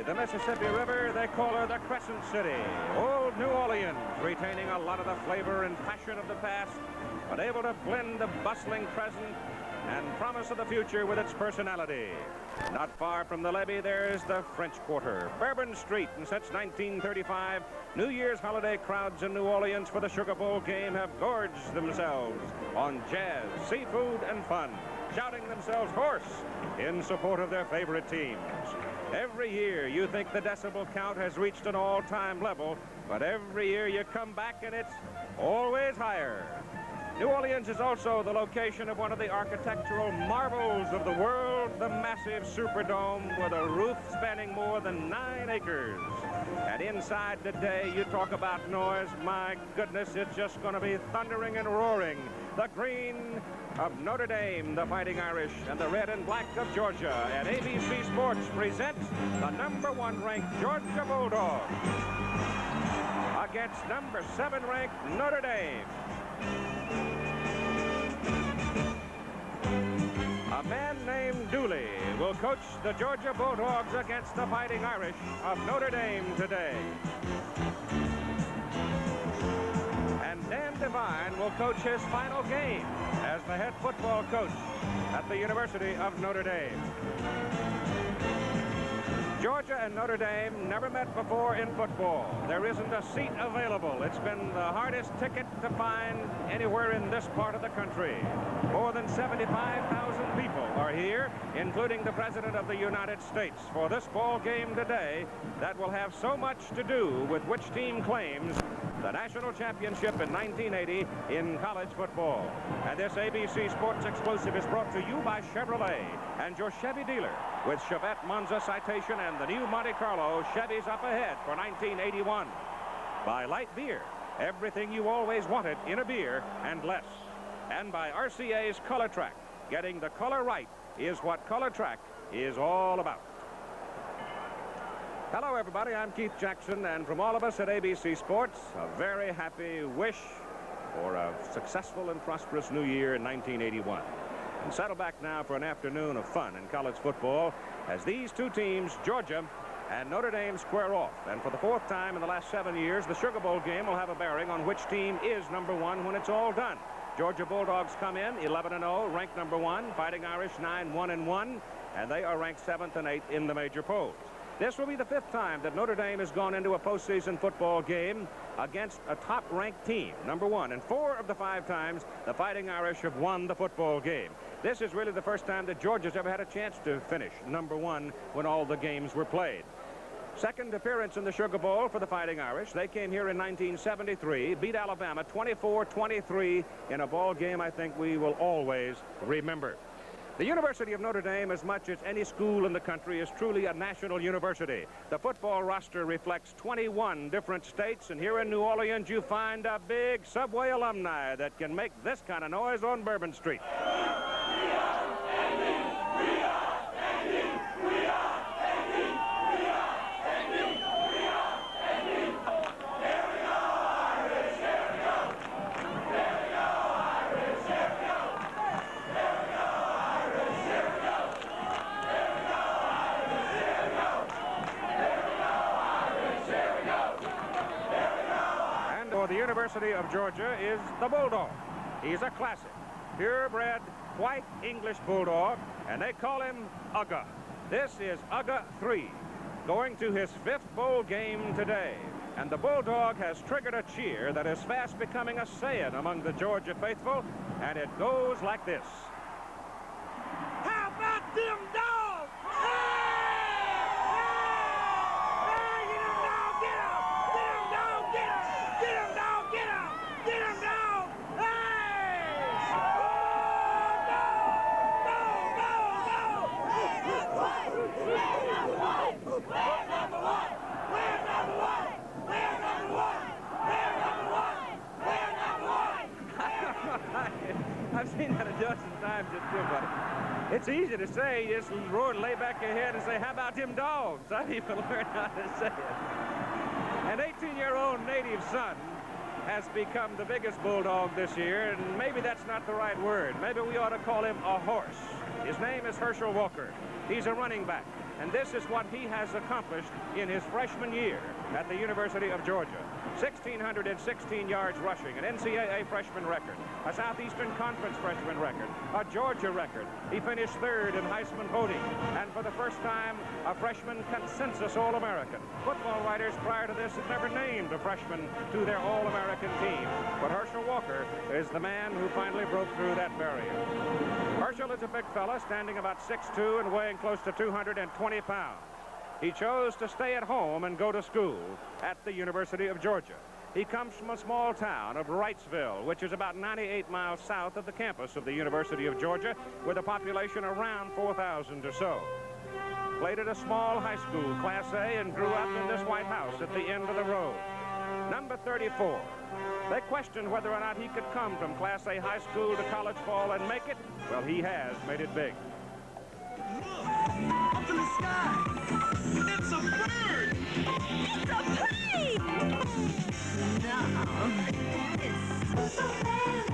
the Mississippi River, they call her the Crescent City. Old New Orleans, retaining a lot of the flavor and passion of the past, but able to blend the bustling present and promise of the future with its personality. Not far from the levee, there's the French Quarter, Bourbon Street, and since 1935, New Year's holiday crowds in New Orleans for the Sugar Bowl game have gorged themselves on jazz, seafood, and fun, shouting themselves hoarse in support of their favorite teams. Every year you think the decibel count has reached an all-time level, but every year you come back and it's always higher. New Orleans is also the location of one of the architectural marvels of the world, the massive Superdome with a roof spanning more than 9 acres. And inside today, you talk about noise, my goodness, it's just going to be thundering and roaring. The green of Notre Dame, the Fighting Irish, and the red and black of Georgia. And ABC Sports presents the #1 ranked Georgia Bulldogs against #7 ranked Notre Dame. A man named Dooley will coach the Georgia Bulldogs against the Fighting Irish of Notre Dame today. And Dan Devine will coach his final game as the head football coach at the University of Notre Dame. Georgia and Notre Dame never met before in football. There isn't a seat available. It's been the hardest ticket to find anywhere in this part of the country. More than 75,000 people are here, including the President of the United States, for this ball game today that will have so much to do with which team claims the national championship in 1980 in college football. And this ABC Sports exclusive is brought to you by Chevrolet and your Chevy dealer with Chevette Monza Citation and the new Monte Carlo Chevys up ahead for 1981. By Light Beer, everything you always wanted in a beer and less. And by RCA's Color Track. Getting the color right is what Color Track is all about. Hello, everybody. I'm Keith Jackson, and from all of us at ABC Sports, a very happy wish for a successful and prosperous new year in 1981. And settle back now for an afternoon of fun in college football as these two teams, Georgia and Notre Dame, square off. And for the 4th time in the last 7 years, the Sugar Bowl game will have a bearing on which team is #1 when it's all done. Georgia Bulldogs come in 11-0, ranked #1. Fighting Irish 9-1-1, and they are ranked 7th and 8th in the major polls. This will be the 5th time that Notre Dame has gone into a postseason football game against a top-ranked team, #1. And 4 of the 5 times, the Fighting Irish have won the football game. This is really the first time that Georgia's ever had a chance to finish #1 when all the games were played. Second appearance in the Sugar Bowl for the Fighting Irish. They came here in 1973, beat Alabama 24-23 in a ball game I think we will always remember. The University of Notre Dame, as much as any school in the country, is truly a national university. The football roster reflects 21 different states, and here in New Orleans you find a big subway alumni that can make this kind of noise on Bourbon Street. The University of Georgia is the Bulldog. He's a classic, purebred, white English Bulldog, and they call him Ugga. This is Ugga 3, going to his 5th bowl game today. And the Bulldog has triggered a cheer that is fast becoming a saying among the Georgia faithful, and it goes like this. How about them dogs? I've seen that a dozen times at everybody. It's easy to say, just roar and lay back your head and say, how about them dogs? Some people learn how to say it. An 18-year-old native son has become the biggest Bulldog this year, and maybe that's not the right word. Maybe we ought to call him a horse. His name is Herschel Walker. He's a running back. And this is what he has accomplished in his freshman year at the University of Georgia. 1,616 yards rushing, an NCAA freshman record, a Southeastern Conference freshman record, a Georgia record. He finished third in Heisman voting, and for the first time, a freshman consensus All-American. Football writers prior to this had never named a freshman to their All-American team, but Herschel Walker is the man who finally broke through that barrier. Herschel is a big fella, standing about 6'2" and weighing close to 220 pounds. He chose to stay at home and go to school at the University of Georgia. He comes from a small town of Wrightsville, which is about 98 miles south of the campus of the University of Georgia, with a population around 4,000 or so. Played at a small high school, Class A, and grew up in this White House at the end of the road. Number 34. They questioned whether or not he could come from Class A high school to college ball and make it. Well, he has made it big. Up in the sky. It's a bird. It's a plane. No, it's Superman.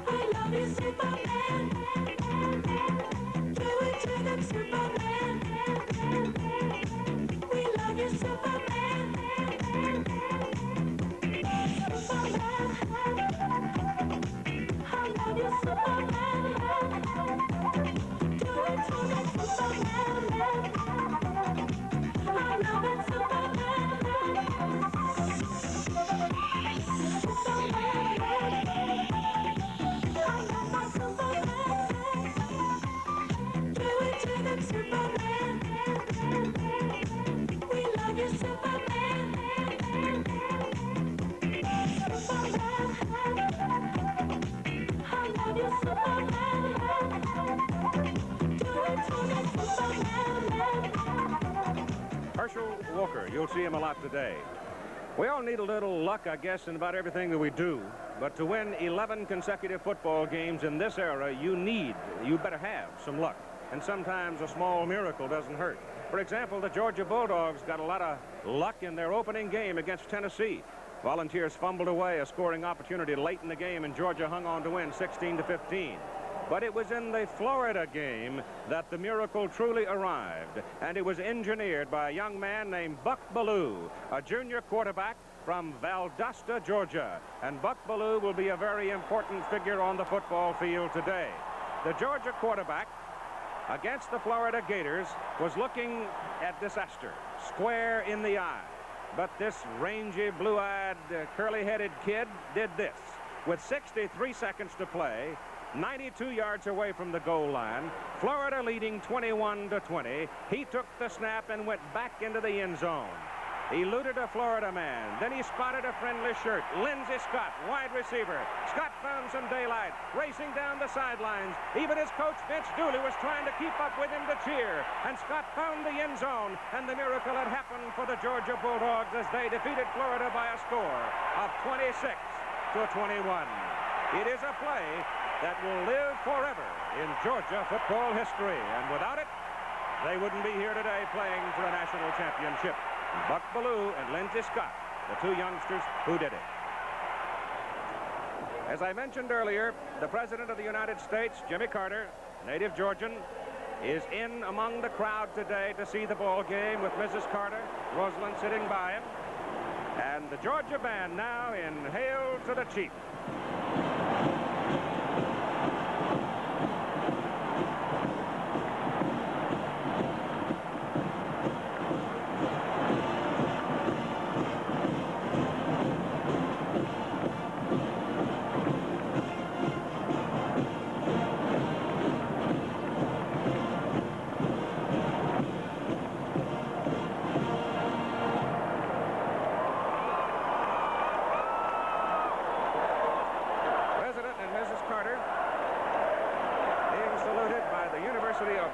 I love you, Superman. Do it to them, Superman. We love you, Superman. Superman. I love you, Superman. Do it to them, Superman. I love it, Superman. Superman. I love my Superman. Do it to them, Superman. We love you, Superman. Superman. I love you, Superman. Do it to them, Superman. Herschel Walker, you'll see him a lot today. We all need a little luck, I guess, in about everything that we do. But to win 11 consecutive football games in this era, you better have some luck. And sometimes a small miracle doesn't hurt. For example, the Georgia Bulldogs got a lot of luck in their opening game against Tennessee. Volunteers fumbled away a scoring opportunity late in the game, and Georgia hung on to win 16-15. But it was in the Florida game that the miracle truly arrived, and it was engineered by a young man named Buck Bellew, a junior quarterback from Valdosta, Georgia. And Buck Bellew will be a very important figure on the football field today. The Georgia quarterback against the Florida Gators was looking at disaster, square in the eye. But this rangy, blue-eyed, curly-headed kid did this. With 63 seconds to play, 92 yards away from the goal line, Florida leading 21-20. He took the snap and went back into the end zone. He eluded a Florida man. Then he spotted a friendly shirt. Lindsey Scott, wide receiver. Scott found some daylight, racing down the sidelines. Even his coach, Vince Dooley, was trying to keep up with him to cheer. And Scott found the end zone, and the miracle had happened for the Georgia Bulldogs as they defeated Florida by a score of 26-21. It is a play that will live forever in Georgia football history. And without it, they wouldn't be here today playing for a national championship. Buck Bellew and Lindsey Scott, the two youngsters who did it. As I mentioned earlier, the President of the United States, Jimmy Carter, native Georgian, is in among the crowd today to see the ball game with Mrs. Carter, Rosalind, sitting by him. And the Georgia band now in Hail to the Chief.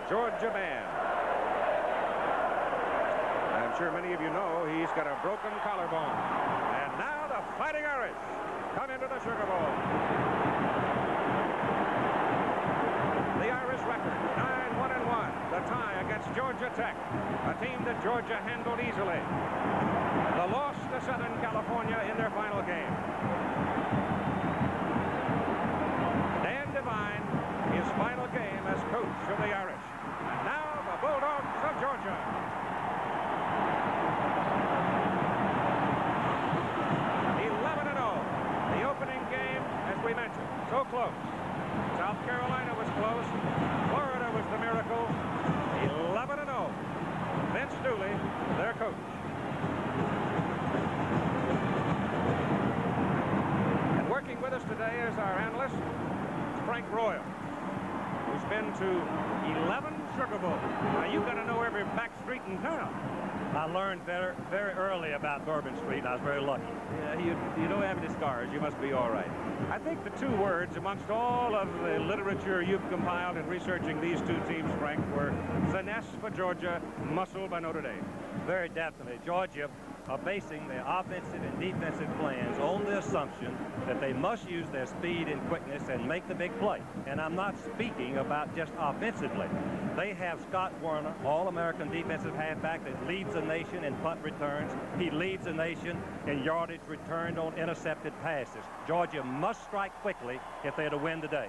Georgia band. I'm sure many of you know he's got a broken collarbone. And now the Fighting Irish come into the Sugar Bowl. The Irish record, 9-1-1. The tie against Georgia Tech, a team that Georgia handled easily. The loss to Southern California in their final game. Dan Devine, his final game as coach of the Irish. And now the Bulldogs of Georgia. The opening game, as we mentioned, so close. South Carolina was close. Florida was the miracle. 11-0. Vince Dooley, their coach. And working with us today is our analyst, Frank Royal, who's been to 11 Sugar Bowls. Now, you've got to know every back street in town. I learned very, very early about Bourbon Street. I was very lucky. Yeah, you don't have any scars. You must be all right. I think the two words amongst all of the literature you've compiled in researching these two teams, Frank, were finesse for Georgia, muscle by Notre Dame. Very definitely. Georgia are basing their offensive and defensive plans on the assumption that they must use their speed and quickness and make the big play. And I'm not speaking about just offensively. They have Scott Warner, All-American defensive halfback that leads the nation in punt returns. He leads the nation in yardage returned on intercepted passes. Georgia must strike quickly if they're to win today.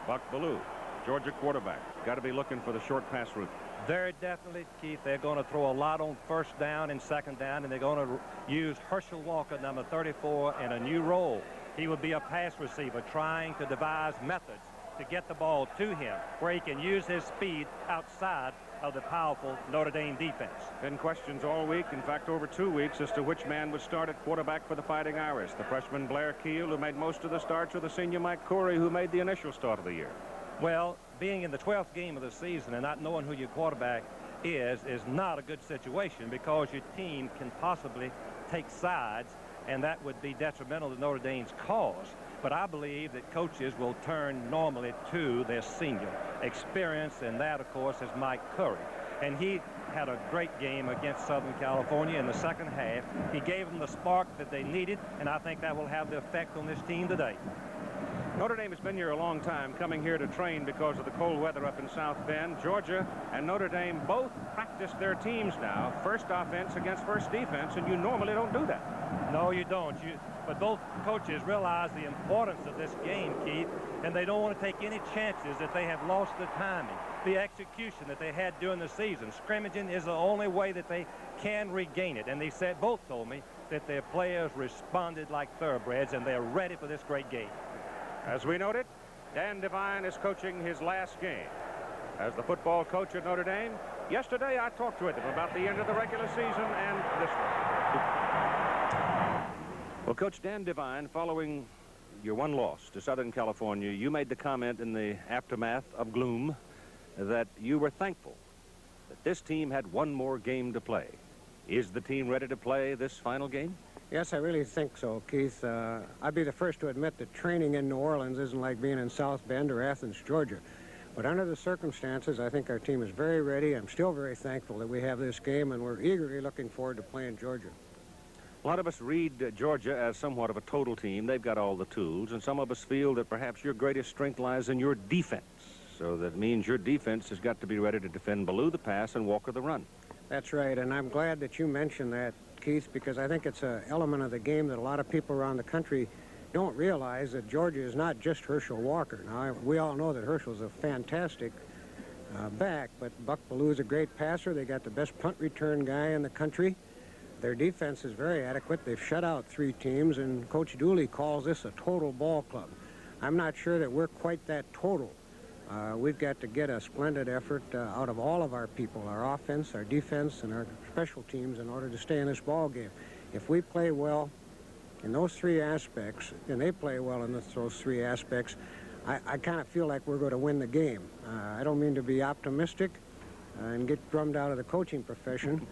Buck Bellew, Georgia quarterback, got to be looking for the short pass route. Very definitely, Keith. They're going to throw a lot on first down and second down, and they're going to use Herschel Walker, number 34, in a new role. He would be a pass receiver trying to devise methods to get the ball to him where he can use his speed outside of the powerful Notre Dame defense. Been questions all week, in fact over 2 weeks, as to which man would start at quarterback for the Fighting Irish. The freshman Blair Keel, who made most of the starts, or the senior Mike Corey, who made the initial start of the year. Well, being in the 12th game of the season and not knowing who your quarterback is not a good situation, because your team can possibly take sides, and that would be detrimental to Notre Dame's cause. But I believe that coaches will turn normally to their senior experience, and that, of course, is Mike Curry. And he had a great game against Southern California in the second half. He gave them the spark that they needed, and I think that will have the effect on this team today. Notre Dame has been here a long time, coming here to train because of the cold weather up in South Bend. Georgia and Notre Dame both practice their teams now, first offense against first defense, and you normally don't do that. No, you don't. But both coaches realize the importance of this game, Keith, and they don't want to take any chances that they have lost the timing, the execution that they had during the season. Scrimmaging is the only way that they can regain it, and they said, both told me, that their players responded like thoroughbreds, and they're ready for this great game. As we noted, Dan Devine is coaching his last game as the football coach at Notre Dame. Yesterday, I talked with him about the end of the regular season and this one. Well, Coach Dan Devine, following your one loss to Southern California, you made the comment in the aftermath of gloom that you were thankful that this team had one more game to play. Is the team ready to play this final game? Yes, I really think so, Keith. I'd be the first to admit that training in New Orleans isn't like being in South Bend or Athens, Georgia. But under the circumstances, I think our team is very ready. I'm still very thankful that we have this game, and we're eagerly looking forward to playing Georgia. A lot of us read Georgia as somewhat of a total team. They've got all the tools, and some of us feel that perhaps your greatest strength lies in your defense. So that means your defense has got to be ready to defend Bellew the pass and Walker the run. That's right, and I'm glad that you mentioned that, Keith, because I think it's an element of the game that a lot of people around the country don't realize, that Georgia is not just Herschel Walker. Now, we all know that Herschel's a fantastic back, but Buck Bellew is a great passer. They got the best punt return guy in the country. Their defense is very adequate. They've shut out 3 teams, and Coach Dooley calls this a total ball club. I'm not sure that we're quite that total. We've got to get a splendid effort out of all of our people, our offense, our defense, and our special teams, in order to stay in this ball game. If we play well in those 3 aspects, and they play well in those 3 aspects, I kind of feel like we're going to win the game. I don't mean to be optimistic and get drummed out of the coaching profession,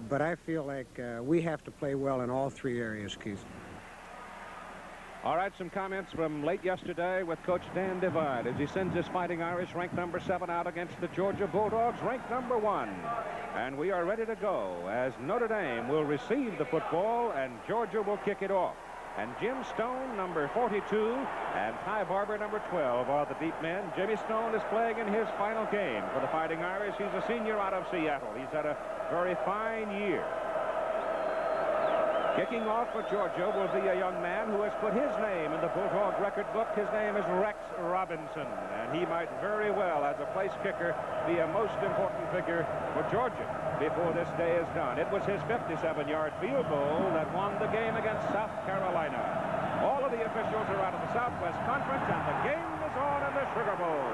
but I feel like we have to play well in all 3 areas, Keith. All right, some comments from late yesterday with Coach Dan Devine as he sends his Fighting Irish, ranked number 7, out against the Georgia Bulldogs, ranked number 1. And we are ready to go as Notre Dame will receive the football and Georgia will kick it off. And Jim Stone, number 42, and Ty Barber, number 12, are the deep men. Jimmy Stone is playing in his final game for the Fighting Irish. He's a senior out of Seattle. He's had a very fine year. Kicking off for Georgia will be a young man who has put his name in the Bulldog record book. His name is Rex Robinson, and he might very well, as a place kicker, be a most important figure for Georgia before this day is done. It was his 57-yard field goal that won the game against South Carolina. All of the officials are out of the Southwest Conference, and the game is on in the Sugar Bowl.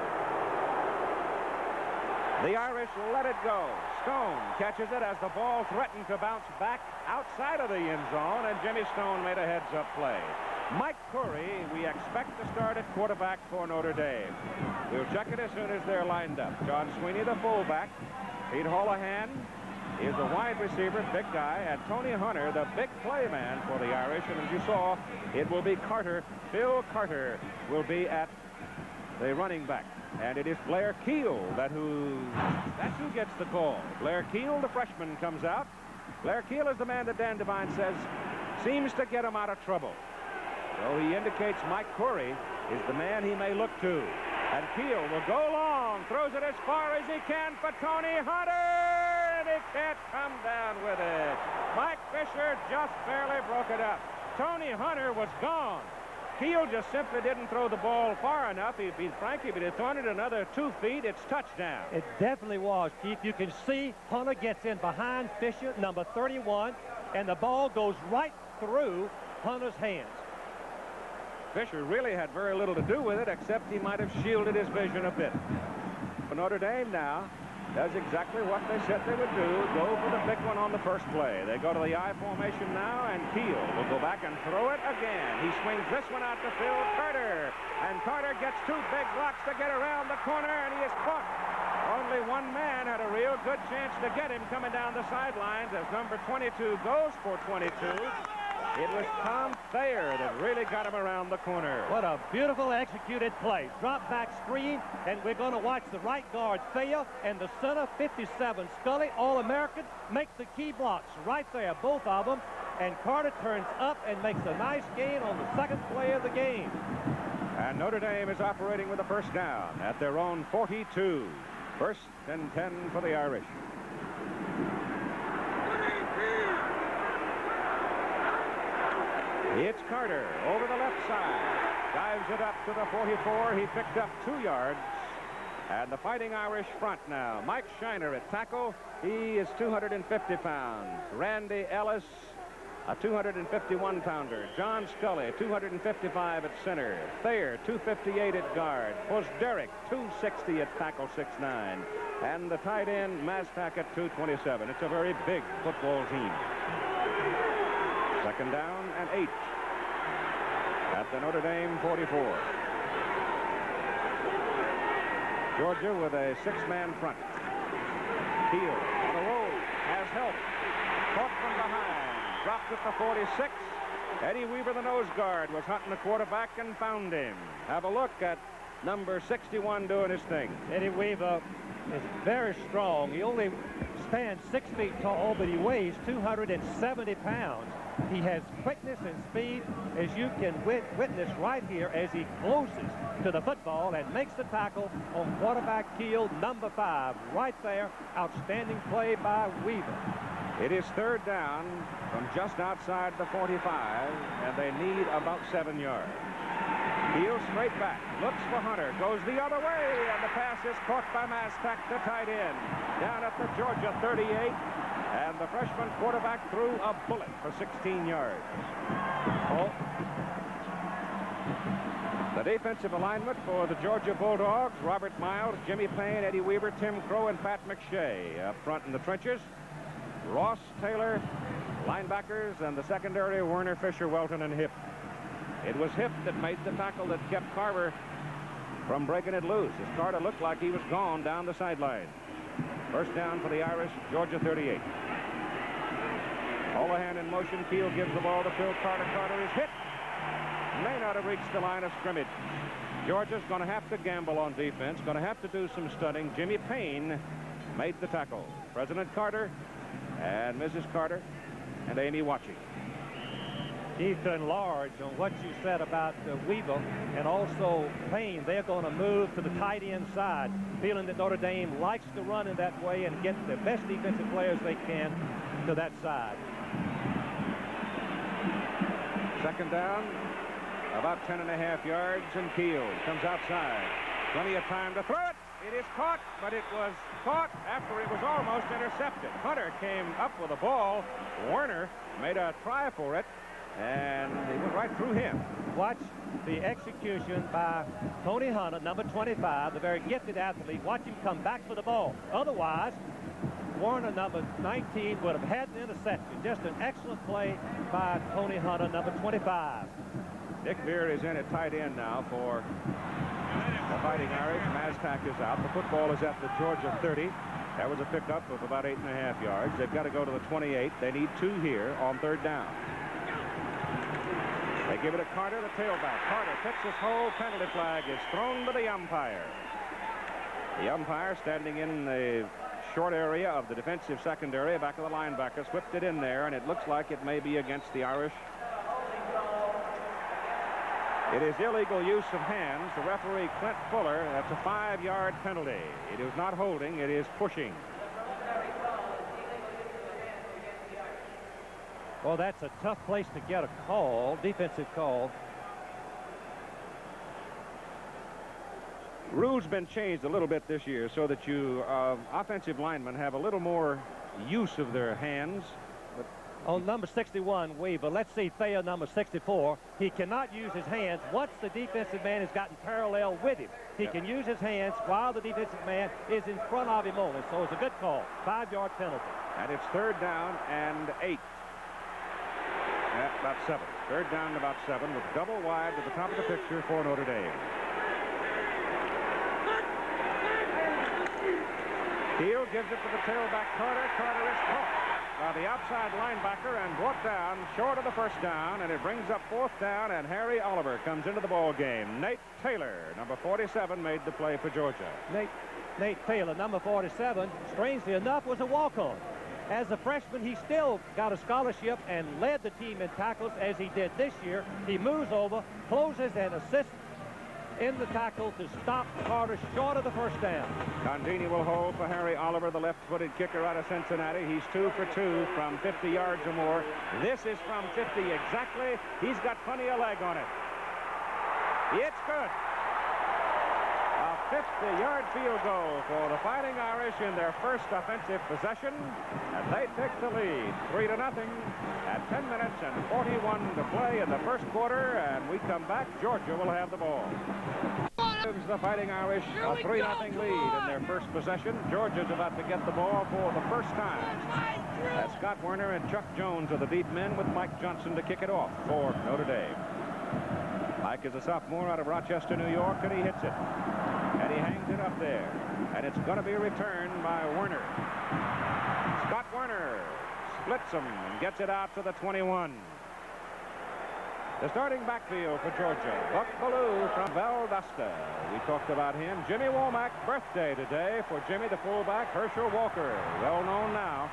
The Irish let it go. Stone catches it as the ball threatened to bounce back outside of the end zone, and Jimmy Stone made a heads-up play. Mike Curry, we expect to start at quarterback for Notre Dame. We'll check it as soon as they're lined up. John Sweeney, the fullback. Pete Holohan is a wide receiver, big guy, and Tony Hunter, the big play man for the Irish. And as you saw, it will be Carter. Phil Carter will be at the running back. And it is Blair Keel that's who gets the call. Blair Keel, the freshman, comes out. Blair Keel is the man that Dan Devine says seems to get him out of trouble. So he indicates Mike Curry is the man he may look to. And Keel will go long, throws it as far as he can for Tony Hunter, and he can't come down with it. Mike Fisher just barely broke it up. Tony Hunter was gone. Keel just simply didn't throw the ball far enough. Frankie, but he'd thrown it another 2 feet. It's touchdown. It definitely was, Keith. You can see Hunter gets in behind Fisher, number 31, and the ball goes right through Hunter's hands. Fisher really had very little to do with it, except he might have shielded his vision a bit. But Notre Dame now does exactly what they said they would do, go for the big one on the first play. They go to the I formation now, and Keel will go back and throw it again. He swings this one out to Phil Carter, and Carter gets 2 big blocks to get around the corner, and he is caught. Only one man had a real good chance to get him coming down the sidelines as number 22 goes for 22. It was Tom Thayer that really got him around the corner. What a beautiful executed play. Drop back screen, and we're going to watch the right guard Thayer and the center 57 Scully, All-American, make the key blocks right there, both of them. And Carter turns up and makes a nice gain on the second play of the game. And Notre Dame is operating with a first down at their own 42. First and 10 for the Irish. It's Carter over the left side. Dives it up to the 44. He picked up 2 yards. And the Fighting Irish front now. Mike Shiner at tackle. He is 250 pounds. Randy Ellis, a 251-pounder. John Scully, 255 at center. Thayer, 258 at guard. Posderick, 260 at tackle, 6'9". And the tight end, Mastak at 227. It's a very big football team. Second down and 8 at the Notre Dame 44. Georgia with a 6-man front. Keel on the roll, has help. Caught from behind, dropped at the 46. Eddie Weaver, the nose guard, was hunting the quarterback and found him. Have a look at number 61 doing his thing. Eddie Weaver is very strong. He only stands 6 feet tall, but he weighs 270 pounds. He has quickness and speed, as you can witness right here as he closes to the football and makes the tackle on quarterback Keel, number 5, right there. Outstanding play by Weaver. It is third down from just outside the 45, and they need about 7 yards. Keel straight back, looks for Hunter, goes the other way, and the pass is caught by Mastak, the tight end, down at the Georgia 38, and the freshman quarterback threw a bullet for 16 yards. Oh. The defensive alignment for the Georgia Bulldogs: Robert Miles, Jimmy Payne, Eddie Weaver, Tim Crow, and Pat McShay. Up front in the trenches, Ross Taylor, linebackers, and the secondary, Werner, Fisher, Welton, and Hip. It was Hip that made the tackle that kept Carver from breaking it loose, as Carter looked like he was gone down the sideline. First down for the Irish, Georgia 38. Holohan in motion. Keel gives the ball to Phil Carter. Carter is hit. May not have reached the line of scrimmage. Georgia's going to have to gamble on defense, going to have to do some stunning. Jimmy Payne made the tackle. President Carter and Mrs. Carter and Amy watching. Keith, to enlarge on what you said about Weaver and also Payne, they're going to move to the tight end side, feeling that Notre Dame likes to run in that way and get the best defensive players they can to that side. Second down, about 10.5 yards, and Keel comes outside. Plenty of time to throw it. It is caught, but it was caught after it was almost intercepted. Hunter came up with a ball. Warner made a try for it, and he went right through him. Watch the execution by Tony Hunter, number 25, the very gifted athlete. Watch him come back for the ball. Otherwise, Warner, number 19, would have had the interception. Just an excellent play by Tony Hunter, number 25. Dick Beer is in at tight end now for the Fighting Irish. Maztak is out. The football is at the Georgia 30. That was a pickup of about 8.5 yards. They've got to go to the 28. They need 2 here on third down. They give it to Carter, the tailback. Carter picks his hole. Penalty flag is thrown to the umpire. The umpire, standing in the short area of the defensive secondary, back of the linebacker, whipped it in there, and it looks like it may be against the Irish. It is illegal use of hands. The referee, Clint Fuller, that's a 5-yard penalty. It is not holding, it is pushing. Well, that's a tough place to get a call, defensive call. Rules been changed a little bit this year so that you offensive linemen have a little more use of their hands. On number 61, Weaver, let's see Thayer, number 64. He cannot use his hands once the defensive man has gotten parallel with him. He can use his hands while the defensive man is in front of him only. So it's a good call. 5-yard penalty. And it's third down and 8. About 7. Third down and about 7 with double wide at the top of the picture for Notre Dame. Keel gives it to the tailback Carter. Carter is caught by the outside linebacker and brought down short of the first down, and it brings up fourth down, and Harry Oliver comes into the ball game. Nate Taylor, number 47, made the play for Georgia. Nate Taylor, number 47, strangely enough, was a walk-on. As a freshman, he still got a scholarship and led the team in tackles as he did this year. He moves over, closes, and assists in the tackle to stop Carter short of the first down. Condini will hold for Harry Oliver, the left-footed kicker out of Cincinnati. He's 2 for 2 from 50 yards or more. This is from 50 exactly. He's got plenty of leg on it. It's good. A 50-yard field goal for the Fighting Irish in their first offensive possession, and they take the lead 3-0 at 10 minutes and 41 to play in the first quarter, and we come back. Georgia will have the ball. Gives the Fighting Irish a 3-0 lead in their first possession. Georgia's about to get the ball for the first time. That's Scott Werner and Chuck Jones are the deep men with Mike Johnson to kick it off for Notre Dame. Mike is a sophomore out of Rochester, New York, and he hits it. And he hangs it up there. And it's going to be returned by Werner. Scott Werner splits him and gets it out to the 21. The starting backfield for Georgia, Buck Ballou from Valdosta. We talked about him. Jimmy Womack, birthday today for Jimmy, the fullback. Herschel Walker, well known now.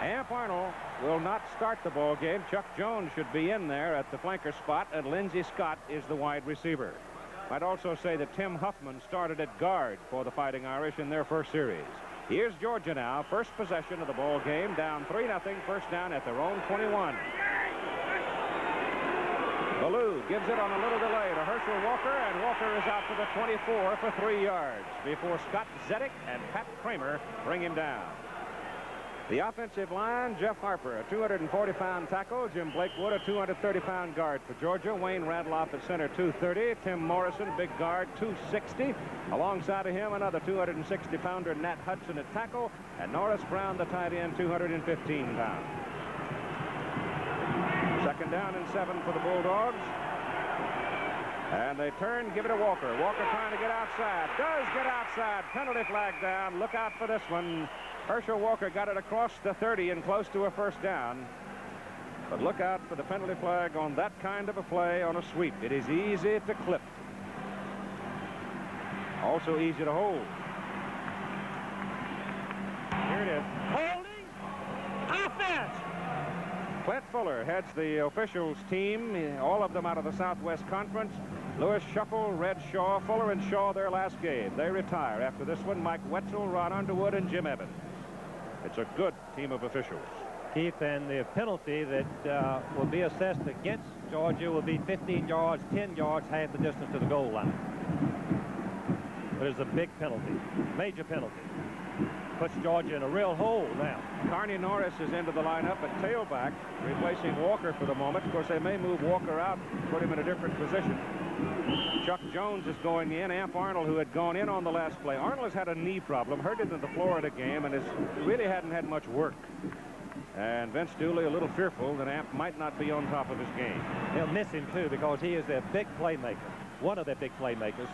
Amp Arnold will not start the ball game. Chuck Jones should be in there at the flanker spot, and Lindsey Scott is the wide receiver. I'd also say that Tim Huffman started at guard for the Fighting Irish in their first series. Here's Georgia now, first possession of the ball game, down 3-0, first down at their own 21. Ballou gives it on a little delay to Herschel Walker, and Walker is out to the 24 for 3 yards before Scott Zedek and Pat Kramer bring him down. The offensive line, Jeff Harper, a 240-pound tackle. Jim Blakewood, a 230-pound guard for Georgia. Wayne Radloff at center, 230. Tim Morrison, big guard, 260. Alongside of him, another 260-pounder, Nat Hudson at tackle. And Norris Brown, the tight end, 215 pounds. Second down and 7 for the Bulldogs. And they turn, give it to Walker. Walker trying to get outside. Does get outside. Penalty flag down. Look out for this one. Herschel Walker got it across the 30 and close to a first down. But look out for the penalty flag on that kind of a play on a sweep. It is easy to clip. Also easy to hold. Here it is. Holding. Offense. Clint Fuller heads the officials team, all of them out of the Southwest Conference. Lewis Shuffle, Red Shaw, Fuller and Shaw their last game. They retire after this one. Mike Wetzel, Ron Underwood, and Jim Evans. It's a good team of officials. Keith, and the penalty that will be assessed against Georgia will be 15 yards, 10 yards, half the distance to the goal line. But it's a big penalty, major penalty. Puts Georgia in a real hole now. Carney Norris is into the lineup at tailback, replacing Walker for the moment. Of course, they may move Walker out, put him in a different position. Chuck Jones is going in. Amp Arnold, who had gone in on the last play. Arnold has had a knee problem, hurt it in the Florida game, and really hadn't had much work. And Vince Dooley a little fearful that Amp might not be on top of his game. They'll miss him, too, because he is their big playmaker, one of their big playmakers.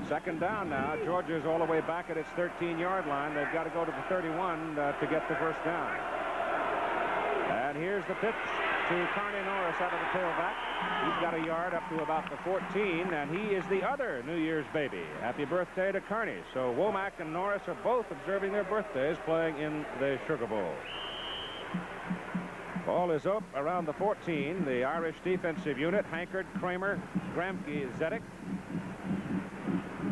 Second down now. Georgia's all the way back at its 13-yard line. They've got to go to the 31 to get the first down. And here's the pitch to Carney Norris out of the tailback. He's got a yard up to about the 14, and he is the other New Year's baby. Happy birthday to Carney. So Womack and Norris are both observing their birthdays playing in the Sugar Bowl. Ball is up around the 14. The Irish defensive unit, Hankard, Kramer, Gramke, Zedek.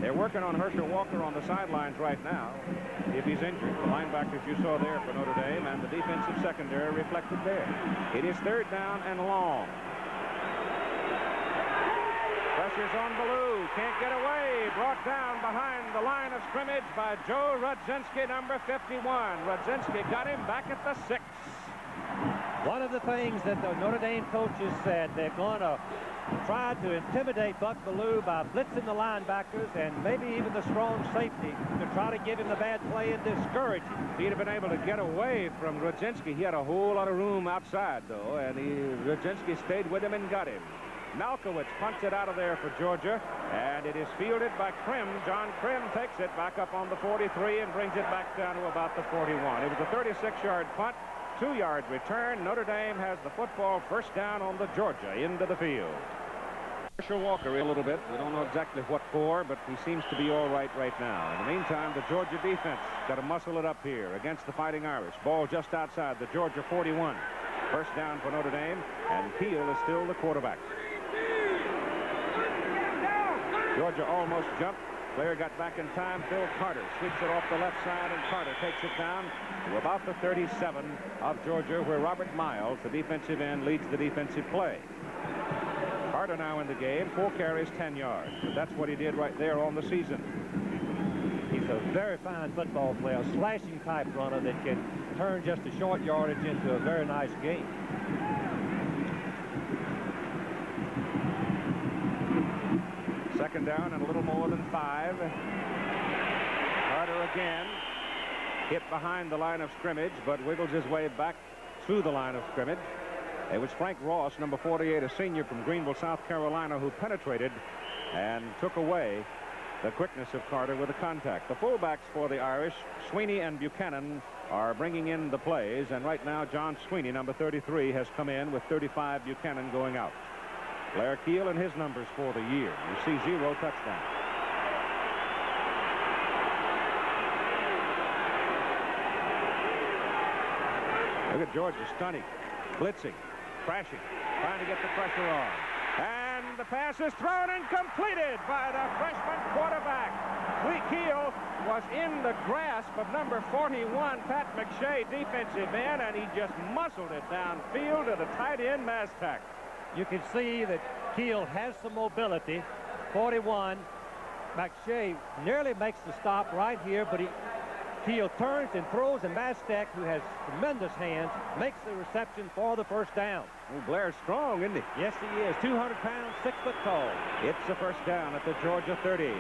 They're working on Herschel Walker on the sidelines right now, if he's injured. The linebackers you saw there for Notre Dame and the defensive secondary reflected there. It is third down and long. Pressure's on Ballou. Can't get away. Brought down behind the line of scrimmage by Joe Rudzinski, number 51. Rudzinski got him back at the 6. One of the things that the Notre Dame coaches said, they're going to try to intimidate Buck Ballou by blitzing the linebackers and maybe even the strong safety to try to give him the bad play and discourage him. He'd have been able to get away from Rudzinski. He had a whole lot of room outside, though, and Rudzinski stayed with him and got him. Malkowitz punts it out of there for Georgia, and it is fielded by Krim. John Krim takes it back up on the 43 and brings it back down to about the 41. It was a 36-yard punt, 2-yard return. Notre Dame has the football, first down on the Georgia into the field. Herschel Walker a little bit. We don't know exactly what for, but he seems to be all right now. In the meantime, the Georgia defense got to muscle it up here against the Fighting Irish. Ball just outside the Georgia 41. First down for Notre Dame, and Keel is still the quarterback. Georgia almost jumped. Player got back in time. Phil Carter sweeps it off the left side, and Carter takes it down to about the 37 of Georgia, where Robert Miles, the defensive end, leads the defensive play. Carter now in the game, 4 carries, 10 yards. But that's what he did right there on the season. He's a very fine football player, a slashing type runner that can turn just a short yardage into a very nice game. Second down and a little more than 5. Carter again hit behind the line of scrimmage, but wiggles his way back through the line of scrimmage. It was Frank Ross, number 48, a senior from Greenville, South Carolina, who penetrated and took away the quickness of Carter with the contact. The fullbacks for the Irish, Sweeney and Buchanan, are bringing in the plays, and right now John Sweeney, number 33, has come in with 35, Buchanan going out. Blair Keel and his numbers for the year. You see 0 touchdown. Look at Georgia stunning, blitzing, crashing, trying to get the pressure on. And the pass is thrown and completed by the freshman quarterback. Keel was in the grasp of number 41, Pat McShay, defensive end, and he just muscled it downfield to the tight end Mastak. You can see that Keel has some mobility. 41, McShay nearly makes the stop right here, but Keel turns and throws, and Mastak, who has tremendous hands, makes the reception for the first down. Oh, Blair's strong, isn't he? Yes, he is. 200 pounds, 6 foot tall. It's the first down at the Georgia 30.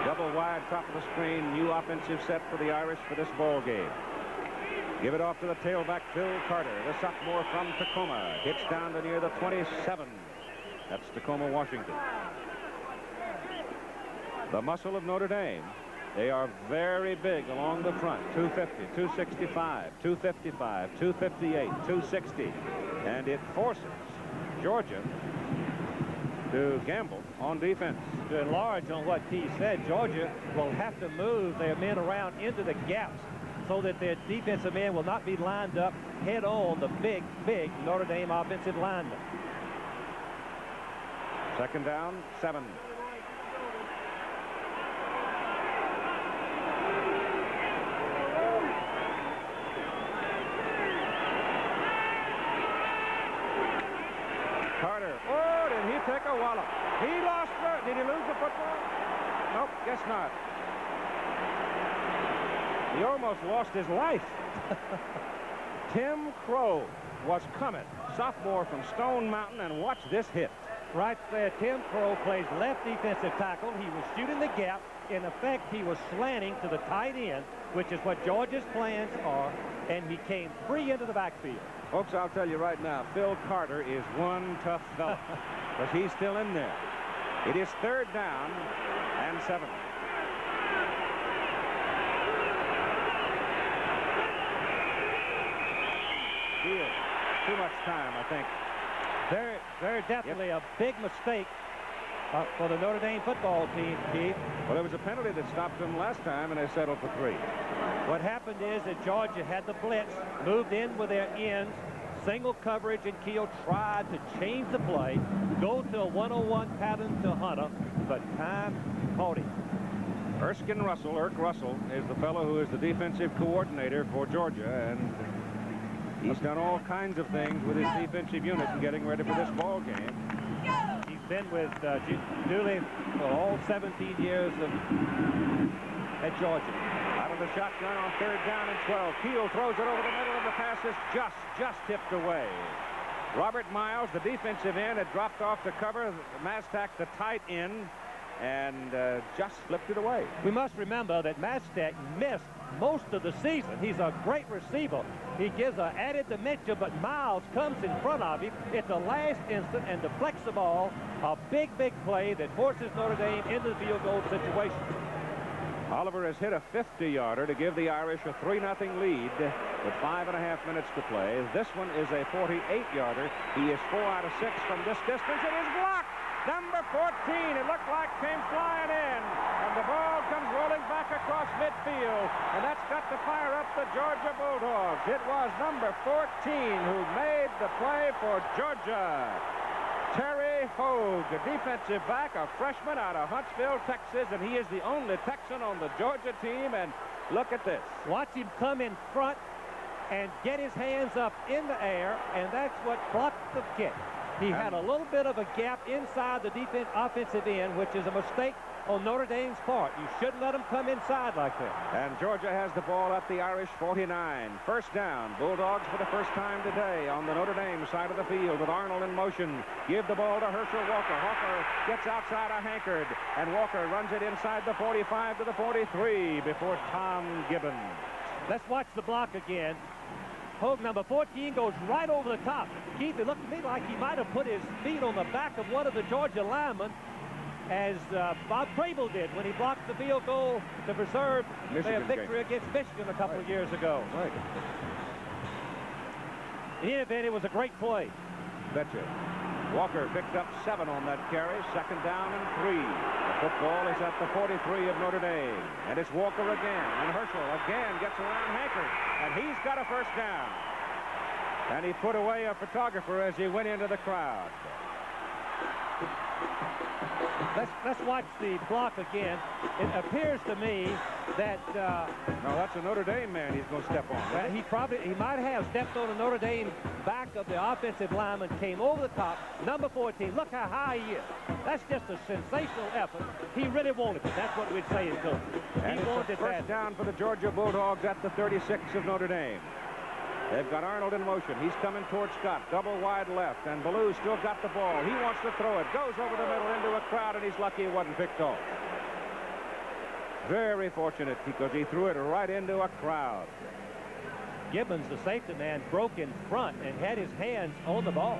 Double wide, top of the screen, new offensive set for the Irish for this ball game. Give it off to the tailback, Phil Carter, the sophomore from Tacoma. Hits down to near the 27. That's Tacoma, Washington. The muscle of Notre Dame. They are very big along the front. 250, 265, 255, 258, 260. And it forces Georgia to gamble on defense. To enlarge on what Keith said, Georgia will have to move their men around into the gaps so that their defensive men will not be lined up head on the big Notre Dame offensive linemen. Second down, 7. take a wallop. He lost the... Did he lose the football? Nope, guess not. He almost lost his life. Tim Crow was coming, sophomore from Stone Mountain, and watch this hit. Right there, Tim Crow plays left defensive tackle. He was shooting the gap. In effect, he was slanting to the tight end, which is what Georgia's plans are, and he came free into the backfield. Folks, I'll tell you right now, Phil Carter is one tough fella, because he's still in there. It is 3rd down and 7. Too much time, I think. Very definitely a big mistake for the Notre Dame football team, Keith. Well, there was a penalty that stopped them last time, and they settled for 3. What happened is that Georgia had the blitz, moved in with their ends, single coverage, and Keel tried to change the play, go to a 101 pattern to Hunter, but time caught him. Irk Russell, is the fellow who is the defensive coordinator for Georgia, and he's done all kinds of things with his defensive unit and getting ready for this ball game. He's been with Dooley for all 17 years at Georgia. Out of the shotgun on 3rd down and 12. Keel throws it over the middle, and the pass is just tipped away. Robert Miles, the defensive end, had dropped off to cover Mastak, the tight end, and just flipped it away. We must remember that Mastak missed most of the season. He's a great receiver. He gives an added dimension, but Miles comes in front of him at the last instant and deflects the ball. A big play that forces Notre Dame into the field goal situation. Oliver has hit a 50-yarder to give the Irish a 3-0 lead with 5.5 minutes to play. This one is a 48-yarder. He is 4 out of 6 from this distance. It is blocked. Number 14, it looked like came flying in, and the ball comes rolling back across midfield, and that's got to fire up the Georgia Bulldogs. It was number 14 who made the play for Georgia. Terry Hogue, a defensive back, a freshman out of Huntsville, Texas, and he is the only Texan on the Georgia team, and look at this. Watch him come in front and get his hands up in the air, and that's what blocked the kick. He had a little bit of a gap inside the offensive end, which is a mistake on Notre Dame's part. You shouldn't let them come inside like that. And Georgia has the ball at the Irish 49. 1st down. Bulldogs for the first time today on the Notre Dame side of the field with Arnold in motion. Give the ball to Herschel Walker. Walker gets outside a Hankard, and Walker runs it inside the 45 to the 43 before Tom Gibbons. Let's watch the block again. Hogue, number 14, goes right over the top. Keith, it looked to me like he might have put his feet on the back of one of the Georgia linemen, as Bob Crable did when he blocked the field goal to preserve their victory against Michigan a couple of years ago. Right. In any event, it was a great play. Betcha. Walker picked up 7 on that carry. 2nd down and 3. The football is at the 43 of Notre Dame. And it's Walker again. And Herschel again gets around Hankard. And he's got a 1st down. And he put away a photographer as he went into the crowd. Let's watch the block again. It appears to me that no, that's a Notre Dame man he's going to step on. Right? He might have stepped on a Notre Dame back of the offensive lineman, came over the top. Number 14, look how high he is. That's just a sensational effort. He really wanted it. That's what we'd say in coach. And he wanted it's a 1st down for the Georgia Bulldogs at the 36 of Notre Dame. They've got Arnold in motion. He's coming towards Scott. Double wide left. And Ballou still got the ball. He wants to throw it. Goes over the middle into a crowd, and he's lucky it wasn't picked off. Very fortunate because he threw it right into a crowd. Gibbons, the safety man, broke in front and had his hands on the ball.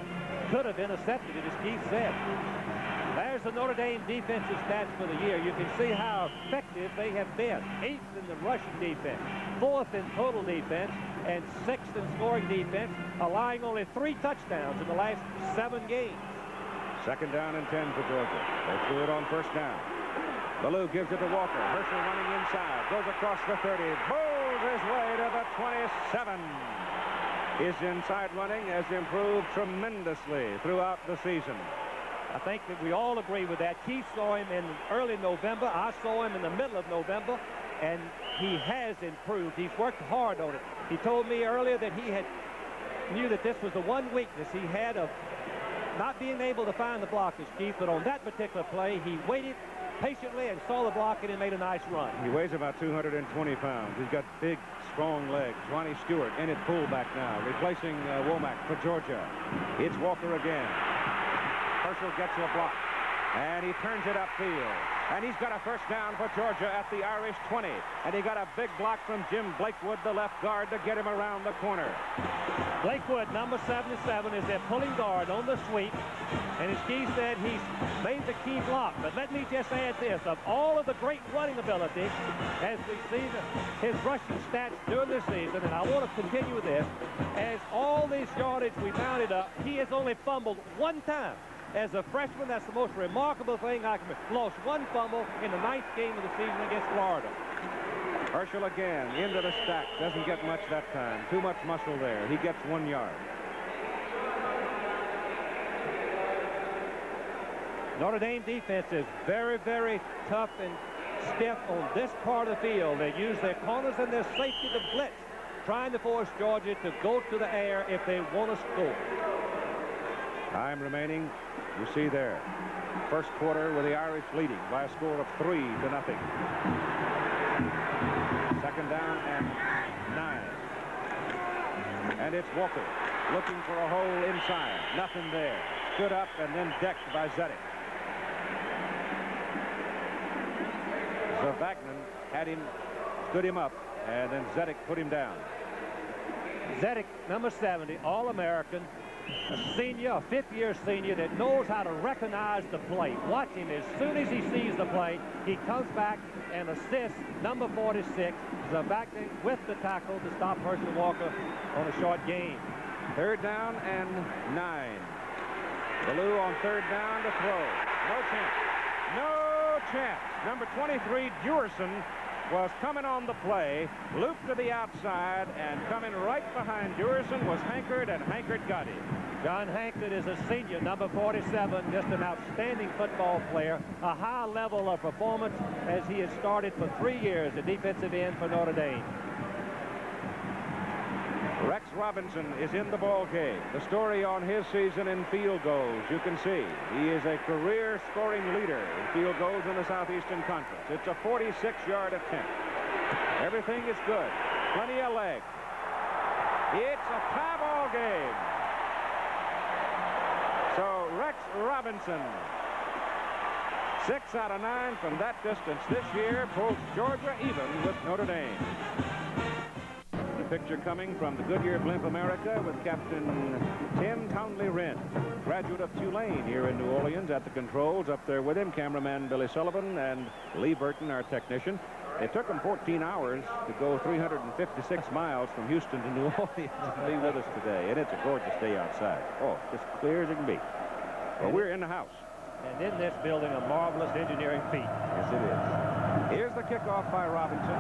Could have intercepted it, as Keith said. There's the Notre Dame defensive stats for the year. You can see how effective they have been. 8th in the rushing defense, 4th in total defense, and 6th in scoring defense, allowing only 3 touchdowns in the last 7 games. 2nd down and 10 for Georgia. They threw it on 1st down. Ballou gives it to Walker. Herschel running inside. Goes across the 30. Bowls his way to the 27. His inside running has improved tremendously throughout the season. I think that we all agree with that. Keith saw him in early November. I saw him in the middle of November, and he has improved. He's worked hard on it. He told me earlier that he knew that this was the one weakness he had of not being able to find the blockers, Keith, but on that particular play, he waited patiently and saw the block and he made a nice run. He weighs about 220 pounds. He's got big, strong legs. Ronnie Stewart in at fullback now, replacing Womack for Georgia. It's Walker again. Herschel gets a block, and he turns it upfield. And he's got a first down for Georgia at the Irish 20. And he got a big block from Jim Blakewood, the left guard, to get him around the corner. Blakewood, number 77, is their pulling guard on the sweep. And as Keith said, he's made the key block. But let me just add this. Of all of the great running ability, as we see his rushing stats during the season, and I want to continue this, as all this yardage we mounted up, he has only fumbled one time. As a freshman, that's the most remarkable thing I can remember. Lost one fumble in the 9th game of the season against Florida. Herschel again into the stack. Doesn't get much that time. Too much muscle there. He gets 1 yard. Notre Dame defense is very, very tough and stiff on this part of the field. They use their corners and their safety to blitz, trying to force Georgia to go to the air if they want to score. Time remaining, you see there. First quarter with the Irish leading by a score of 3-0. Second down and 9. And it's Walker looking for a hole inside. Nothing there. Stood up and then decked by Zedek. Zavagnin had him, stood him up, and then Zedek put him down. Zedek, number 70, All-American, a senior, a fifth-year senior that knows how to recognize the play. Watch him. As soon as he sees the play, he comes back and assists number 46, Zavagnin, with the tackle to stop Herschel Walker on a short gain. Third down and 9. Ballou on third down to throw. No chance. No chance. Number 23, Jurison, was coming on the play, looped to the outside, and coming right behind Jurison was Hankard, and Hankard got him. John Hankard is a senior, number 47, just an outstanding football player, a high level of performance as he has started for 3 years at defensive end for Notre Dame. Rex Robinson is in the ball game. The story on his season in field goals, you can see. He is a career scoring leader in field goals in the Southeastern Conference. It's a 46-yard attempt. Everything is good. Plenty of leg. It's a tie ball game. So Rex Robinson, 6 out of 9 from that distance this year, pulls Georgia even with Notre Dame. Picture coming from the Goodyear Blimp America with Captain Tim Townley Wren, graduate of Tulane here in New Orleans, at the controls. Up there with him, cameraman Billy Sullivan and Lee Burton, our technician. It took them 14 hours to go 356 miles from Houston to New Orleans to be with us today. And it's a gorgeous day outside. Oh, just clear as it can be. Well, we're in the house. And in this building, a marvelous engineering feat. Yes, it is. Here's the kickoff by Robinson.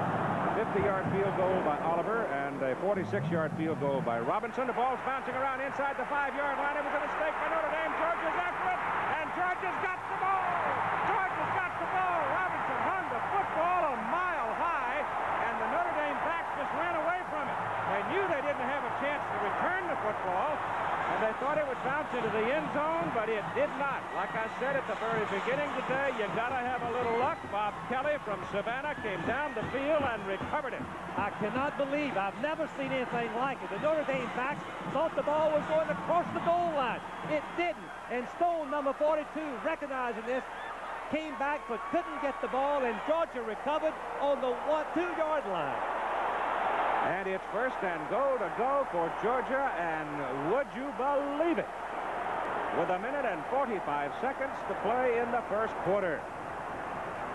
50-yard field goal by Oliver, and a 46-yard field goal by Robinson. The ball's bouncing around inside the 5-yard line. It was a mistake by Notre Dame. Georgia's after it, and Georgia's got the ball. Georgia's got the ball. Robinson hung the football a mile high, and the Notre Dame backs just ran away from it. They knew they didn't have a chance to return the football, and they thought it would bounce into the end zone, but it did not. Like I said at the very beginning today, you gotta have a little luck. Bob Kelly from Savannah came down the field and recovered it. I cannot believe, I've never seen anything like it. The Notre Dame backs thought the ball was going across the goal line. It didn't. And Stone, number 42, recognizing this, came back but couldn't get the ball, and Georgia recovered on the 2-yard line. And it's first and goal to go for Georgia, and would you believe it? With 1 minute and 45 seconds to play in the first quarter.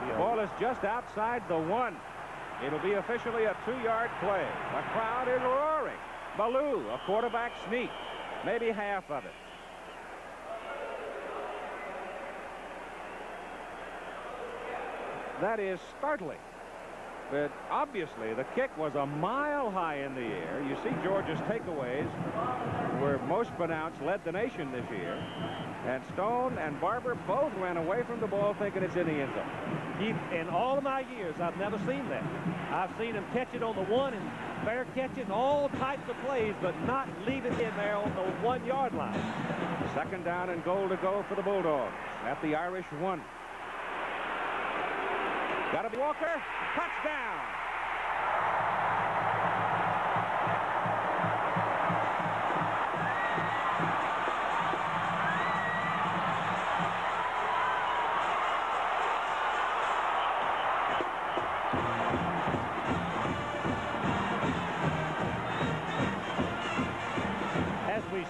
The ball is just outside the 1. It'll be officially a 2-yard play. The crowd is roaring. Ballou, a quarterback sneak. Maybe half of it. That is startling. But obviously, the kick was a mile high in the air. You see Georgia's takeaways were most pronounced, led the nation this year. And Stone and Barber both ran away from the ball thinking it's in the end zone. In all of my years, I've never seen that. I've seen him catch it on the 1 and fair catching, all types of plays, but not leaving in there on the 1 yard line. Second down and goal to go for the Bulldogs at the Irish 1. Got to be Walker. Touchdown.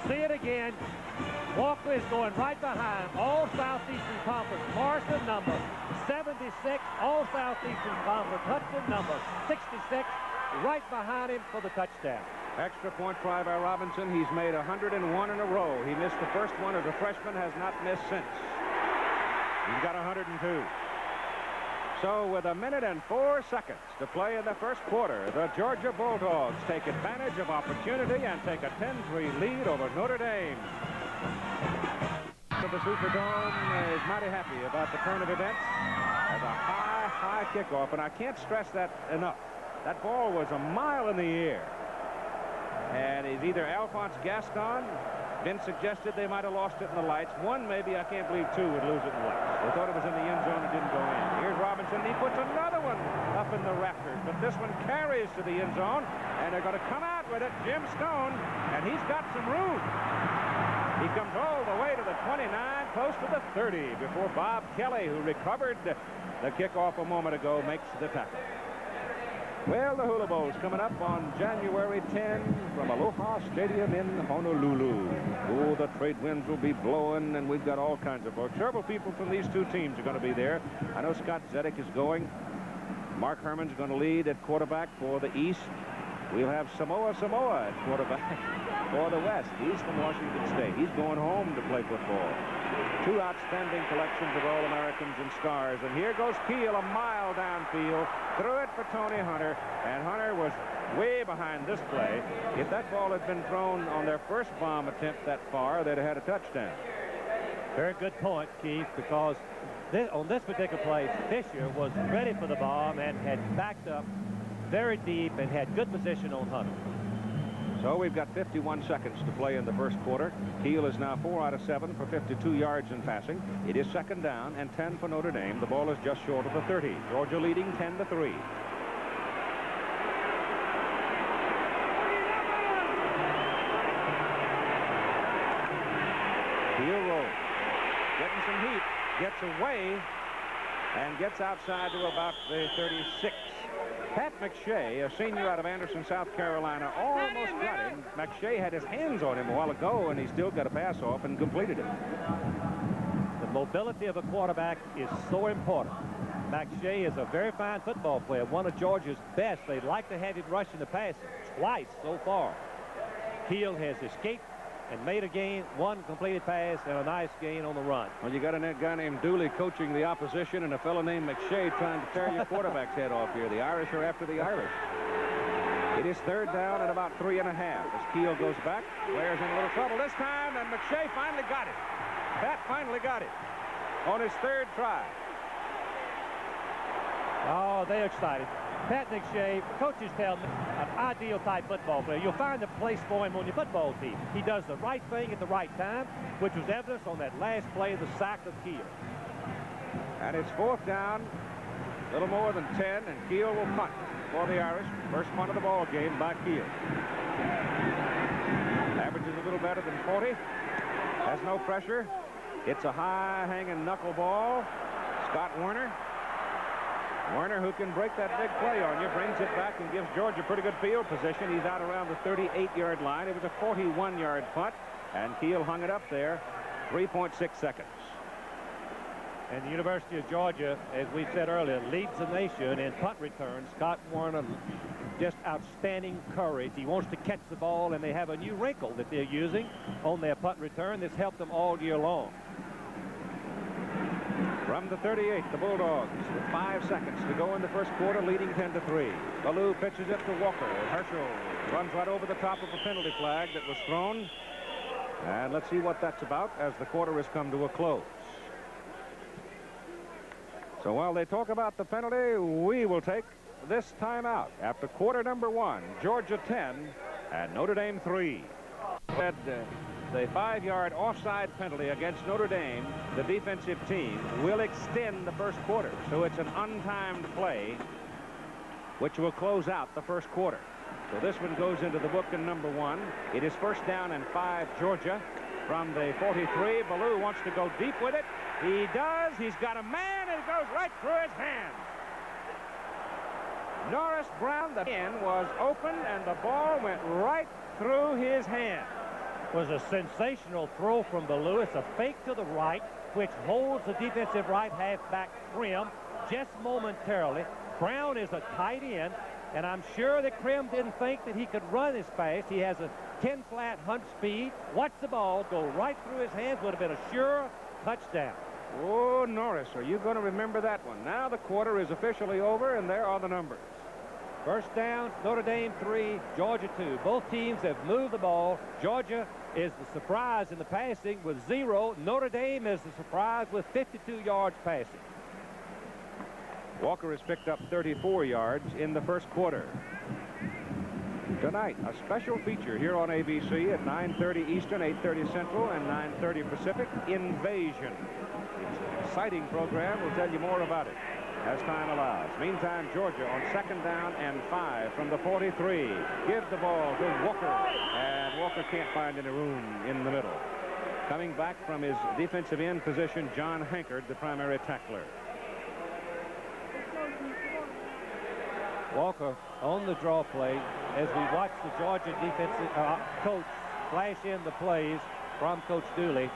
See it again. Walker is going right behind all Southeastern Conference Morrison, number 76, all Southeastern Conference Hudson, number 66, right behind him for the touchdown. Extra point try by Robinson. He's made 101 in a row. He missed the first one as a freshman, has not missed since. He's got 102. So with 1 minute and 4 seconds to play in the first quarter, the Georgia Bulldogs take advantage of opportunity and take a 10-3 lead over Notre Dame. So the Superdome is mighty happy about the turn of events as a high kickoff, and I can't stress that enough. That ball was a mile in the air, and it's either Alphonse Gaston. Vince suggested they might have lost it in the lights. One, maybe, I can't believe two would lose it in the lights. They thought it was in the end zone and didn't go in. Here's Robinson. He puts another one up in the rafters, but this one carries to the end zone, and they're going to come out with it. Jim Stone, and he's got some room. He comes all the way to the 29, close to the 30, before Bob Kelly, who recovered the kickoff a moment ago, makes the tackle. Well, the Hula Bowl's coming up on January 10 from Aloha Stadium in Honolulu. Oh, the trade winds will be blowing, and we've got all kinds of folks. Several people from these two teams are going to be there. I know Scott Zedek is going. Mark Herman's going to lead at quarterback for the East. We'll have Samoa at quarterback for the West. He's from Washington State. He's going home to play football. Two outstanding collections of All-Americans and stars. And here goes Keel a mile downfield. Threw it for Tony Hunter. And Hunter was way behind this play. If that ball had been thrown on their first bomb attempt that far, they'd have had a touchdown. Very good point, Keith, because on this particular play, Fisher was ready for the bomb and had backed up very deep and had good position on Hunter. So we've got 51 seconds to play in the first quarter. Keel is now 4 out of 7 for 52 yards in passing. It is second down and 10 for Notre Dame. The ball is just short of the 30. Georgia leading 10-3. Keel rolls. Getting some heat. Gets away and gets outside to about the 36. Pat McShay, a senior out of Anderson, South Carolina, almost got him. McShay had his hands on him a while ago, and he still got a pass off and completed it. The mobility of a quarterback is so important. McShay is a very fine football player, one of Georgia's best. They'd like to have him rushing the pass twice so far. Keel has escaped and made a gain, one completed pass, and a nice gain on the run. Well, you got a guy named Dooley coaching the opposition and a fellow named McShay trying to tear your quarterback's head off here. The Irish are after the Irish. It is third down and about 3.5 as Keel goes back. Blair's in a little trouble this time, and McShay finally got it. Pat finally got it on his third try. Oh, they're excited. Pat McShay, coaches tell me, an ideal type football player. You'll find a place for him on your football team. He does the right thing at the right time, which was evidenced on that last play of the sack of Keel. And it's fourth down, a little more than 10, and Keel will punt for the Irish. First punt of the ball game by Keel. Averages a little better than 40. Has no pressure. It's a high-hanging knuckleball. Scott Werner. Werner, who can break that big play on you, brings it back and gives Georgia pretty good field position. He's out around the 38-yard line. It was a 41-yard punt, and Keel hung it up there. 3.6 seconds. And the University of Georgia, as we said earlier, leads the nation in punt returns. Scott Werner, just outstanding courage. He wants to catch the ball, and they have a new wrinkle that they're using on their punt return that's helped them all year long. From the 38, the Bulldogs with 5 seconds to go in the first quarter, leading 10-3. Ballou pitches it to Walker. Herschel runs right over the top of a penalty flag that was thrown. And let's see what that's about as the quarter has come to a close. So while they talk about the penalty, we will take this timeout after quarter number 1. Georgia 10 and Notre Dame 3. Had the 5-yard offside penalty against Notre Dame, the defensive team, will extend the first quarter. So it's an untimed play which will close out the first quarter. So this one goes into the book in number 1. It is first down and 5, Georgia. From the 43, Ballou wants to go deep with it. He does. He's got a man, and it goes right through his hands. Norris Brown, the end was open, and the ball went right through his hand. Was a sensational throw from Ballou. It's a fake to the right, which holds the defensive right halfback Krim just momentarily. Brown is a tight end, and I'm sure that Krim didn't think that he could run as fast. He has a 10-flat hunt speed. Watch the ball go right through his hands. Would have been a sure touchdown. Oh, Norris, are you going to remember that one? Now the quarter is officially over, and there are the numbers. First down, Notre Dame 3, Georgia 2. Both teams have moved the ball. Georgia is the surprise in the passing with 0. Notre Dame is the surprise with 52 yards passing. Walker has picked up 34 yards in the first quarter. Tonight, a special feature here on ABC at 9:30 Eastern, 8:30 Central, and 9:30 Pacific, Invasion. It's an exciting program. We'll tell you more about it as time allows. Meantime, Georgia on second down and 5 from the 43. Give the ball to Walker, and Walker can't find any room in the middle. Coming back from his defensive end position, John Hankard, the primary tackler. Walker on the draw play as we watch the Georgia defensive coach flash in the plays from Coach Dooley.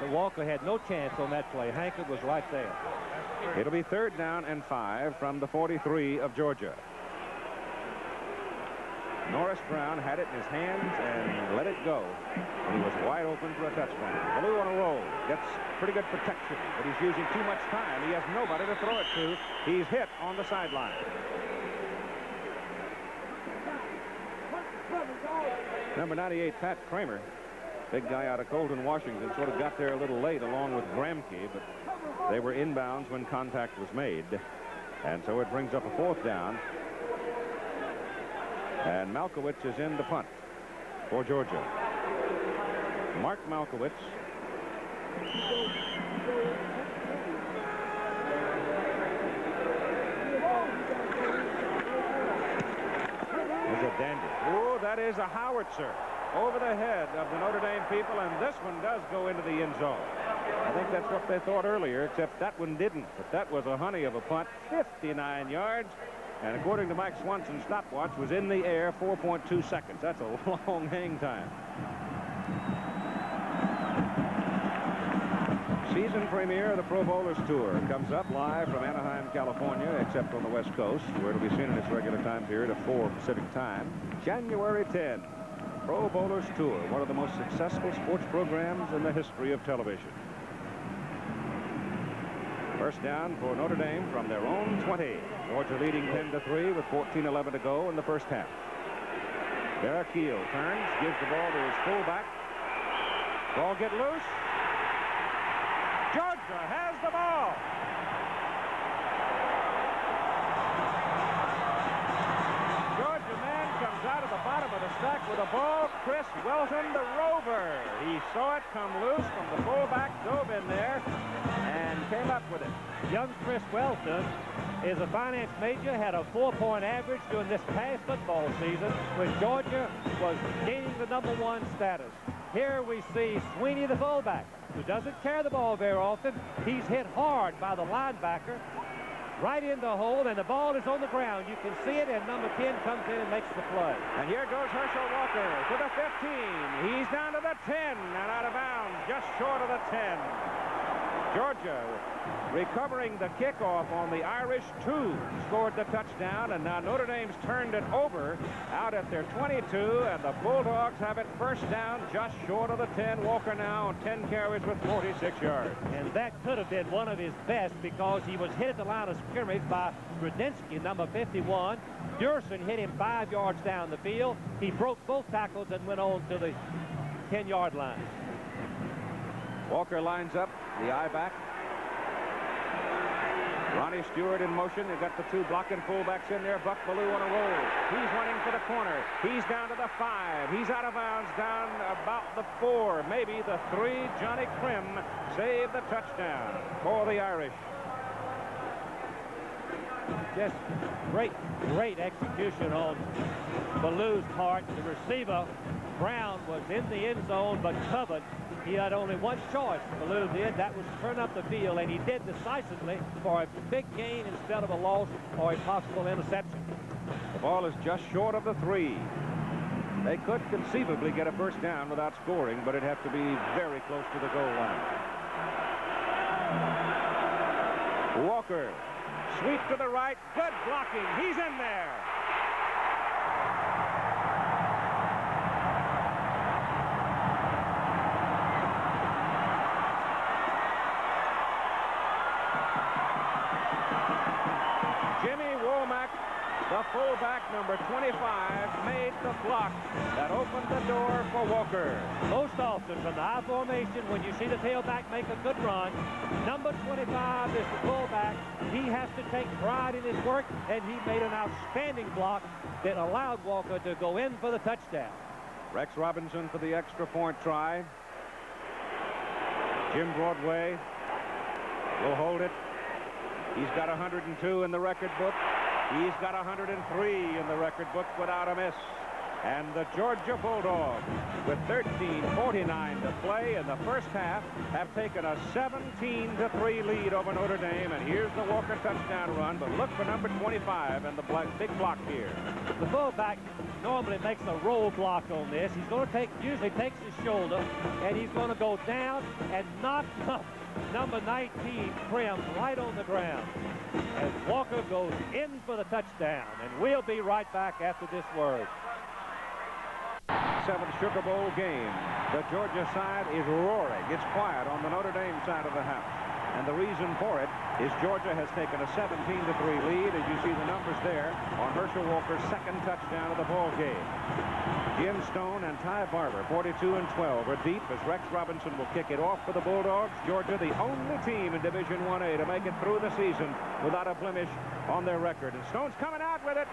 But Walker had no chance on that play. Hankard was right there. It'll be third down and 5 from the 43 of Georgia. Norris Brown had it in his hands and let it go. And he was wide open for a touchdown. Ballou on a roll. Gets pretty good protection, but he's using too much time. He has nobody to throw it to. He's hit on the sideline. Number 98, Pat Kramer, big guy out of Colton, Washington, sort of got there a little late along with Gramke, but they were inbounds when contact was made. And so it brings up a fourth down. And Malkowitz is in the punt for Georgia. Mark Malkowitz. Is a dandy. Oh, that is a howitzer over the head of the Notre Dame people, and this one does go into the end zone. I think that's what they thought earlier, except that one didn't. But that was a honey of a punt, 59 yards, and according to Mike Swanson's stopwatch, was in the air 4.2 seconds. That's a long hang time. Season premiere of the Pro Bowlers Tour comes up live from Anaheim, California, except on the West Coast, where it'll be seen in its regular time period of 4 Pacific time. January 10, Pro Bowlers Tour, one of the most successful sports programs in the history of television. First down for Notre Dame from their own 20. Georgia leading 10-3 with 14:11 to go in the first half. Derek Keel turns, gives the ball to his fullback. Ball get loose. Georgia has the ball. Georgia man comes out of the bottom of the stack with a ball. Chris Welton, the rover. He saw it come loose from the fullback, dove in there, and came up with it. Young Chris Welton is a finance major, had a 4-point average during this past football season when Georgia was gaining the #1 status. Here we see Sweeney, the fullback, who doesn't carry the ball very often. He's hit hard by the linebacker right in the hole, and the ball is on the ground. You can see it, and number 10 comes in and makes the play. And here goes Herschel Walker to the 15. He's down to the 10 and out of bounds, just short of the 10. Georgia recovering the kickoff on the Irish 2 scored the touchdown, and now Notre Dame's turned it over out at their 22, and the Bulldogs have it first down just short of the 10. Walker now on 10 carries with 46 yards. And that could have been one of his best because he was hit at the line of scrimmage by Grudensky, number 51. Durson hit him 5 yards down the field. He broke both tackles and went on to the 10-yard line. Walker lines up, the eye back. Ronnie Stewart in motion. They've got the two blocking fullbacks in there. Buck Bellew on a roll. He's running for the corner. He's down to the 5. He's out of bounds down about the 4, maybe the 3. Johnny Krim saved the touchdown for the Irish. Just great execution on Bellew's part. The receiver, Brown, was in the end zone but covered. He had only one choice, Bellew did. That was to turn up the field, and he did decisively for a big gain instead of a loss or a possible interception. The ball is just short of the 3. They could conceivably get a first down without scoring, but it'd have to be very close to the goal line. Walker, sweep to the right, good blocking. He's in there. The fullback, number 25, made the block that opened the door for Walker. Most often from the I formation, when you see the tailback make a good run, number 25 is the fullback. He has to take pride in his work, and he made an outstanding block that allowed Walker to go in for the touchdown. Rex Robinson for the extra point try. Jim Broadway will hold it. He's got 102 in the record book. He's got 103 in the record book without a miss. And the Georgia Bulldogs, with 13:49 to play in the first half, have taken a 17-3 lead over Notre Dame. And here's the Walker touchdown run. But look for number 25 and the big block here. The fullback normally makes a roll block on this. He's going to usually takes his shoulder, and he's going to go down and knock up number 19, Krim, right on the ground. As Walker goes in for the touchdown. And we'll be right back after this word. 7th Sugar Bowl game. The Georgia side is roaring. It's quiet on the Notre Dame side of the house. And the reason for it is Georgia has taken a 17-3 lead, as you see the numbers there, on Herschel Walker's second touchdown of the ball game. Jim Stone and Ty Barber, 42 and 12, are deep as Rex Robinson will kick it off for the Bulldogs. Georgia, the only team in Division 1A to make it through the season without a blemish on their record. And Stone's coming out with it.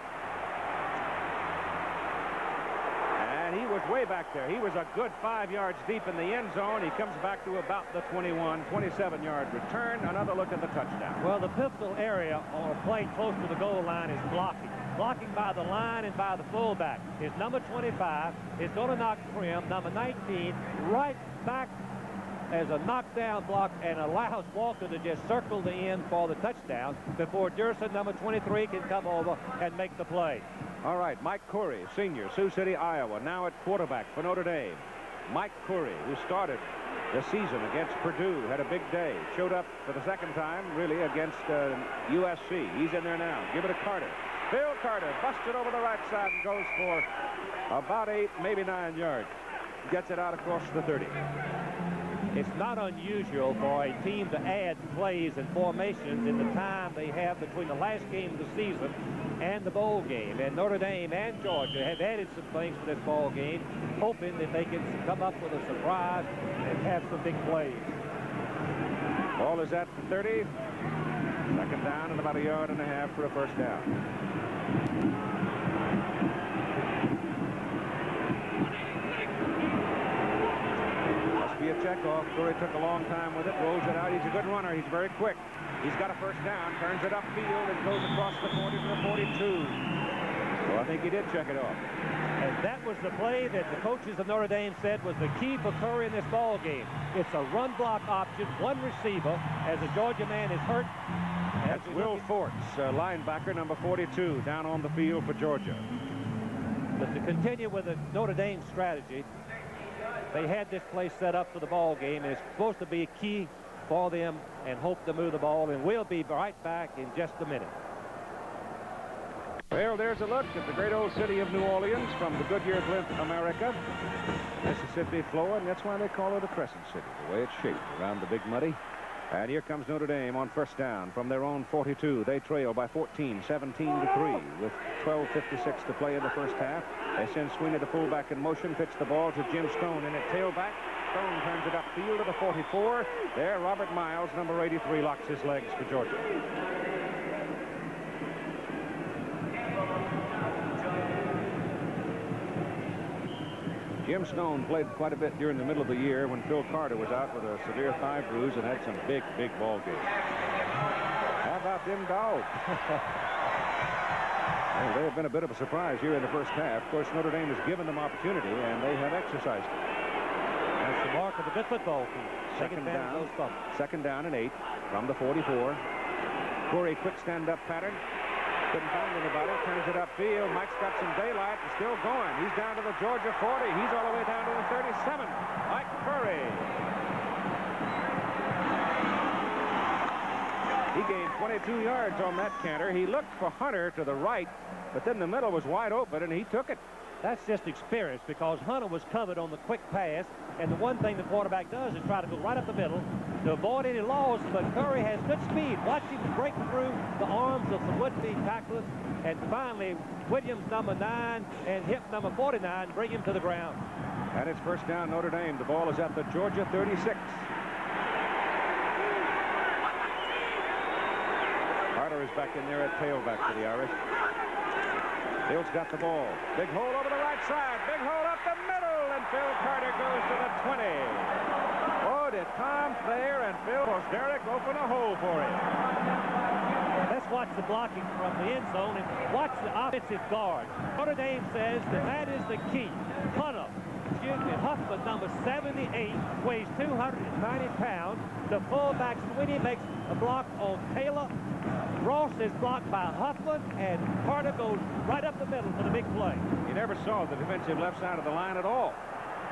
And he was way back there. He was a good 5 yards deep in the end zone. He comes back to about the 27-yard return. Another look at the touchdown. Well, the pivotal area on a play close to the goal line is blocking. Blocking by the line and by the fullback. His number 25 is going to knock Krim, number 19, right back as a knockdown block and allows Walker to just circle the end for the touchdown before Durson, number 23, can come over and make the play. All right, Mike Curry, senior, Sioux City, Iowa, now at quarterback for Notre Dame. Mike Curry, who started the season against Purdue, had a big day. Showed up for the second time, really, against USC. He's in there now. Give it to Carter. Bill Carter busted over the right side and goes for about 8, maybe 9 yards. Gets it out across the 30. It's not unusual for a team to add plays and formations in the time they have between the last game of the season and the bowl game. And Notre Dame and Georgia have added some things for this ball game, hoping that they can come up with a surprise and have some big plays. Ball is at the 30. Second down and about 1.5 yards for a first down. Be a checkoff. Curry took a long time with it, rolls it out. He's a good runner. He's very quick. He's got a first down, turns it upfield, and goes across the 40 to the 42. So I think he did check it off. And that was the play that the coaches of Notre Dame said was the key for Curry in this ball game. It's a run block option, one receiver, as the Georgia man is hurt. That's Will Forts, linebacker, number 42, down on the field for Georgia. But to continue with the Notre Dame strategy, they had this play set up for the ball game, and it's supposed to be key for them and hope to move the ball, and we'll be right back in just a minute. Well, there's a look at the great old city of New Orleans from the Goodyear Blimp, America. Mississippi flowing, and that's why they call it a Crescent City, the way it's shaped around the Big Muddy. And here comes Notre Dame on first down from their own 42. They trail by 14, 17-3 with 12:56 to play in the first half. They send Sweeney, the fullback, in motion, pitch the ball to Jim Stone in at tailback. Stone turns it upfield to the 44. There, Robert Miles, number 83, locks his legs for Georgia. Jim Stone played quite a bit during the middle of the year when Phil Carter was out with a severe thigh bruise and had some big ball games. How about them dogs? Well, they have been a bit of a surprise here in the first half. Of course, Notre Dame has given them opportunity, and they have exercised it. That's the mark of a good football team. Second down and 8 from the 44. Corey, quick stand-up pattern. Couldn't find anybody. Turns it upfield. Mike's got some daylight and still going. He's down to the Georgia 40. He's all the way down to the 37. Mike Curry. He gained 22 yards on that canter. He looked for Hunter to the right, but then the middle was wide open, and he took it. That's just experience, because Hunter was covered on the quick pass, and the one thing the quarterback does is try to go right up the middle to avoid any loss, but Curry has good speed. Watch him break through the arms of some would-be tacklers, and finally Williams, number 9, and Hip, number 49, bring him to the ground. And it's first down, Notre Dame. The ball is at the Georgia 36. Carter is back in there at tailback for the Irish. Fields got the ball. Big hole over the right side. Big hole up the middle. And Phil Carter goes to the 20. Oh, did Tom Thayer and Phil Derrick open a hole for him. Let's watch the blocking from the end zone and watch the offensive guard. Notre Dame says that is the key. Huffman, number 78, weighs 290 pounds. The fullback Sweeney makes a block on Taylor. Ross is blocked by Huffman, and Carter goes right up the middle for the big play. You never saw the defensive left side of the line at all.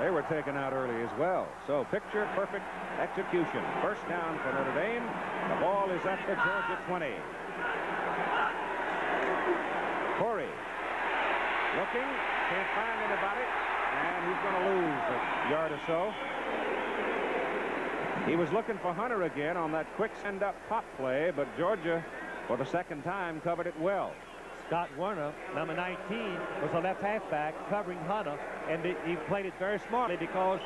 They were taken out early as well. So picture perfect execution. First down for Notre Dame. The ball is at the Georgia 20. Corey looking, can't find anybody, and he's going to lose a yard or so. He was looking for Hunter again on that quick send-up pop play, but Georgia, for the second time, covered it well. Scott Werner, number 19, was a left halfback covering Hunter, and he played it very smartly because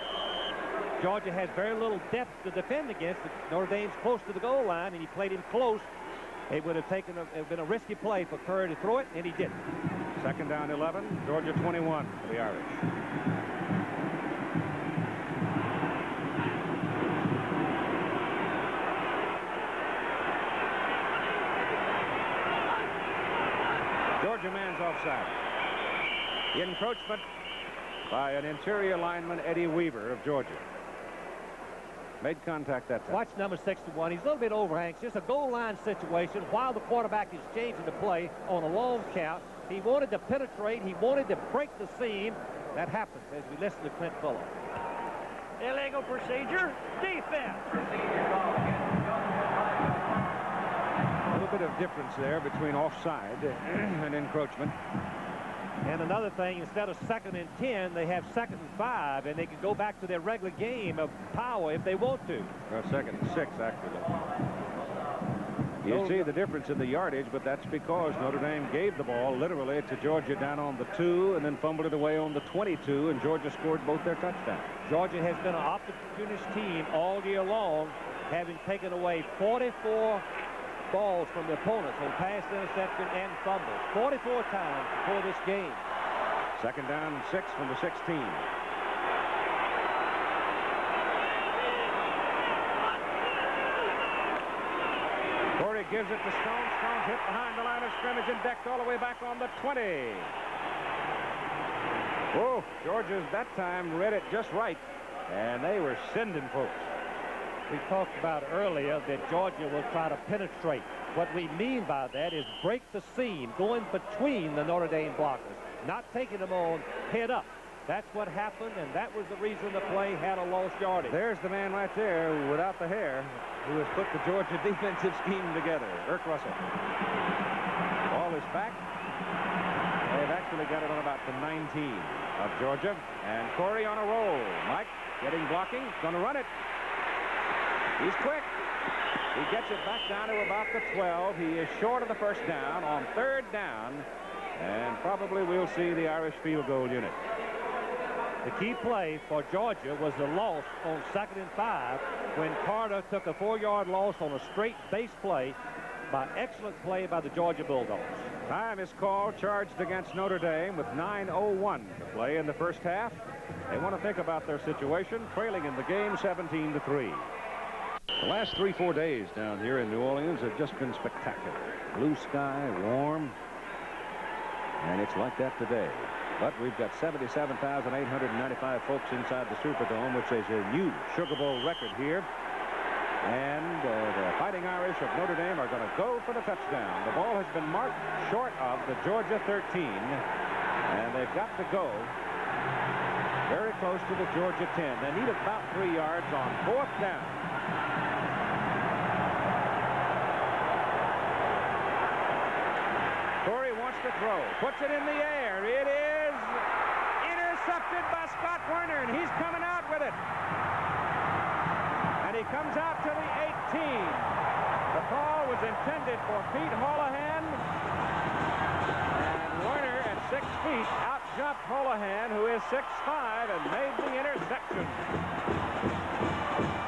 Georgia has very little depth to defend against. Notre Dame's close to the goal line, and he played him close. It would have been a risky play for Curry to throw it, and he didn't. Second down, 11, Georgia 21 for the Irish. Georgia man's offside. Encroachment by an interior lineman, Eddie Weaver of Georgia. Made contact that time. Watch number 61. He's a little bit overhang. It's just a goal line situation while the quarterback is changing the play on a long count. He wanted to penetrate. He wanted to break the seam. That happened as we listen to Clint Fuller. Illegal procedure. Defense. A little bit of difference there between offside and encroachment. And another thing, instead of 2nd and 10, they have 2nd and 5, and they can go back to their regular game of power if they want to. Well, 2nd and 6, actually. You see the difference in the yardage, but that's because Notre Dame gave the ball literally to Georgia down on the 2 and then fumbled it away on the 22, and Georgia scored both their touchdowns. Georgia has been an opportunist team all year long, having taken away 44 balls from the opponents on pass, interception, and fumbles. 44 times before this game. Second down and 6 from the 16. Corey gives it to Stone. Stone's hit behind the line of scrimmage and decked all the way back on the 20. Oh, Georgia's that time read it just right, and they were sending folks. We talked about earlier that Georgia will try to penetrate. What we mean by that is break the seam, going between the Notre Dame blockers, not taking them on head up. That's what happened, and that was the reason the play had a lost yardage. There's the man right there without the hair who has put the Georgia defensive scheme together, Irk Russell. Ball is back. They've actually got it on about the 19 of Georgia, and Corey on a roll. Mike getting blocking, going to run it. He's quick. He gets it back down to about the 12. He is short of the first down on 3rd down, and probably we'll see the Irish field goal unit. The key play for Georgia was the loss on 2nd and 5 when Carter took a 4-yard loss on a straight base play by excellent play by the Georgia Bulldogs. Time is called, charged against Notre Dame with 9:01 to play in the first half. They want to think about their situation, trailing in the game 17-3. The last 3-4 days down here in New Orleans have just been spectacular. Blue sky, warm, and it's like that today. But we've got 77,895 folks inside the Superdome, which is a new Sugar Bowl record here. And the Fighting Irish of Notre Dame are going to go for the touchdown. The ball has been marked short of the Georgia 13, and they've got to go very close to the Georgia 10. They need about 3 yards on 4th down. Torrey wants to throw, puts it in the air. It is intercepted by Scott Werner, and he's coming out with it. And he comes out to the 18. The ball was intended for Pete Holohan. And Werner at 6 feet out-jumped Holohan, who is 6'5", and made the interception.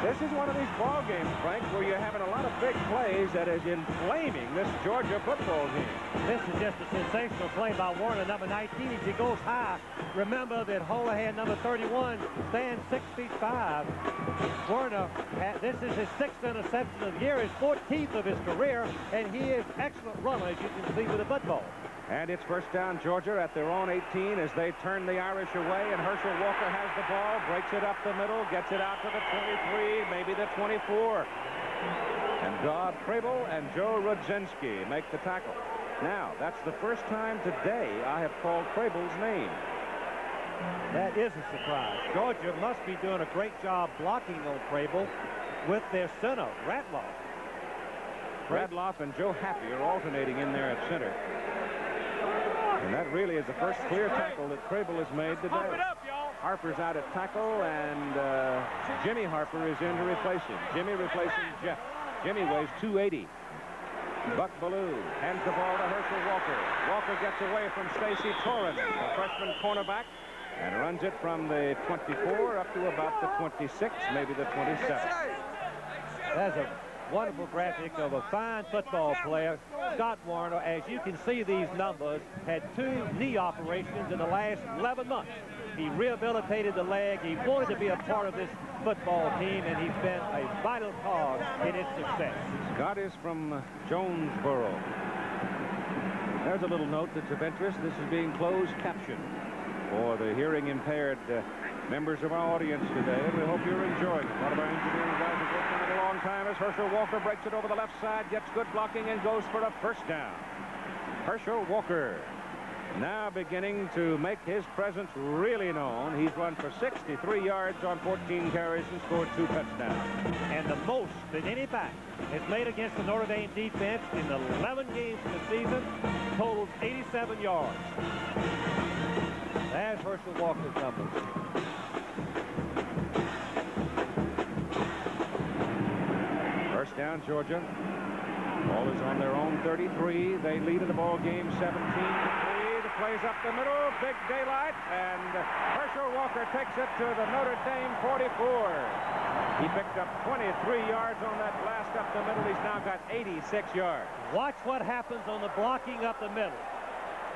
This is one of these ball games, Frank, where you're having a lot of big plays that is inflaming this Georgia football game. This is just a sensational play by Warner, number 19. As he goes high, remember that Holohan, number 31, stands 6'5". Warner, this is his 6th interception of the year, his 14th of his career, and he is an excellent runner, as you can see with the football. And it's first down, Georgia at their own 18 as they turn the Irish away, and Herschel Walker has the ball, breaks it up the middle, gets it out to the 23, maybe the 24. And Dodd Crable and Joe Rudzinski make the tackle. Now, that's the first time today I have called Crable's name. That is a surprise. Georgia must be doing a great job blocking on Crable with their center, Ratloff. Radloff and Joe Happy are alternating in there at center. And that really is the first clear tackle that Crable has made today. Harper's out at tackle, and Jimmy Harper is in to replace him. Jimmy replacing Jeff. Jimmy weighs 280. Buck Ballou hands the ball to Herschel Walker. Walker gets away from Stacy Torren, a freshman cornerback, and runs it from the 24 up to about the 26, maybe the 27. That's a wonderful graphic of a fine football player. Scott Warner, as you can see these numbers, had 2 knee operations in the last 11 months. He rehabilitated the leg. He wanted to be a part of this football team, and he's been a vital cause in its success. Scott is from Jonesboro. There's a little note that's of interest. This is being closed captioned for the hearing impaired members of our audience today, and we hope you're enjoying it. A lot of our engineering guys have worked on it a long time as Herschel Walker breaks it over the left side, gets good blocking, and goes for a first down. Herschel Walker now beginning to make his presence really known. He's run for 63 yards on 14 carries and scored 2 touchdowns. And the most that any back has made against the Notre Dame defense in the 11 games of the season totals 87 yards. There's Herschel Walker's numbers. First down, Georgia. Ball is on their own 33. They lead in the ball game 17-3. The play's up the middle. Big daylight. And Herschel Walker takes it to the Notre Dame 44. He picked up 23 yards on that blast up the middle. He's now got 86 yards. Watch what happens on the blocking up the middle.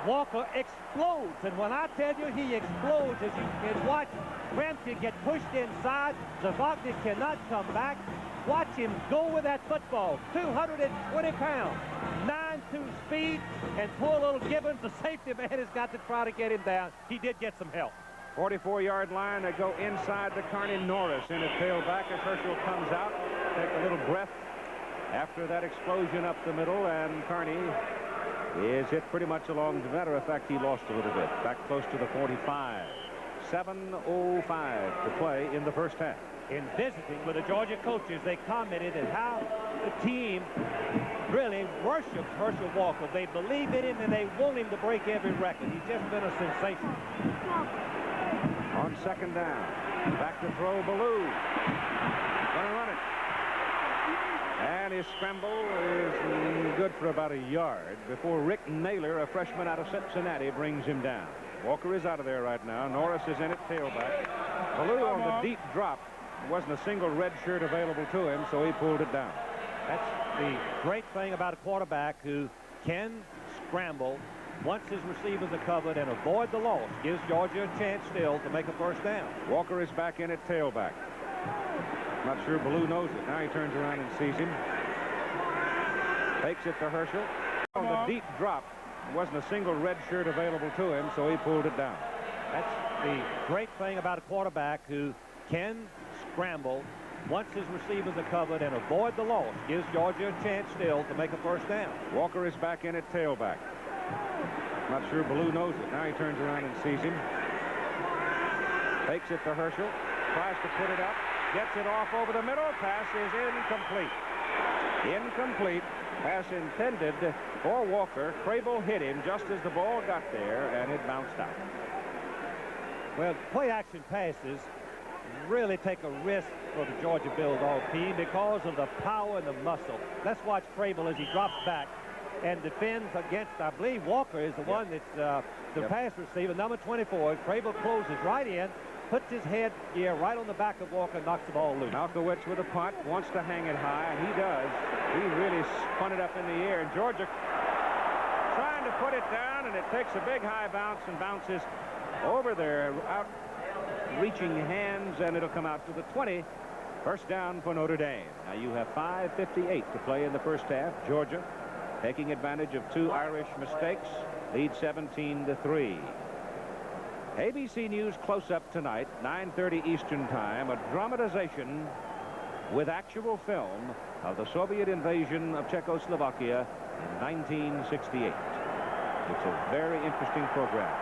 Walker explodes, and when I tell you he explodes, as you can watch Crampton get pushed inside, Zavagnin cannot come back. Watch him go with that football. 220 pounds, 9'2" speed, and poor little Gibbons, the safety man, has got to try to get him down. He did get some help. 44-yard line. They go inside to Carney Norris in a tailback as Herschel comes out. Take a little breath after that explosion up the middle, and Carney is hit pretty much along. As a matter of fact, he lost a little bit. Back close to the 45. 7:05 to play in the first half. In visiting with the Georgia coaches, they commented on how the team really worships Herschel Walker. They believe in him, and they want him to break every record. He's just been a sensation. On second down, back to throw, Ballou. Gonna run it. And his scramble is good for about a yard before Rick Naylor, a freshman out of Cincinnati, brings him down. Walker is out of there right now. Norris is in at tailback. Ballou on the deep drop. There wasn't a single red shirt available to him, so he pulled it down. That's the great thing about a quarterback who can scramble once his receivers are covered and avoid the loss. Gives Georgia a chance still to make a first down. Walker is back in at tailback. Not sure Ballou knows it. Now he turns around and sees him. Takes it to Herschel. On the deep drop, there wasn't a single red shirt available to him, so he pulled it down. That's the great thing about a quarterback who can scramble once his receivers are covered and avoid the loss. Gives Georgia a chance still to make a first down. Walker is back in at tailback. Not sure Ballou knows it. Now he turns around and sees him. Takes it to Herschel. Tries to put it up. Gets it off over the middle. Pass is incomplete. Incomplete. Pass intended for Walker. Crable hit him just as the ball got there, and it bounced out. Well, play-action passes really take a risk for the Georgia Bulldog team because of the power and the muscle. Let's watch Crable as he drops back and defends against, I believe, Walker is the one that's the pass receiver, number 24. Crable closes right in, puts his head right on the back of Walker, knocks the ball loose. Malkowitz with a punt, wants to hang it high, and he does. He really spun it up in the air, and Georgia trying to put it down, and it takes a big high bounce and bounces over there, out reaching hands, and it'll come out to the 20. First down for Notre Dame. Now you have 5:58 to play in the first half. Georgia taking advantage of two Irish mistakes, lead 17-3. ABC News close-up tonight, 9:30 Eastern Time, a dramatization with actual film of the Soviet invasion of Czechoslovakia in 1968. It's a very interesting program,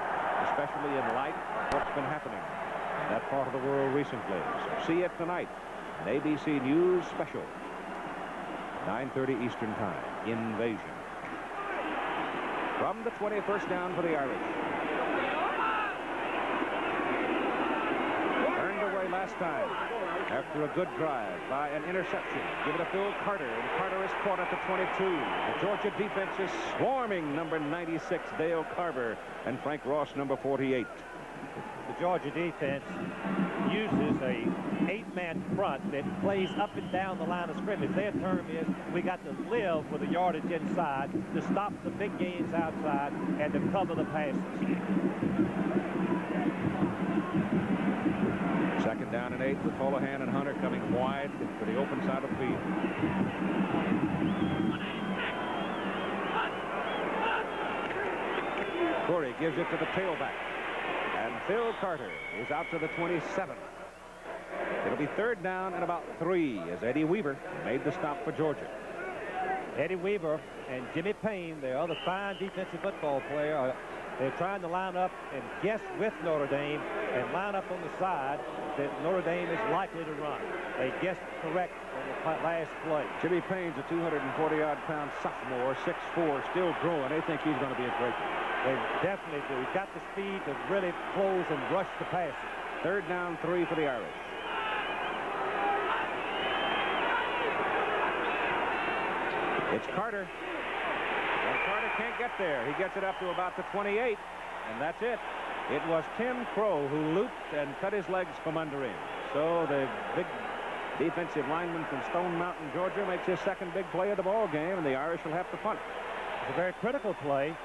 especially in light of what's been happening in that part of the world recently. So see it tonight, an ABC News special, 9:30 Eastern Time, Invasion. From the 21st down for the Irish. Turned away last time after a good drive by an interception. Give it to Phil Carter, and Carter is caught at the 22. The Georgia defense is swarming number 96, Dale Carver, and Frank Ross, number 48. The Georgia defense uses a 8-man front that plays up and down the line of scrimmage. Their term is we got to live with the yardage inside to stop the big gains outside and to cover the passes. Second down and 8 with Holohan and Hunter coming wide to the open side of the field. Corey gives it to the tailback. And Phil Carter is out to the 27. It'll be third down and about 3 as Eddie Weaver made the stop for Georgia. Eddie Weaver and Jimmy Payne, their other fine defensive football player, they're trying to line up and guess with Notre Dame and line up on the side that Notre Dame is likely to run. They guessed correct on the last play. Jimmy Payne's a 240-odd-pound sophomore, 6'4", still growing. They think he's going to be a great one. They definitely do. He's got the speed to really close and rush the passes. Third down, 3 for the Irish. It's Carter. And Carter can't get there. He gets it up to about the 28, and that's it. It was Tim Crow who looped and cut his legs from under him. So the big defensive lineman from Stone Mountain, Georgia, makes his second big play of the ball game, and the Irish will have to punt. It's a very critical play.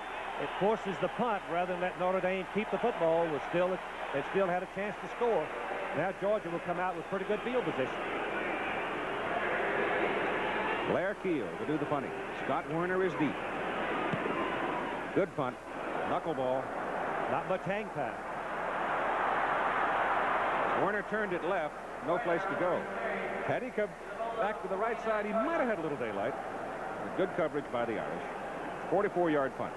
It forces the punt rather than let Notre Dame keep the football. They still had a chance to score. Now Georgia will come out with pretty good field position. Blair Keel to do the punting. Scott Werner is deep. Good punt. Knuckleball. Not much hang time. Werner turned it left. No place to go. Had he come back to the right side, he might have had a little daylight. Good coverage by the Irish. 44-yard punt.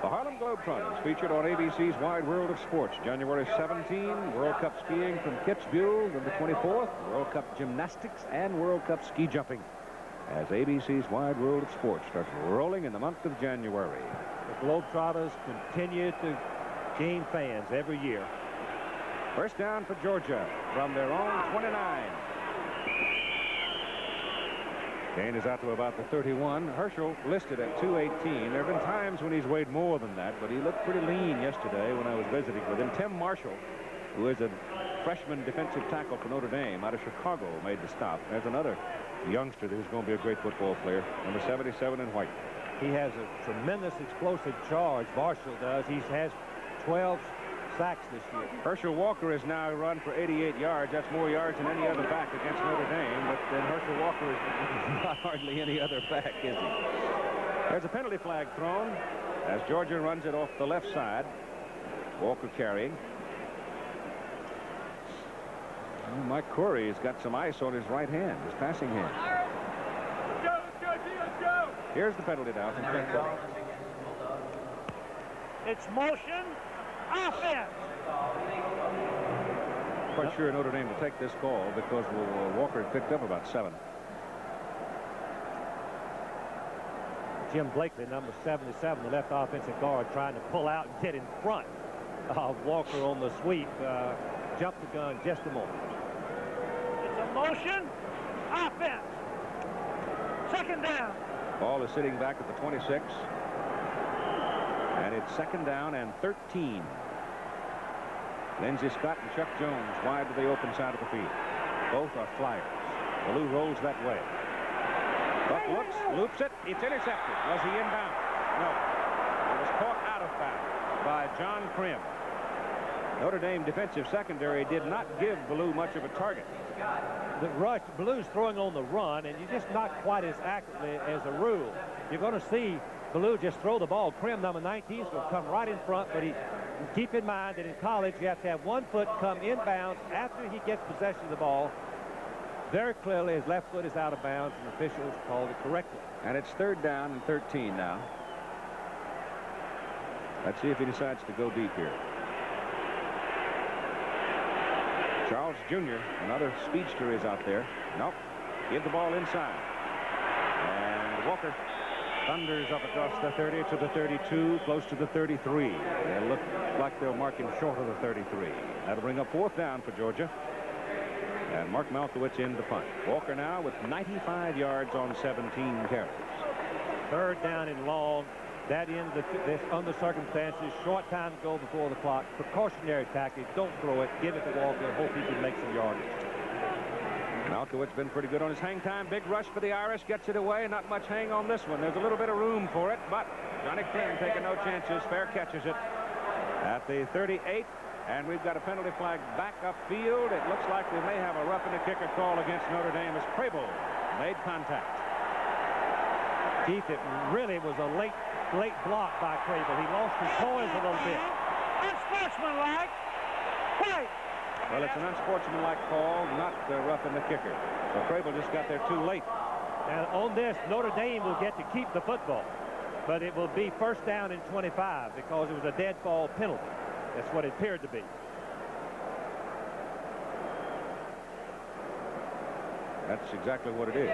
The Harlem Globetrotters featured on ABC's Wide World of Sports. January 17, World Cup skiing from Kitzbühel. Then the 24th, World Cup gymnastics and World Cup ski jumping. As ABC's Wide World of Sports starts rolling in the month of January. The Globetrotters continue to gain fans every year. First down for Georgia from their own 29. Gain is out to about the 31. Herschel listed at 218. There have been times when he's weighed more than that, but he looked pretty lean yesterday when I was visiting with him. Tim Marshall, who is a freshman defensive tackle for Notre Dame out of Chicago, made the stop. There's another youngster who's going to be a great football player, number 77 in white. He has a tremendous explosive charge. Marshall does. He has 12 sacks this year. Herschel Walker has now run for 88 yards. That's more yards than any other back against Notre Dame. But then Herschel Walker is not hardly any other back, is he? There's a penalty flag thrown as Georgia runs it off the left side. Walker carrying. Oh, Mike Corey has got some ice on his right hand, his passing hand. Here's the penalty now from Clint Corey. It's motion. Offense. Quite sure Notre Dame will take this call because Walker had picked up about 7. Jim Blakely, number 77, the left offensive guard, trying to pull out and get in front of Walker on the sweep. Jumped the gun just a moment. It's a motion. Offense. Second down. Ball is sitting back at the 26. And it's second down and 13. Lindsey Scott and Chuck Jones wide to the open side of the field. Both are flyers. Ballou rolls that way. Buck looks, loops it. It's intercepted. Was he inbound? No. It was caught out of bounds by John Krim. Notre Dame defensive secondary did not give Ballou much of a target. The rush, Ballou's throwing on the run, and you're just not quite as accurately as a rule. You're going to see Ballou just throw the ball. Krim, number 19, is going to come right in front, but keep in mind that in college you have to have one foot come inbounds after he gets possession of the ball. Very clearly his left foot is out of bounds, and officials called it correctly. And it's third down and 13 now. Let's see if he decides to go deep here. Charles Jr., another speedster, is out there. Nope. Give the ball inside. And Walker thunders up across the 30 to the 32, close to the 33. They look like they'll mark him short of the 33. That'll bring up fourth down for Georgia. And Mark Malkowitz in the punt. Walker now with 95 yards on 17 carries. Third down and long. That ends this under circumstances. Short time to go before the clock. Precautionary tactic. Don't throw it. Give it to Walker. Hope he can make some yardage. Malkowitz been pretty good on his hang time. Big rush for the Irish. Gets it away. Not much hang on this one. There's a little bit of room for it, but Johnny Krim taking no chances. Fair catches it at the 38. And we've got a penalty flag back upfield. It looks like we may have a roughing the kicker call against Notre Dame as Crable made contact. Keith, it really was a late block by Crable. He lost his poise a little bit. Unsportsmanlike. Right. Well, it's an unsportsmanlike call, not roughing the kicker. So Crable just got there too late. And on this, Notre Dame will get to keep the football. But it will be first down and 25 because it was a dead ball penalty. That's what it appeared to be. That's exactly what it is.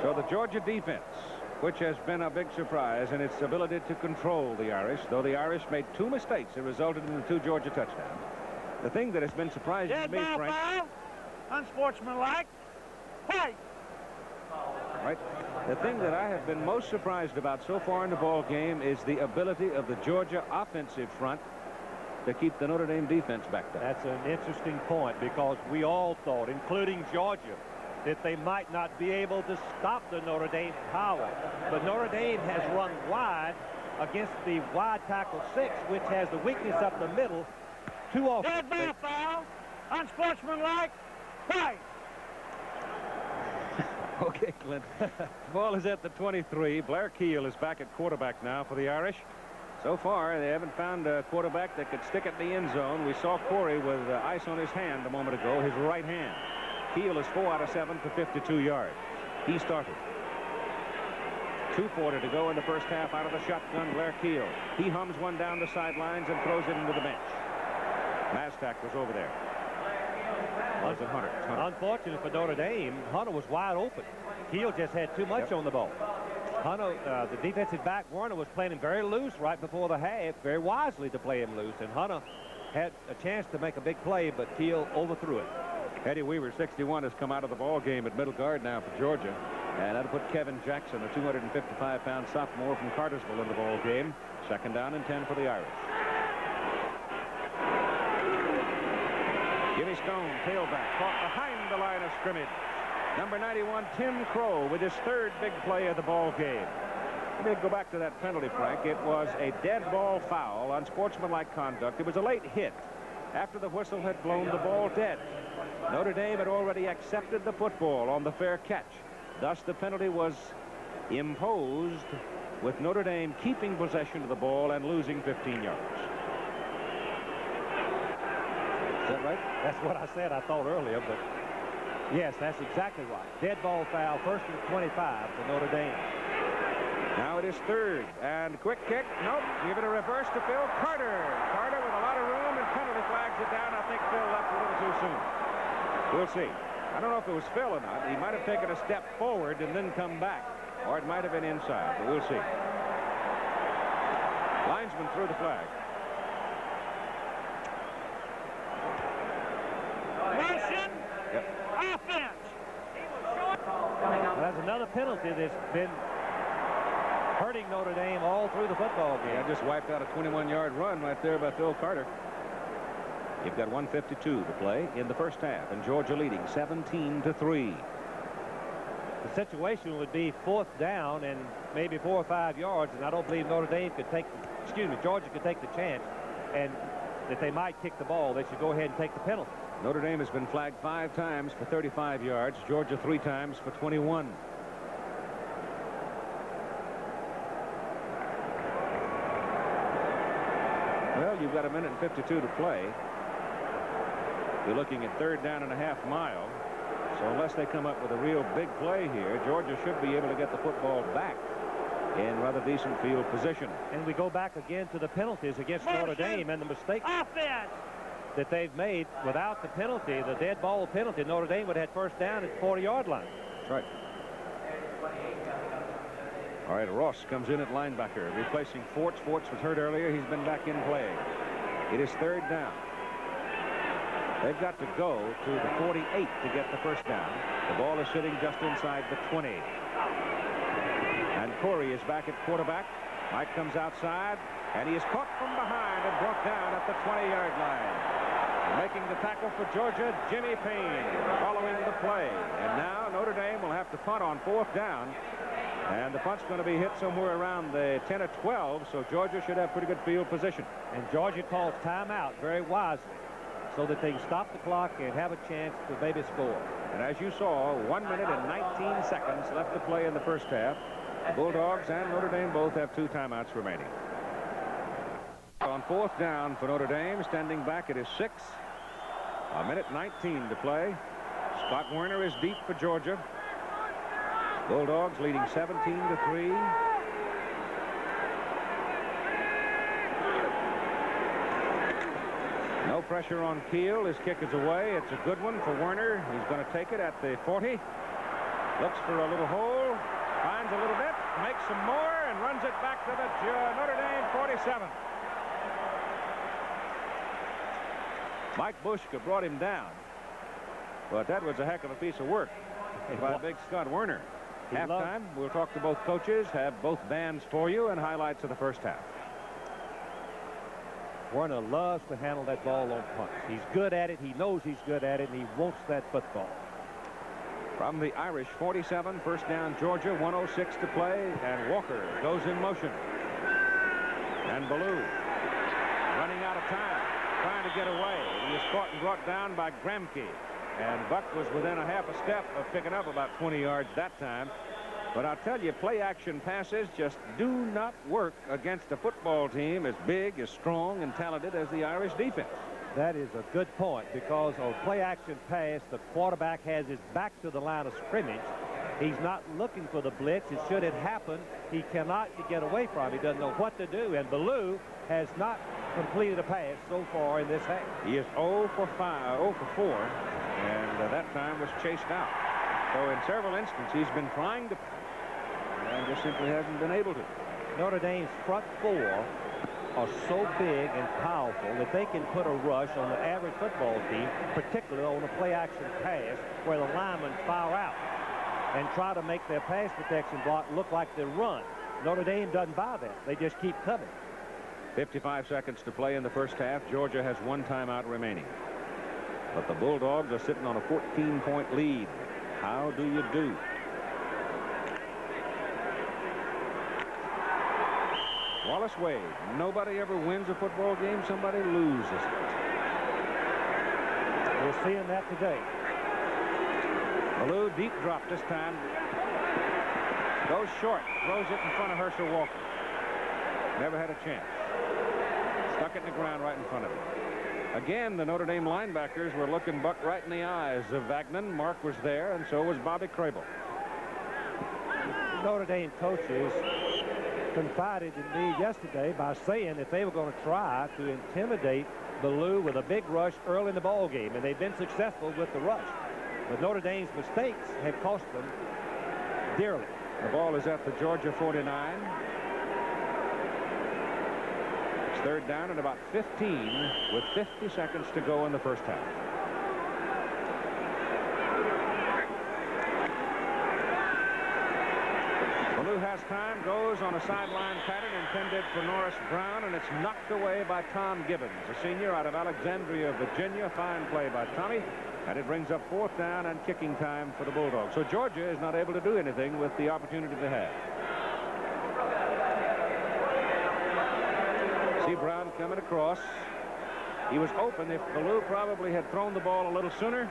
So the Georgia defense, which has been a big surprise in its ability to control the Irish, though the Irish made 2 mistakes that resulted in the 2 Georgia touchdowns. The thing that has been surprising to me, Frank. Foul. Unsportsmanlike. Right. Right. The thing that I have been most surprised about so far in the ball game is the ability of the Georgia offensive front to keep the Notre Dame defense backed up. That's an interesting point because we all thought, including Georgia, that they might not be able to stop the Notre Dame power. But Notre Dame has run wide against the wide tackle 6, which has the weakness up the middle. Too often. Dead ball foul. Unsportsmanlike. Right. Okay, Clint. Ball is at the 23. Blair Keel is back at quarterback now for the Irish. So far, they haven't found a quarterback that could stick it in the end zone. We saw Corey with ice on his hand a moment ago, his right hand. Keel is 4 out of 7 for 52 yards. He started. 2:40 to go in the first half out of the shotgun. Blair Keel. He hums one down the sidelines and throws it into the bench. Mastak was over there. Was it Hunter? Unfortunate for Notre Dame, Hunter was wide open. Keel just had too much on the ball. Hunter, the defensive back, Warner, was playing him very loose right before the half, very wisely to play him loose, and Hunter had a chance to make a big play, but Keel overthrew it. Eddie Weaver, 61, has come out of the ball game at middle guard now for Georgia, and that'll put Kevin Jackson, a 255-pound sophomore from Cartersville, in the ball game. Second down and 10 for the Irish. Jimmy Stone, tailback, caught behind the line of scrimmage. Number 91, Tim Crow, with his 3rd big play of the ball game. Let me go back to that penalty, Frank. It was a dead ball foul, unsportsmanlike conduct. It was a late hit. After the whistle had blown the ball dead, Notre Dame had already accepted the football on the fair catch. Thus, the penalty was imposed with Notre Dame keeping possession of the ball and losing 15 yards. Is that right? That's what I said, I thought earlier, but yes, that's exactly right. Dead ball foul, first and 25 for Notre Dame. Now it is third, and quick kick. Nope, give it a reverse to Phil Carter. Carter with a lot of room, and penalty flags it down. I think Phil left a little too soon. We'll see. I don't know if it was Phil or not. He might have taken a step forward and then come back, or it might have been inside, but we'll see. Linesman threw the flag. Motion. Yep. Offense. Well, that's another penalty that's been hurting Notre Dame all through the football game. Yeah, just wiped out a 21-yard run right there by Phil Carter. You've got 1:52 to play in the first half, and Georgia leading 17-3. The situation would be 4th down and maybe 4 or 5 yards, and I don't believe Notre Dame could take, Georgia could take the chance, and that they might kick the ball. They should go ahead and take the penalty. Notre Dame has been flagged 5 times for 35 yards. Georgia 3 times for 21. Well, you've got 1:52 to play. You're looking at 3rd down and a half mile. So unless they come up with a real big play here, Georgia should be able to get the football back in rather decent field position. And we go back again to the penalties against Notre Dame and the mistakes that they've made. Without the penalty, the dead ball penalty, Notre Dame would have had first down at the 40-yard line. That's right. All right, Ross comes in at linebacker, replacing Forts. Forts was hurt earlier. He's been back in play. It is 3rd down. They've got to go to the 48 to get the first down. The ball is sitting just inside the 20. And Corey is back at quarterback. Mike comes outside, and he is caught from behind and brought down at the 20-yard line. Making the tackle for Georgia, Jimmy Payne, following the play. And now Notre Dame will have to punt on 4th down. And the punt's going to be hit somewhere around the 10 or 12, so Georgia should have pretty good field position. And Georgia calls timeout very wisely so that they can stop the clock and have a chance to maybe score. And as you saw, 1 minute and 19 seconds left to play in the first half. The Bulldogs and Notre Dame both have 2 timeouts remaining. On 4th down for Notre Dame, standing back, it is 6. 1:19 to play. Scott Werner is deep for Georgia. Bulldogs leading 17-3. No pressure on Keel. His kick is away. It's a good one for Werner. He's going to take it at the 40. Looks for a little hole. Finds a little bit. Makes some more and runs it back to the Notre Dame 47. Mike Bushka brought him down. But that was a heck of a piece of work by big Scott Werner. Halftime, we'll talk to both coaches, have both bands for you, and highlights of the first half. Werner loves to handle that ball on punts. He's good at it. He knows he's good at it, and he wants that football. From the Irish 47, first down Georgia, 1:06 to play, and Walker goes in motion. And Ballou running out of time, trying to get away. He is caught and brought down by Gramke. And Buck was within a half a step of picking up about 20 yards that time. But I'll tell you, play-action passes just do not work against a football team as big, as strong, and talented as the Irish defense. That is a good point, because on play-action pass, the quarterback has his back to the line of scrimmage. He's not looking for the blitz. And should it happen, he cannot get away from it. He doesn't know what to do. And Ballou has not completed a pass so far in this half. He is 0 for 4, and that time was chased out. So in several instances, he's been trying to, and just simply hasn't been able to. Notre Dame's front 4 are so big and powerful that they can put a rush on the average football team, particularly on a play-action pass where the linemen fire out and try to make their pass protection block look like they run. Notre Dame doesn't buy that. They just keep coming. 55 seconds to play in the first half. Georgia has 1 timeout remaining. But the Bulldogs are sitting on a 14-point lead. How do you do? Wallace Wade. Nobody ever wins a football game. Somebody loses it. We're seeing that today. Ballou deep drop this time. Goes short. Throws it in front of Herschel Walker. Never had a chance. Stuck it in the ground right in front of him. Again, the Notre Dame linebackers were looking Buck right in the eyes of Vagnon. Mark was there, and so was Bobby Crable. Notre Dame coaches confided in me yesterday by saying that they were going to try to intimidate Ballou with a big rush early in the ball game, and they've been successful with the rush. But Notre Dame's mistakes have cost them dearly. The ball is at the Georgia 49. It's third down and about 15 with 50 seconds to go in the first half. Ballou has time, goes on a sideline pattern intended for Norris Brown, and it's knocked away by Tom Gibbons, a senior out of Alexandria, Virginia. Fine play by Tommy, and it brings up fourth down and kicking time for the Bulldogs. So Georgia is not able to do anything with the opportunity they have. See Brown coming across. He was open. If Ballou probably had thrown the ball a little sooner,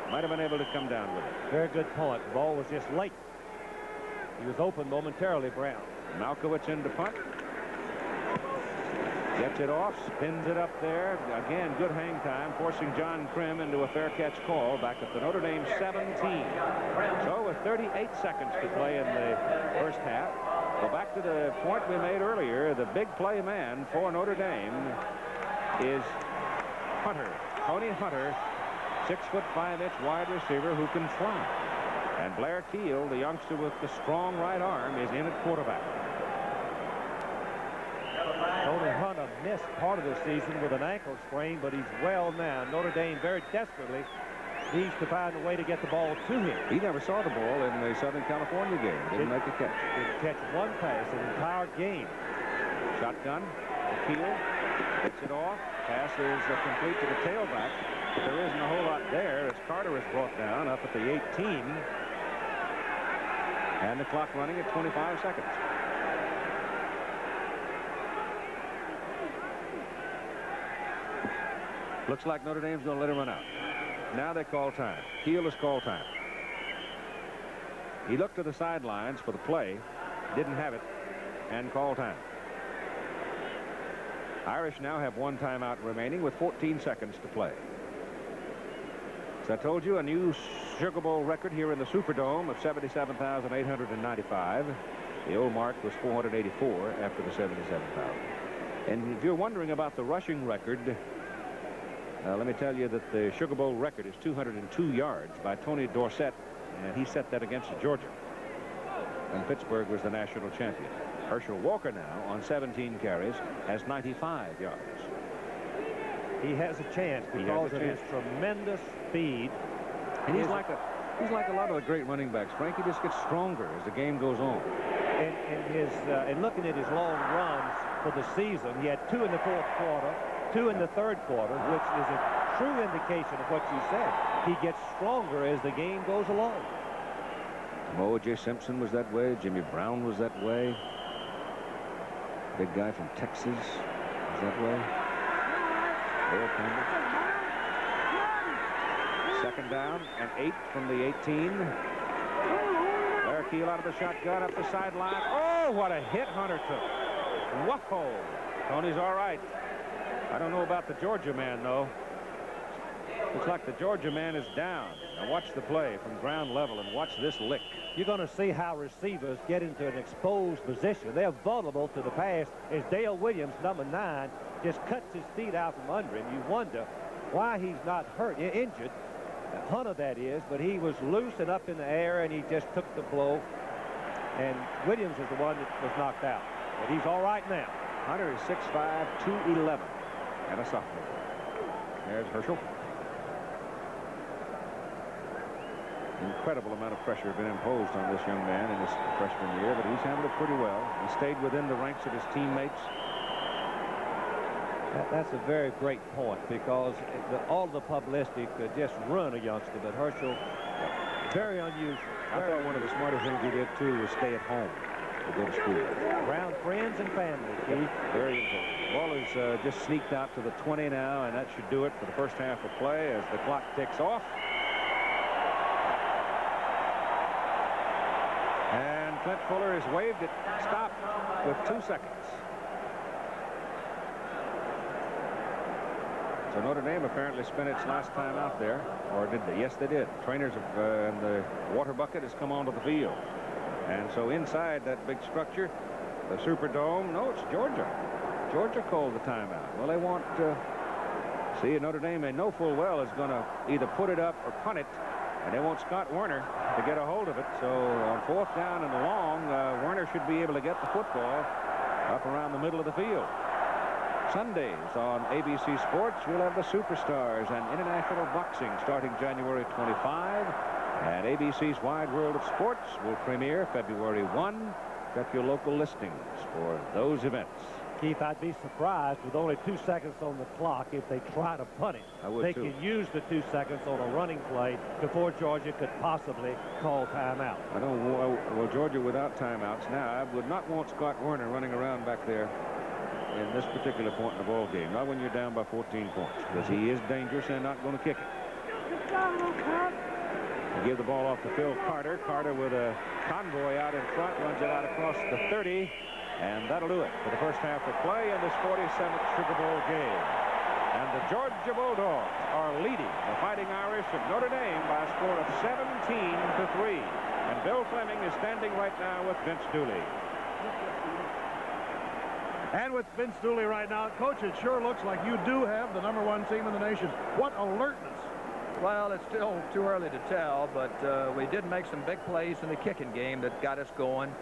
might have been able to come down with it. Very good point. The ball was just late. He was open momentarily, Brown. Malkowitz in to punt. Gets it off, spins it up there. Again, good hang time, forcing John Krim into a fair catch call back at the Notre Dame 17. So with 38 seconds to play in the first half, go back to the point we made earlier. The big play man for Notre Dame is Hunter. Tony Hunter, 6'5" wide receiver who can fly. And Blair Keel, the youngster with the strong right arm, is in at quarterback. Tony Hunter missed part of the season with an ankle sprain, but he's well now. Notre Dame very desperately needs to find a way to get the ball to him. He never saw the ball in the Southern California game. Didn't make a catch. Didn't catch one pass in the entire game. Shotgun. Keel gets it off. Pass is complete to the tailback. But there isn't a whole lot there as Carter is brought down up at the 18. And the clock running at 25 seconds. Looks like Notre Dame's going to let him run out. Now they call time. Keel has called time. He looked to the sidelines for the play, didn't have it, and called time. Irish now have one timeout remaining with 14 seconds to play. As I told you, a new Sugar Bowl record here in the Superdome of 77,895. The old mark was 484 after the 77,000. And if you're wondering about the rushing record, let me tell you that the Sugar Bowl record is 202 yards by Tony Dorsett, and he set that against Georgia. And Pittsburgh was the national champion. Herschel Walker now on 17 carries has 95 yards. He has a chance because of his tremendous speed. And he's like a lot of the great running backs. Frank, he just gets stronger as the game goes on. And looking at his long runs for the season, he had 2 in the fourth quarter, 2 in the third quarter, which is a true indication of what you said. He gets stronger as the game goes along. O.J. Simpson was that way. Jimmy Brown was that way. Big guy from Texas was that way. Earl Campbell. Second down and 8 from the 18. Blair Keel out of the shotgun up the sideline. Oh, what a hit Hunter took. Whoa. Tony's all right. I don't know about the Georgia man, though. Looks like the Georgia man is down. Now watch the play from ground level and watch this lick. You're going to see how receivers get into an exposed position. They're vulnerable to the pass as Dale Williams, number 9, just cuts his feet out from under him. You wonder why he's not hurt, injured. Hunter, that is, but he was loose and up in the air, and he just took the blow. And Williams is the one that was knocked out. But he's all right now. Hunter is 6'5", 211, and a sophomore. There's Herschel. Incredible amount of pressure been imposed on this young man in his freshman year, but he's handled it pretty well. He stayed within the ranks of his teammates. That's a very great point, because all the publicity could just ruin a youngster, but Herschel, very unusual. I thought one of the smarter things he did, too, was stay at home. to go to school. Around friends and family, Keith. Very important. Ball is just sneaked out to the 20 now, and that should do it for the first half of play as the clock ticks off. And Clint Fuller has waved it stop with 2 seconds. So Notre Dame apparently spent its last time out there, or did they? Yes, they did. Trainers and the water bucket has come onto the field. And so inside that big structure, the Superdome, no, it's Georgia. Georgia called the timeout. Well, they want see, Notre Dame, they know full well is going to either put it up or punt it, and they want Scott Werner to get a hold of it. So on 4th down and long, Werner should be able to get the football up around the middle of the field. Sundays on ABC Sports, we'll have the Superstars and International Boxing starting January 25. And ABC's Wide World of Sports will premiere February 1. Check your local listings for those events. Keith, I'd be surprised with only 2 seconds on the clock if they try to punt it. I would, they too. could use the 2 seconds on a running play before Georgia could possibly call timeout. I don't well, Georgia without timeouts. Now, I would not want Scott Werner running around back there in this particular point in the ball game. Not when you're down by 14 points, because he is dangerous and not going to kick it. They give the ball off to Phil Carter. Carter with a convoy out in front, runs it out across the 30, and that'll do it for the first half of play in this 47th Sugar Bowl game. And the Georgia Bulldogs are leading the Fighting Irish of Notre Dame by a score of 17-3. And Bill Fleming is standing right now with Vince Dooley. And with Vince Dooley right now, Coach, it sure looks like you do have the #1 team in the nation. What alertness. Well, it's still too early to tell, but we did make some big plays in the kicking game that got us going.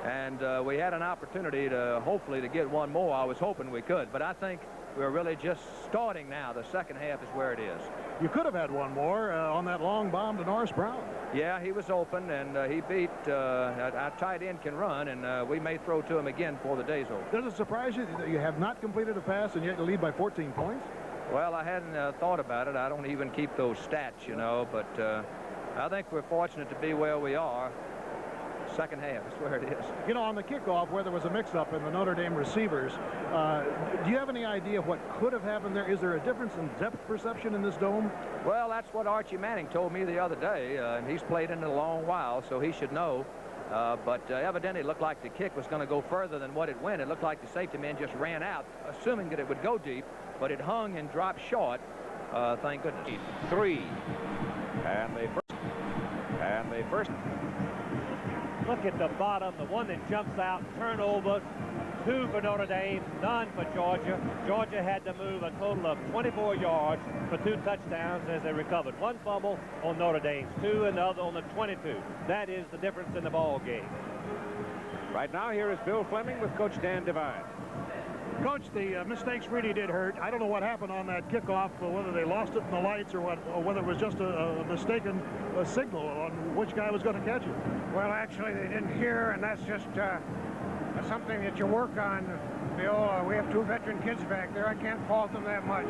And we had an opportunity to hopefully to get one more. I was hoping we could, but I think we're really just starting now. The second half is where it is. You could have had one more on that long bomb to Norris Brown. Yeah, he was open, and he beat our tight end can run, and we may throw to him again before the day's over. Does it surprise you that you have not completed a pass and yet you lead by 14 points? Well, I hadn't thought about it. I don't even keep those stats, you know, but I think we're fortunate to be where we are. Second half is where it is. You know, on the kickoff where there was a mix-up in the Notre Dame receivers, do you have any idea what could have happened there? Is there a difference in depth perception in this dome? Well, that's what Archie Manning told me the other day, and he's played in it a long while, so he should know. But evidently it looked like the kick was going to go further than what it went. It looked like the safety man just ran out, assuming that it would go deep, but it hung and dropped short. Thank goodness. 3. And they first. Look at the bottom, the one that jumps out, turnover, 2 for Notre Dame, none for Georgia. Georgia had to move a total of 24 yards for 2 touchdowns as they recovered. 1 fumble on Notre Dame's 2, and the other on the 22. That is the difference in the ball game. Right now, here is Bill Fleming with Coach Dan Devine. Coach, the mistakes really did hurt. I don't know what happened on that kickoff, whether they lost it in the lights or what, or whether it was just a mistaken signal on which guy was going to catch it. Well, actually, they didn't hear, and that's just something that you work on, Bill. We have 2 veteran kids back there. I can't fault them that much.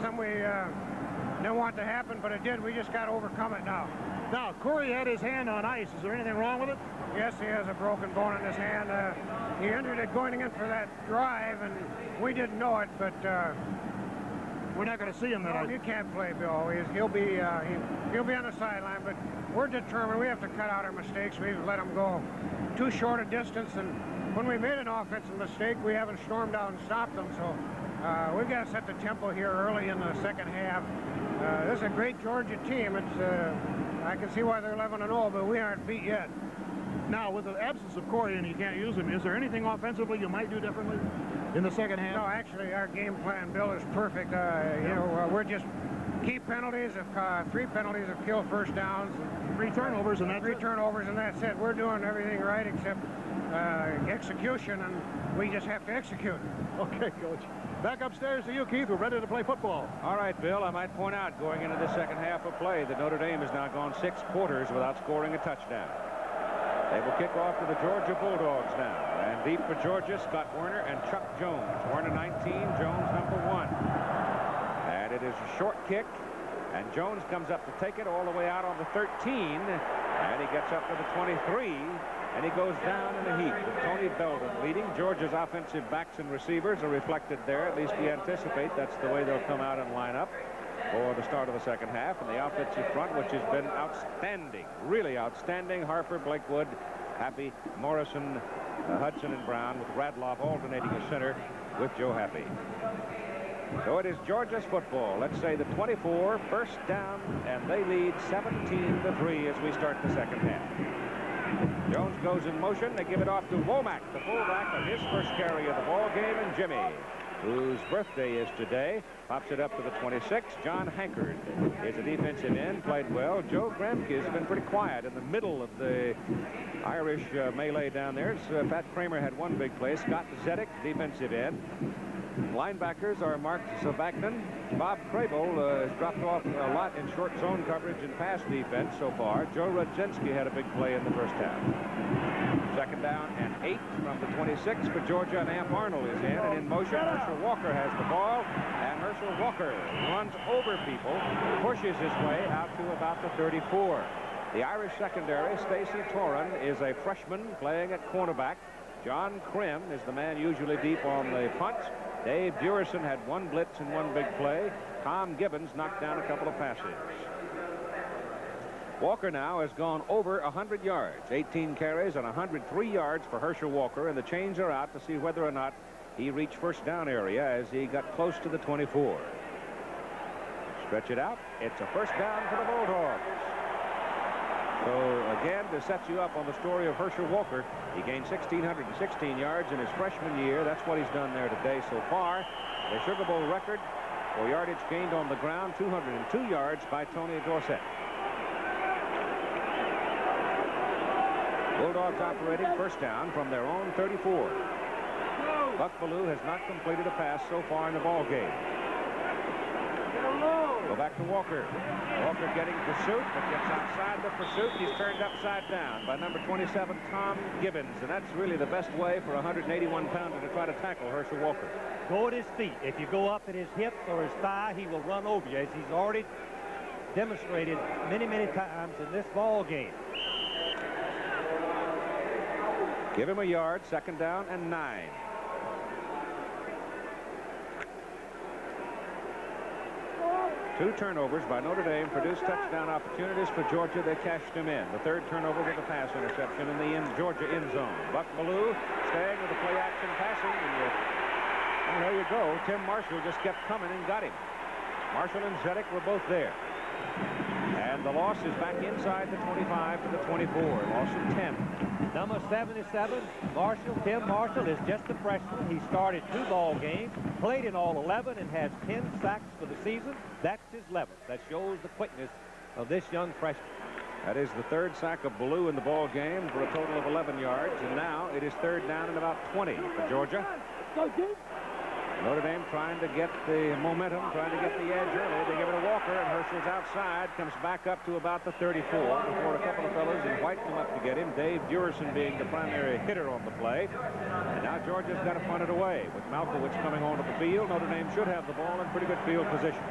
Something we didn't want to happen, but it did. We just got to overcome it now. Now, Corey had his hand on ice. Is there anything wrong with it? Yes, he has a broken bone in his hand. He entered it going in for that drive, and we didn't know it, but we're not going to see him then. No, he can't play, Bill. He'll be on the sideline, but we're determined. We have to cut out our mistakes. We've let him go too short a distance, and when we made an offensive mistake, we haven't stormed out and stopped them. So we've got to set the tempo here early in the second half. This is a great Georgia team. I can see why they're 11-0, but we aren't beat yet. Now, with the absence of Corey and you can't use him, is there anything offensively you might do differently in the second half? No, actually, our game plan, Bill, is perfect. We're just key penalties. 3 penalties have killed first downs. 3 turnovers, and that's 3 turnovers, and that's it. We're doing everything right except execution, and we just have to execute. Okay, Coach. Back upstairs to you, Keith. We're ready to play football. All right, Bill, I might point out, going into the second half of play, that Notre Dame has now gone 6 quarters without scoring a touchdown. They will kick off to the Georgia Bulldogs now. And deep for Georgia, Scott Werner and Chuck Jones. Werner 19, Jones number 1. And it is a short kick. And Jones comes up to take it all the way out on the 13. And he gets up to the 23. And he goes down in a heap with Tony Belden leading. Georgia's offensive backs and receivers are reflected there. At least we anticipate that's the way they'll come out and line up for the start of the second half. And the offensive front, which has been outstanding, really outstanding. Harper, Blakewood, Happy, Morrison, Hudson, and Brown, with Radloff alternating as center with Joe Happy. So it is Georgia's football. Let's say the 24, first down, and they lead 17-3 as we start the second half. Jones goes in motion. They give it off to Womack, the fullback, on his first carry of the ball game, and Jimmy, whose birthday is today, pops it up to the 26. John Hankard is a defensive end, played well. Joe Gramke has been pretty quiet in the middle of the Irish melee down there. Pat Kramer had one big play. Scott Zedek, defensive end. Linebackers are Mark Savagnan. Bob Crable has dropped off a lot in short zone coverage and pass defense so far. Joe Rudzinski had a big play in the first half. Second down and 8 from the 26 for Georgia, and Amp Arnold is in and in motion. Herschel Walker has the ball, and Herschel Walker runs over people, pushes his way out to about the 34. The Irish secondary, Stacy Toran, is a freshman playing at cornerback. John Krim is the man usually deep on the punts. Dave Durison had one blitz and one big play. Tom Gibbons knocked down a couple of passes. Walker now has gone over 100 yards, 18 carries and 103 yards for Herschel Walker, and the chains are out to see whether or not he reached first down area as he got close to the 24. Stretch it out. It's a first down for the Bulldogs. So again, to set you up on the story of Herschel Walker, he gained 1,616 yards in his freshman year. That's what he's done there today so far. The Sugar Bowl record for yardage gained on the ground, 202 yards by Tony Dorsett. Bulldogs operating first down from their own 34. Buck Bellew has not completed a pass so far in the ball game. Go back to Walker. Walker getting pursuit, but gets outside the pursuit. He's turned upside down by number 27, Tom Gibbons, and that's really the best way for a 181-pounder to try to tackle Herschel Walker. Go at his feet. If you go up at his hip or his thigh, he will run over you, as he's already demonstrated many, many times in this ball game. Give him a yard, second down and 9. Two turnovers by Notre Dame produced touchdown opportunities for Georgia. They cashed them in. The third turnover was a pass interception in the Georgia end zone. Buck Bellew staying with the play-action passing. And there you go. Tim Marshall just kept coming and got him. Marshall and Zedek were both there. And the loss is back inside the 25 to the 24. Loss of 10. Number 77, Tim Marshall, is just a freshman. He started 2 ball games, played in all 11, and has 10 sacks for the season. That's his 11th. That shows the quickness of this young freshman. That is the 3rd sack of Bellew in the ball game for a total of 11 yards. And now it is 3rd down and about 20 for Georgia. Notre Dame trying to get the momentum, trying to get the edge early. They give it to Walker, and Herschel's outside, comes back up to about the 34 before a couple of fellows in white come up to get him. Dave Durison being the primary hitter on the play. And now Georgia's got to punt it away. With Malkowitz coming onto the field, Notre Dame should have the ball in pretty good field position.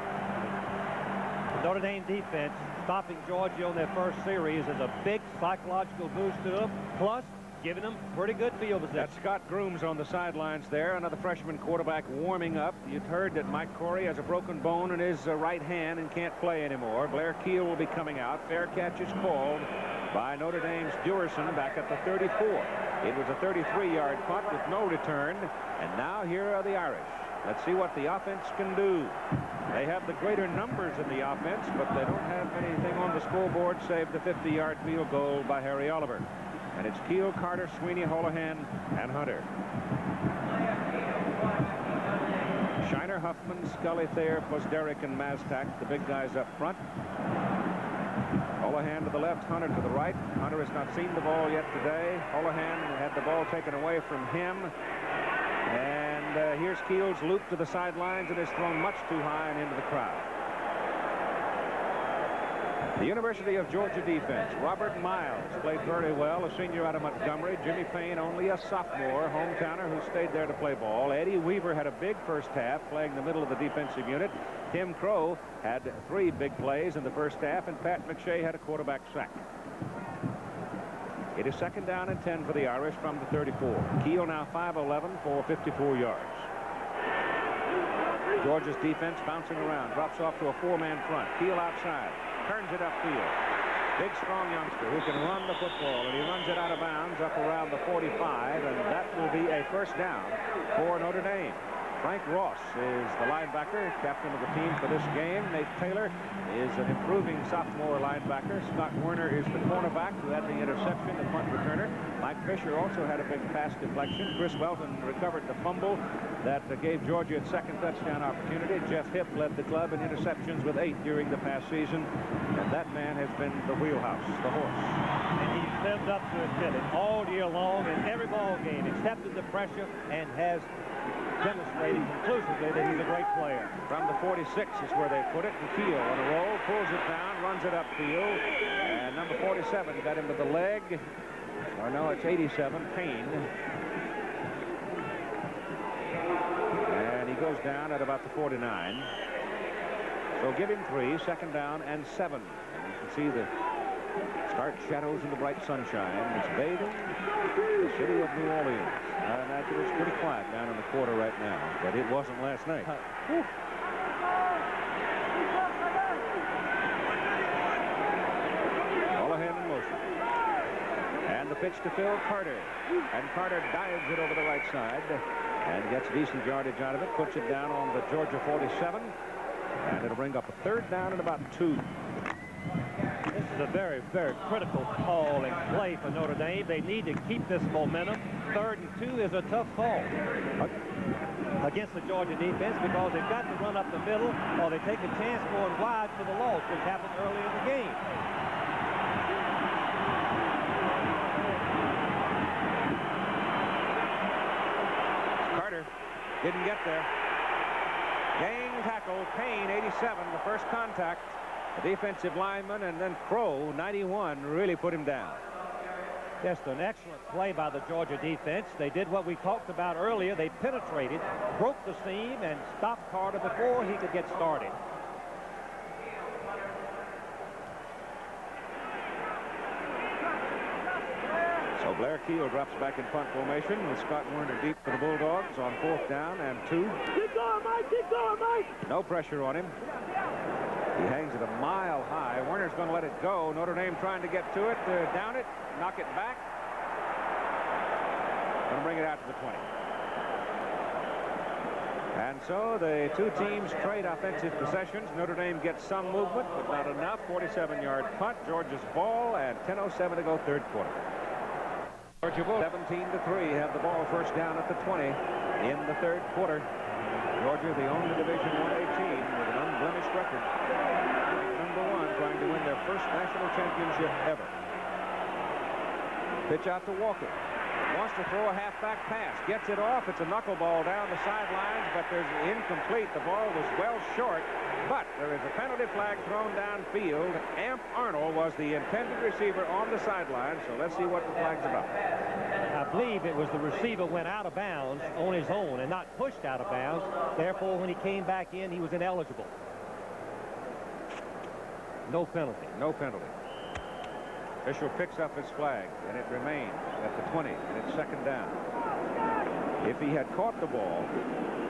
The Notre Dame defense stopping Georgia on their first series is a big psychological boost to them. Plus, giving them pretty good field position. That's Scott Grooms on the sidelines there, another freshman quarterback warming up. You've heard that Mike Corey has a broken bone in his right hand and can't play anymore. Blair Keel will be coming out. Fair catch is called by Notre Dame's Durison back at the 34. It was a 33-yard punt with no return, and now here are the Irish. Let's see what the offense can do. They have the greater numbers in the offense, but they don't have anything on the scoreboard save the 50-yard field goal by Harry Oliver. And it's Keel, Carter, Sweeney, Holohan, and Hunter. Shiner, Huffman, Scully, Thayer, plus Derrick and Maztak, the big guys up front. Holohan to the left, Hunter to the right. Hunter has not seen the ball yet today. Holohan had the ball taken away from him. And here's Keel's loop to the sidelines, and is thrown much too high and into the crowd. The University of Georgia defense. Robert Miles played very well, a senior out of Montgomery. Jimmy Payne, only a sophomore, hometowner who stayed there to play ball. Eddie Weaver had a big first half, playing the middle of the defensive unit. Tim Crow had 3 big plays in the first half, and Pat McShay had a quarterback sack. It is 2nd down and 10 for the Irish from the 34. Keel now 5'11" for 54 yards. Georgia's defense bouncing around, drops off to a 4-man front. Keel outside, turns it upfield. Big, strong youngster who can run the football, and he runs it out of bounds up around the 45, and that will be a 1st down for Notre Dame. Frank Ross is the linebacker, captain of the team for this game. Nate Taylor is an improving sophomore linebacker. Scott Werner is the cornerback who had the interception, the punt returner. Mike Fisher also had a big pass deflection. Chris Welton recovered the fumble that gave Georgia its 2nd touchdown opportunity. Jeff Hipp led the club in interceptions with 8 during the past season. And that man has been the wheelhouse, the horse. And he's lived up to it all year long in every ball game, accepted the pressure, and has demonstrating conclusively that he's a great player. From the 46 is where they put it. And Keel on a roll, pulls it down, runs it upfield. And number 47 got him with the leg. Or no, it's 87, Payne. And he goes down at about the 49. So give him 3, 2nd down and 7. And you can see the stark shadows in the bright sunshine. It's bathing the city of New Orleans. I imagine it's pretty quiet down in the quarter right now, but it wasn't last night. All ahead in motion. And the pitch to Phil Carter. And Carter dives it over the right side and gets decent yardage out of it, puts it down on the Georgia 47, and it'll bring up a 3rd down and about 2. This is a very, very critical call and play for Notre Dame. They need to keep this momentum. 3rd and 2 is a tough call against the Georgia defense because they've got to run up the middle or they take a chance going wide for the loss, which happened earlier in the game. Carter didn't get there. Gang tackle, Payne, 87, the first contact. The defensive lineman, and then Crow, 91, really put him down. Just an excellent play by the Georgia defense. They did what we talked about earlier. They penetrated, broke the seam, and stopped Carter before he could get started. So Blair Keel drops back in punt formation with Scott Werner deep for the Bulldogs on 4th down and 2. Keep going, Mike. Keep going, Mike. No pressure on him. He hangs it a mile high. Werner's going to let it go. Notre Dame trying to get to it, down it, knock it back. Going to bring it out to the 20. And so the 2 teams trade offensive possessions. Notre Dame gets some movement, but not enough. 47-yard punt. Georgia's ball, and 10:07 to go, 3rd quarter. Georgia 17-3 have the ball, 1st down at the 20 in the 3rd quarter. Georgia, the only Division I team with an unblemished record. Number 1, trying to win their 1st national championship ever. Pitch out to Walker. Wants to throw a halfback pass. Gets it off. It's a knuckleball down the sidelines, but there's incomplete. The ball was well short, but there is a penalty flag thrown downfield. Amp Arnold was the intended receiver on the sideline, so let's see what the flag's about. I believe it was the receiver went out of bounds on his own and not pushed out of bounds. Therefore, when he came back in, he was ineligible. No penalty. No penalty. Official picks up his flag, and it remains at the 20, and it's 2nd down. If he had caught the ball,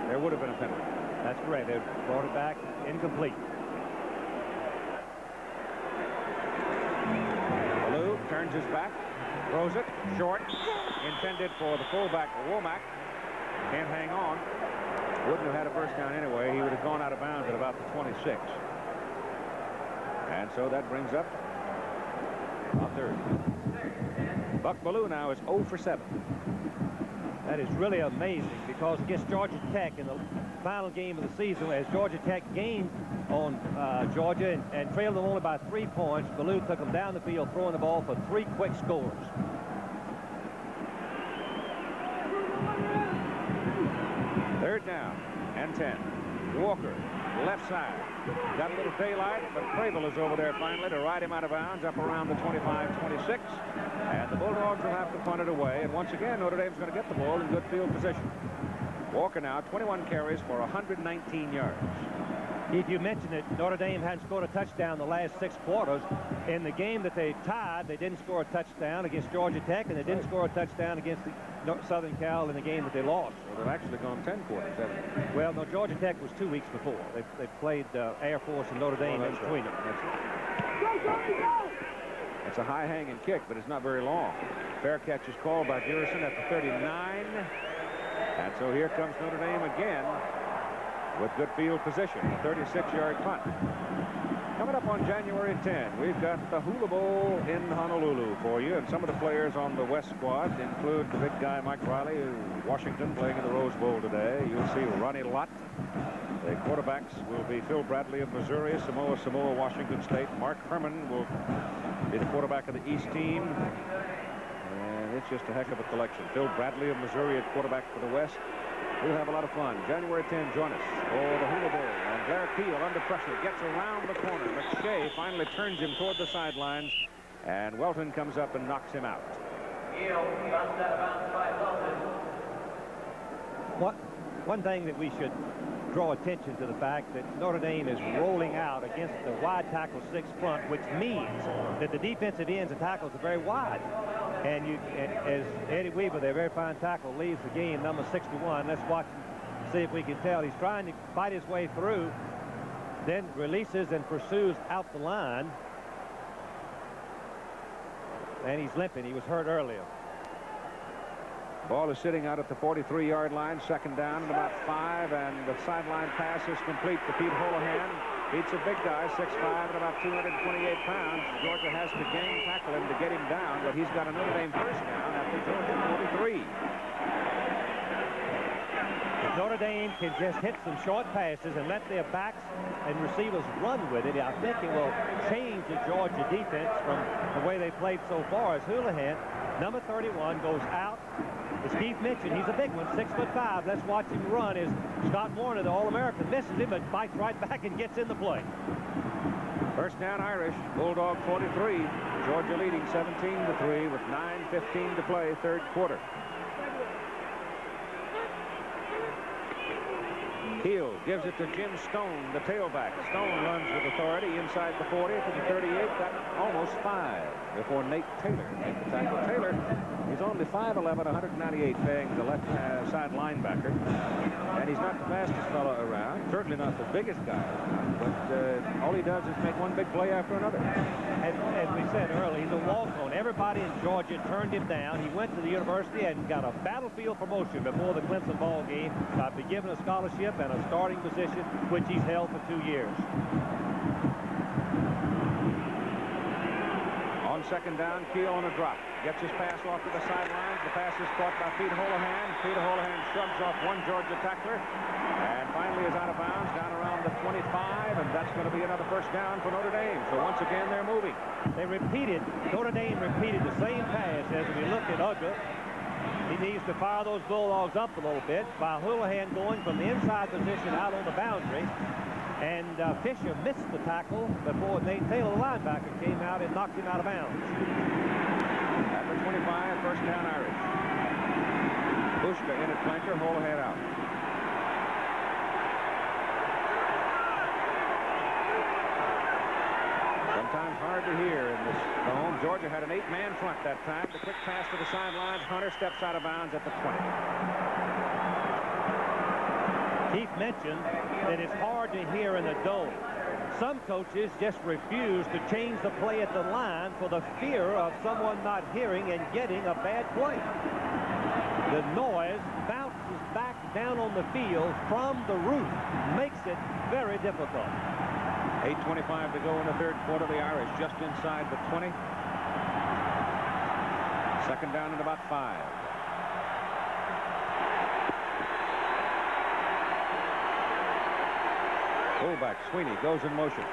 there would have been a penalty. That's correct. They brought it back incomplete. Ballou turns his back, throws it short, intended for the fullback Womack. Can't hang on. Wouldn't have had a 1st down anyway. He would have gone out of bounds at about the 26. And so that brings up a 3rd. Buck Ballou now is 0 for 7. That is really amazing because against Georgia Tech in the final game of the season, as Georgia Tech gained on Georgia and trailed them only by 3 points, Ballou took them down the field throwing the ball for 3 quick scores. Third down and 10. Walker, left side. Got a little daylight, but Crable is over there finally to ride him out of bounds up around the 25-26. And the Bulldogs will have to punt it away. And once again, Notre Dame's going to get the ball in good field position. Walker now 21 carries for 119 yards. If you mentioned it, Notre Dame hadn't scored a touchdown the last 6 quarters. In the game that they tied, they didn't score a touchdown against Georgia Tech, and they didn't score a touchdown against Southern Cal in the game that they lost. Well, they've actually gone 10 quarters, haven't they? Well, no, Georgia Tech was 2 weeks before. They played Air Force and Notre Dame in between them. It's a high-hanging kick, but it's not very long. Fair catch is called by Garrison at the 39. And so here comes Notre Dame again with good field position, a 36-yard punt. Coming up on January 10, we've got the Hula Bowl in Honolulu for you, and some of the players on the West squad include the big guy Mike Riley, Washington, playing in the Rose Bowl today. You'll see Ronnie Lott. The quarterbacks will be Phil Bradley of Missouri, Samoa, Washington State. Mark Herman will be the quarterback of the East team. And it's just a heck of a collection. Phil Bradley of Missouri at quarterback for the West. We'll have a lot of fun. January 10, join us for the Hula Bowl. And Blair Keel under pressure gets around the corner. McShay finally turns him toward the sidelines, and Welton comes up and knocks him out. One thing that we should draw attention to the fact that Notre Dame is rolling out against the wide tackle 6 front, which means that the defensive ends and tackles are very wide. And as Eddie Weaver, their very fine tackle, leaves the game, number 61. Let's watch him, see if we can tell. He's trying to fight his way through, then releases and pursues out the line. And he's limping. He was hurt earlier. Ball is sitting out at the 43-yard line, second down and about 5, and the sideline pass is complete to Pete Holohan. Beats a big guy, 6'5", and about 228 pounds. Georgia has to gang tackle him to get him down, but he's got a Notre Dame first down at the Georgia 43. If Notre Dame can just hit some short passes and let their backs and receivers run with it, I think it will change the Georgia defense from the way they played so far. As Houlihan, number 31, goes out. As Keith mentioned, he's a big one, 6'5". Let's watch him run as Scott Warner, the All-American, misses him but bites right back and gets in the play. First down Irish, Bulldog 43. Georgia leading 17-3 with 9:15 to play, third quarter. Keel gives it to Jim Stone, the tailback. Stone runs with authority inside the 40 to the 38. Got almost 5 before Nate Taylor made the tackle. Taylor is only 5'11", 198, paying the left side linebacker. And he's not the fastest fellow around. Certainly not the biggest guy around. But all he does is make one big play after another. As we said earlier, he's a walk-on. Everybody in Georgia turned him down. He went to the university and got a battlefield promotion before the Clemson ball game by being given a scholarship and a starting position, which he's held for 2 years. On second down, Keel on a drop. Gets his pass off to the sidelines. The pass is caught by Pete Holohan. Pete Holohan shrugs off one Georgia tackler and finally is out of bounds down around the 25, and that's going to be another first down for Notre Dame. So once again, they're moving. Notre Dame repeated the same pass as we look at Uga. He needs to fire those Bulldogs up a little bit by Houlihan going from the inside position out on the boundary. And Fisher missed the tackle before Nate Taylor, the linebacker, came out and knocked him out of bounds. At the 25, first down Irish. Bushka in at flanker, Houlihan out. Sometimes hard to hear in this zone. Georgia had an 8-man front that time. The quick pass to the sidelines. Hunter steps out of bounds at the 20. Keith mentioned that it's hard to hear in the dome. Some coaches just refuse to change the play at the line for the fear of someone not hearing and getting a bad play. The noise bounces back down on the field from the roof, makes it very difficult. 8:25 to go in the third quarter. The Irish just inside the 20. Second down and about 5. Fullback Sweeney goes in motion.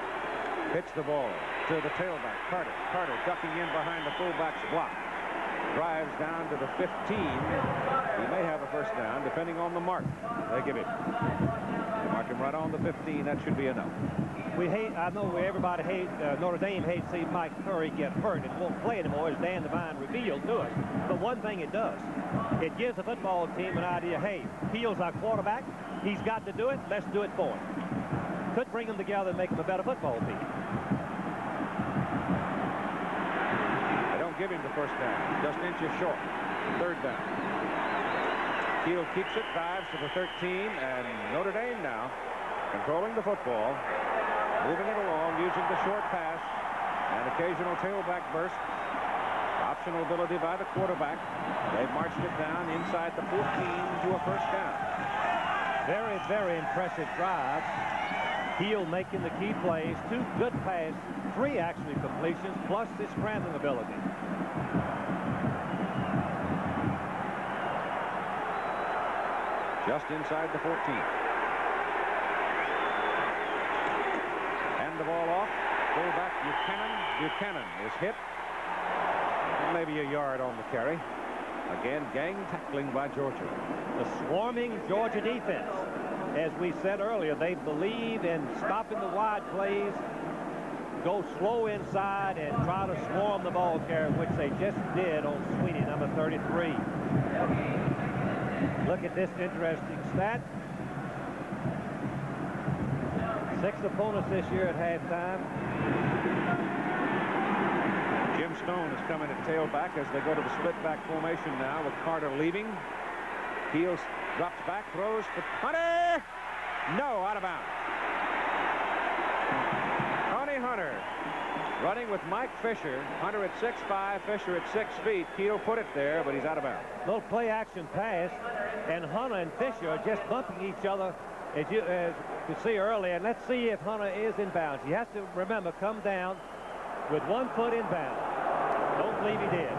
Hits the ball to the tailback, Carter. Carter ducking in behind the fullback's block. Drives down to the 15. He may have a first down, depending on the mark they give him. Mark him right on the 15. That should be enough. I know everybody hates, Notre Dame hates to see Mike Curry get hurt and won't play anymore, as Dan Devine revealed to us. But one thing it does, it gives the football team an idea, hey, Keel's our quarterback. He's got to do it. Let's do it for him. could bring them together and make them a better football team. They don't give him the first down. Just inches short. Third down. Keel keeps it, dives to the 13, and Notre Dame now controlling the football, moving it along, using the short pass and occasional tailback burst. Optional ability by the quarterback. They've marched it down inside the 14 to a first down. Very, very impressive drive. Keel making the key plays. 2 good passes, 3 actually completions, plus his scrambling ability. Just inside the 14. Hand the ball off. Fullback Buchanan is hit. Maybe a yard on the carry. Again, gang tackling by Georgia. The swarming Georgia defense. As we said earlier, they believe in stopping the wide plays, go slow inside, and try to swarm the ball carrier, which they just did on Sweeney, number 33. Look at this interesting stat. 6 opponents this year at halftime. Jim Stone is coming at tailback as they go to the split back formation now with Carter leaving. Keel drops back, throws to Hunter. No, out of bounds. Tony Hunter running with Mike Fisher. Hunter at 6'5", Fisher at 6 feet. Keel put it there, but he's out of bounds. Little play action pass, and Hunter and Fisher are just bumping each other, as you could see earlier. And let's see if Hunter is in bounds. He has to, remember, come down with 1 foot in bounds. Don't believe he did.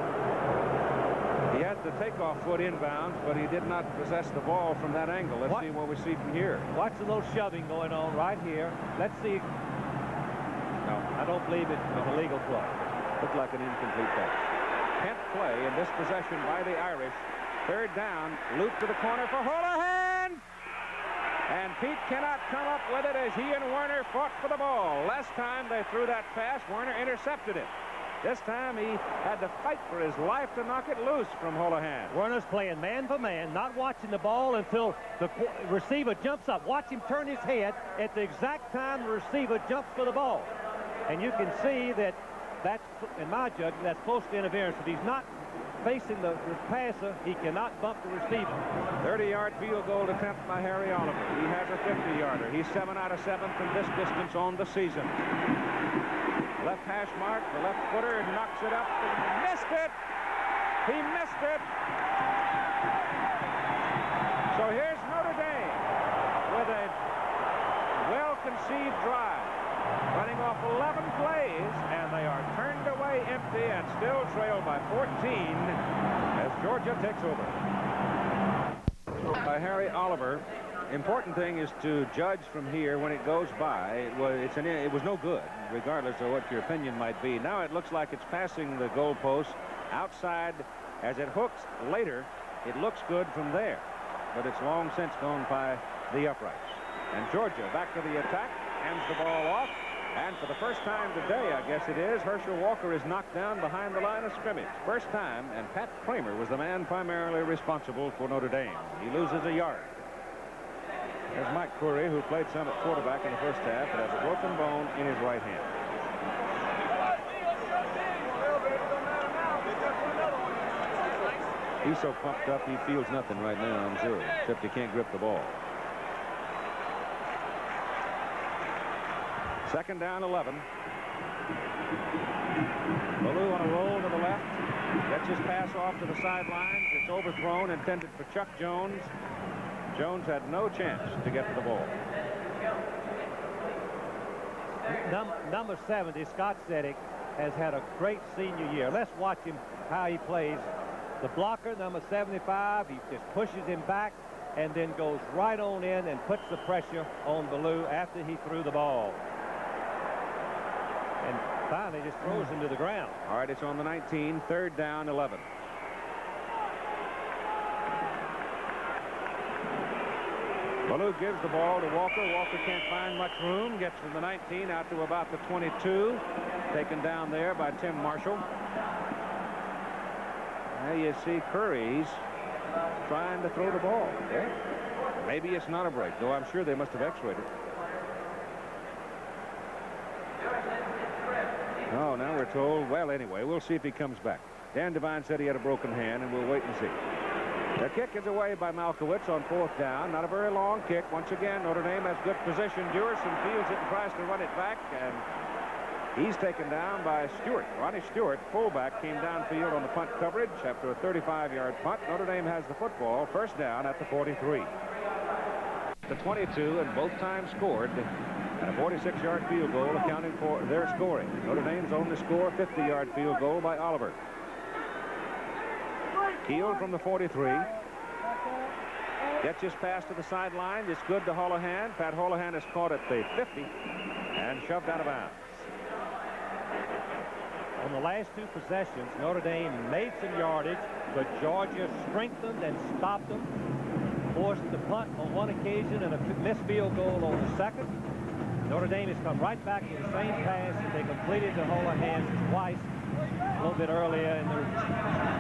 He had the takeoff foot inbounds, but he did not possess the ball from that angle. Let's see what we see from here. Watch the little shoving going on right here. Let's see. No, I don't believe it was a legal play. Looked like an incomplete pass. 10th play in this possession by the Irish. Third down, loop to the corner for Holohan. And Pete cannot come up with it as he and Werner fought for the ball. Last time they threw that pass, Werner intercepted it. This time he had to fight for his life to knock it loose from Holohan. Werner's playing man for man, not watching the ball until the receiver jumps up. Watch him turn his head at the exact time the receiver jumps for the ball. And you can see that that's, in my judgment, that's close to interference. If he's not facing the passer, he cannot bump the receiver. 30-yard field goal attempt by Harry Oliver. He has a 50-yarder. He's 7 out of 7 from this distance on the season. Left hash mark, the left footer knocks it up and missed it. He missed it. So here's Notre Dame with a well-conceived drive, running off 11 plays, and they are turned away empty and still trailed by 14 as Georgia takes over. By Harry Oliver. Important thing is to judge from here when it goes by. It was no good, regardless of what your opinion might be. Now it looks like it's passing the goalpost outside. As it hooks later, it looks good from there, but it's long since gone by the uprights. And Georgia back to the attack, hands the ball off, and for the first time today, I guess it is, Herschel Walker is knocked down behind the line of scrimmage. First time, and Pat Kramer was the man primarily responsible for Notre Dame. He loses a yard. There's Mike Curry, who played some at quarterback in the first half, but has a broken bone in his right hand. He's so pumped up, he feels nothing right now, I'm sure, except he can't grip the ball. Second down, 11. Ballou on a roll to the left. Gets his pass off to the sidelines. It's overthrown, intended for Chuck Jones. Jones had no chance to get to the ball. Number 70, Scott Seddick, has had a great senior year. Let's watch him, how he plays. The blocker, number 75, he just pushes him back and then goes right on in and puts the pressure on Ballou after he threw the ball. And finally just throws him to the ground. All right, it's on the 19, third down, 11. Ballou gives the ball to Walker. Walker can't find much room. Gets from the 19 out to about the 22. Taken down there by Tim Marshall. Now you see Curry's trying to throw the ball. Yeah. Maybe it's not a break, though I'm sure they must have x-rayed it. we're told. Well, anyway, we'll see if he comes back. Dan Devine said he had a broken hand, and we'll wait and see. The kick is away by Malkowitz on 4th down. Not a very long kick. Once again, Notre Dame has good position. Jurison fields it and tries to run it back, and he's taken down by Stewart. Ronnie Stewart, fullback, came downfield on the punt coverage after a 35-yard punt. Notre Dame has the football, first down at the 43. The 22, and both times scored, and a 46-yard field goal accounting for their scoring. Notre Dame's only score, 50-yard field goal by Oliver. Keel from the 43. Gets his pass to the sideline. It's good to Holohan. Pat Holohan is caught at the 50 and shoved out of bounds. On the last 2 possessions, Notre Dame made some yardage, but Georgia strengthened and stopped them. Forced the punt on one occasion and a missed field goal on the second. Notre Dame has come right back to the same pass that they completed to Holohan twice a little bit earlier in the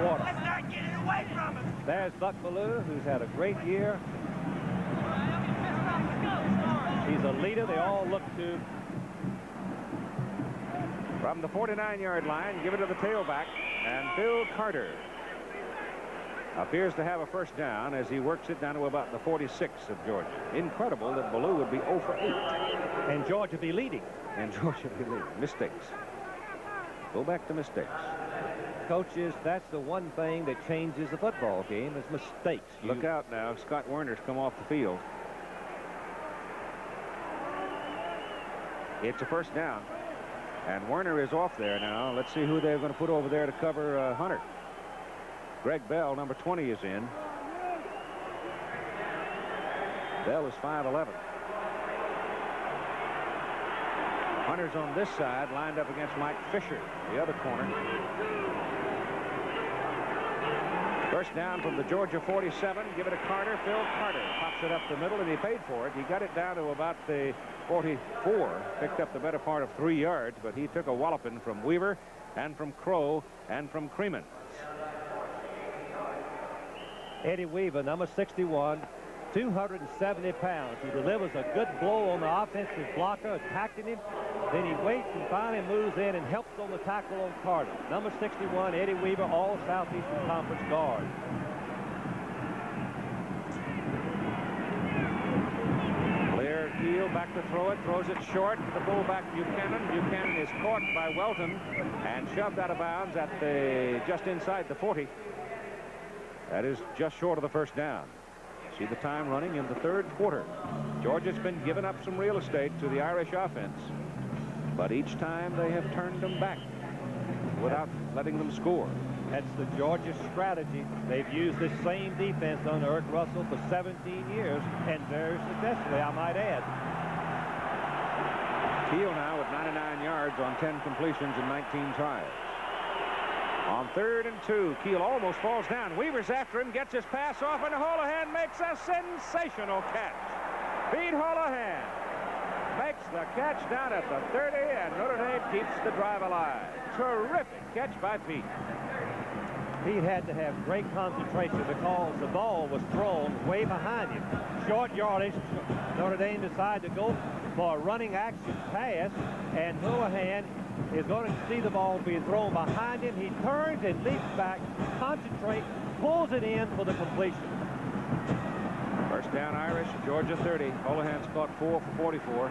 quarter. Let's not get it away from him. There's Buck Ballou, who's had a great year. He's a leader they all look to. From the 49-yard line, give it to the tailback, and Phil Carter appears to have a first down as he works it down to about the 46 of Georgia. Incredible that Ballou would be 0 for 8. And Georgia be leading. And Georgia be leading. Mistakes. Go back to mistakes. Coaches, that's the one thing that changes the football game is mistakes. Look out now. Scott Werner's come off the field. It's a first down. And Werner is off there now. Let's see who they're going to put over there to cover Hunter. Greg Bell, number 20, is in. Bell is 5'11". Hunter's on this side, lined up against Mike Fisher, the other corner. First down from the Georgia 47. Give it to Carter. Phil Carter pops it up the middle, and he paid for it. He got it down to about the 44. Picked up the better part of 3 yards, but he took a walloping from Weaver and from Crow and from Creeman. Eddie Weaver, number 61, 270 pounds. He delivers a good blow on the offensive blocker, attacking him. Then he waits and finally moves in and helps on the tackle on Carter. Number 61, Eddie Weaver, all Southeastern Conference guard. Blair Keel back to throw it, throws it short to the fullback Buchanan. Buchanan is caught by Welton and shoved out of bounds at the just inside the 40. That is just short of the first down. See the time running in the 3rd quarter. Georgia's been giving up some real estate to the Irish offense, but each time they have turned them back without letting them score. That's the Georgia strategy. They've used this same defense under Eric Russell for 17 years, and very successfully, I might add. Keel now with 99 yards on 10 completions and 19 tries. On 3rd and 2, Keel almost falls down. Weaver's after him, gets his pass off, and Holohan makes a sensational catch. Pete Holohan makes the catch down at the 30, and Notre Dame keeps the drive alive. Terrific catch by Pete. Pete had to have great concentration because the ball was thrown way behind him. Short yardage. Notre Dame decided to go for a running action pass, and Holohan is going to see the ball being thrown behind him. He turns and leaps back, concentrates, pulls it in for the completion. First down Irish, Georgia 30. Holohan's caught 4 for 44.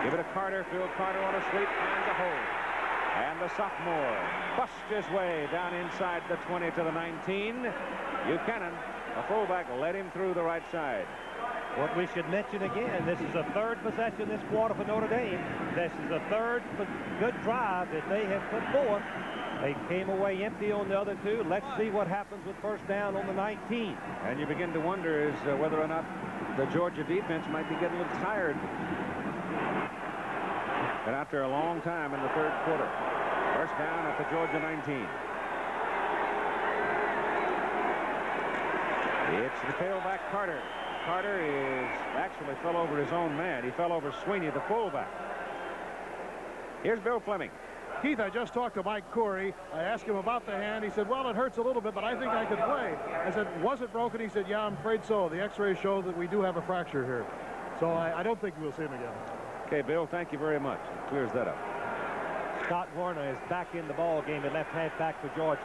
Give it to Carter. Phil Carter on a sweep, finds a hole. And the sophomore busts his way down inside the 20 to the 19. Buchanan, a fullback, led him through the right side. What we should mention again, this is the 3rd possession this quarter for Notre Dame. This is the 3rd good drive that they have put forth. They came away empty on the other 2. Let's see what happens with first down on the 19. And you begin to wonder is whether or not the Georgia defense might be getting a little tired. And after a long time in the 3rd quarter. First down at the Georgia 19. It's the tailback Carter. Carter actually fell over his own man. He fell over Sweeney, the fullback. Here's Bill Fleming. Keith, I just talked to Mike Corey. I asked him about the hand. He said, well, it hurts a little bit, but I think I could play. I said, was it broken? He said, yeah, I'm afraid so. The x-rays show that we do have a fracture here. So I don't think we'll see him again. Okay, Bill, thank you very much. It clears that up. Scott Warner is back in the ball game at left halfback for Georgia.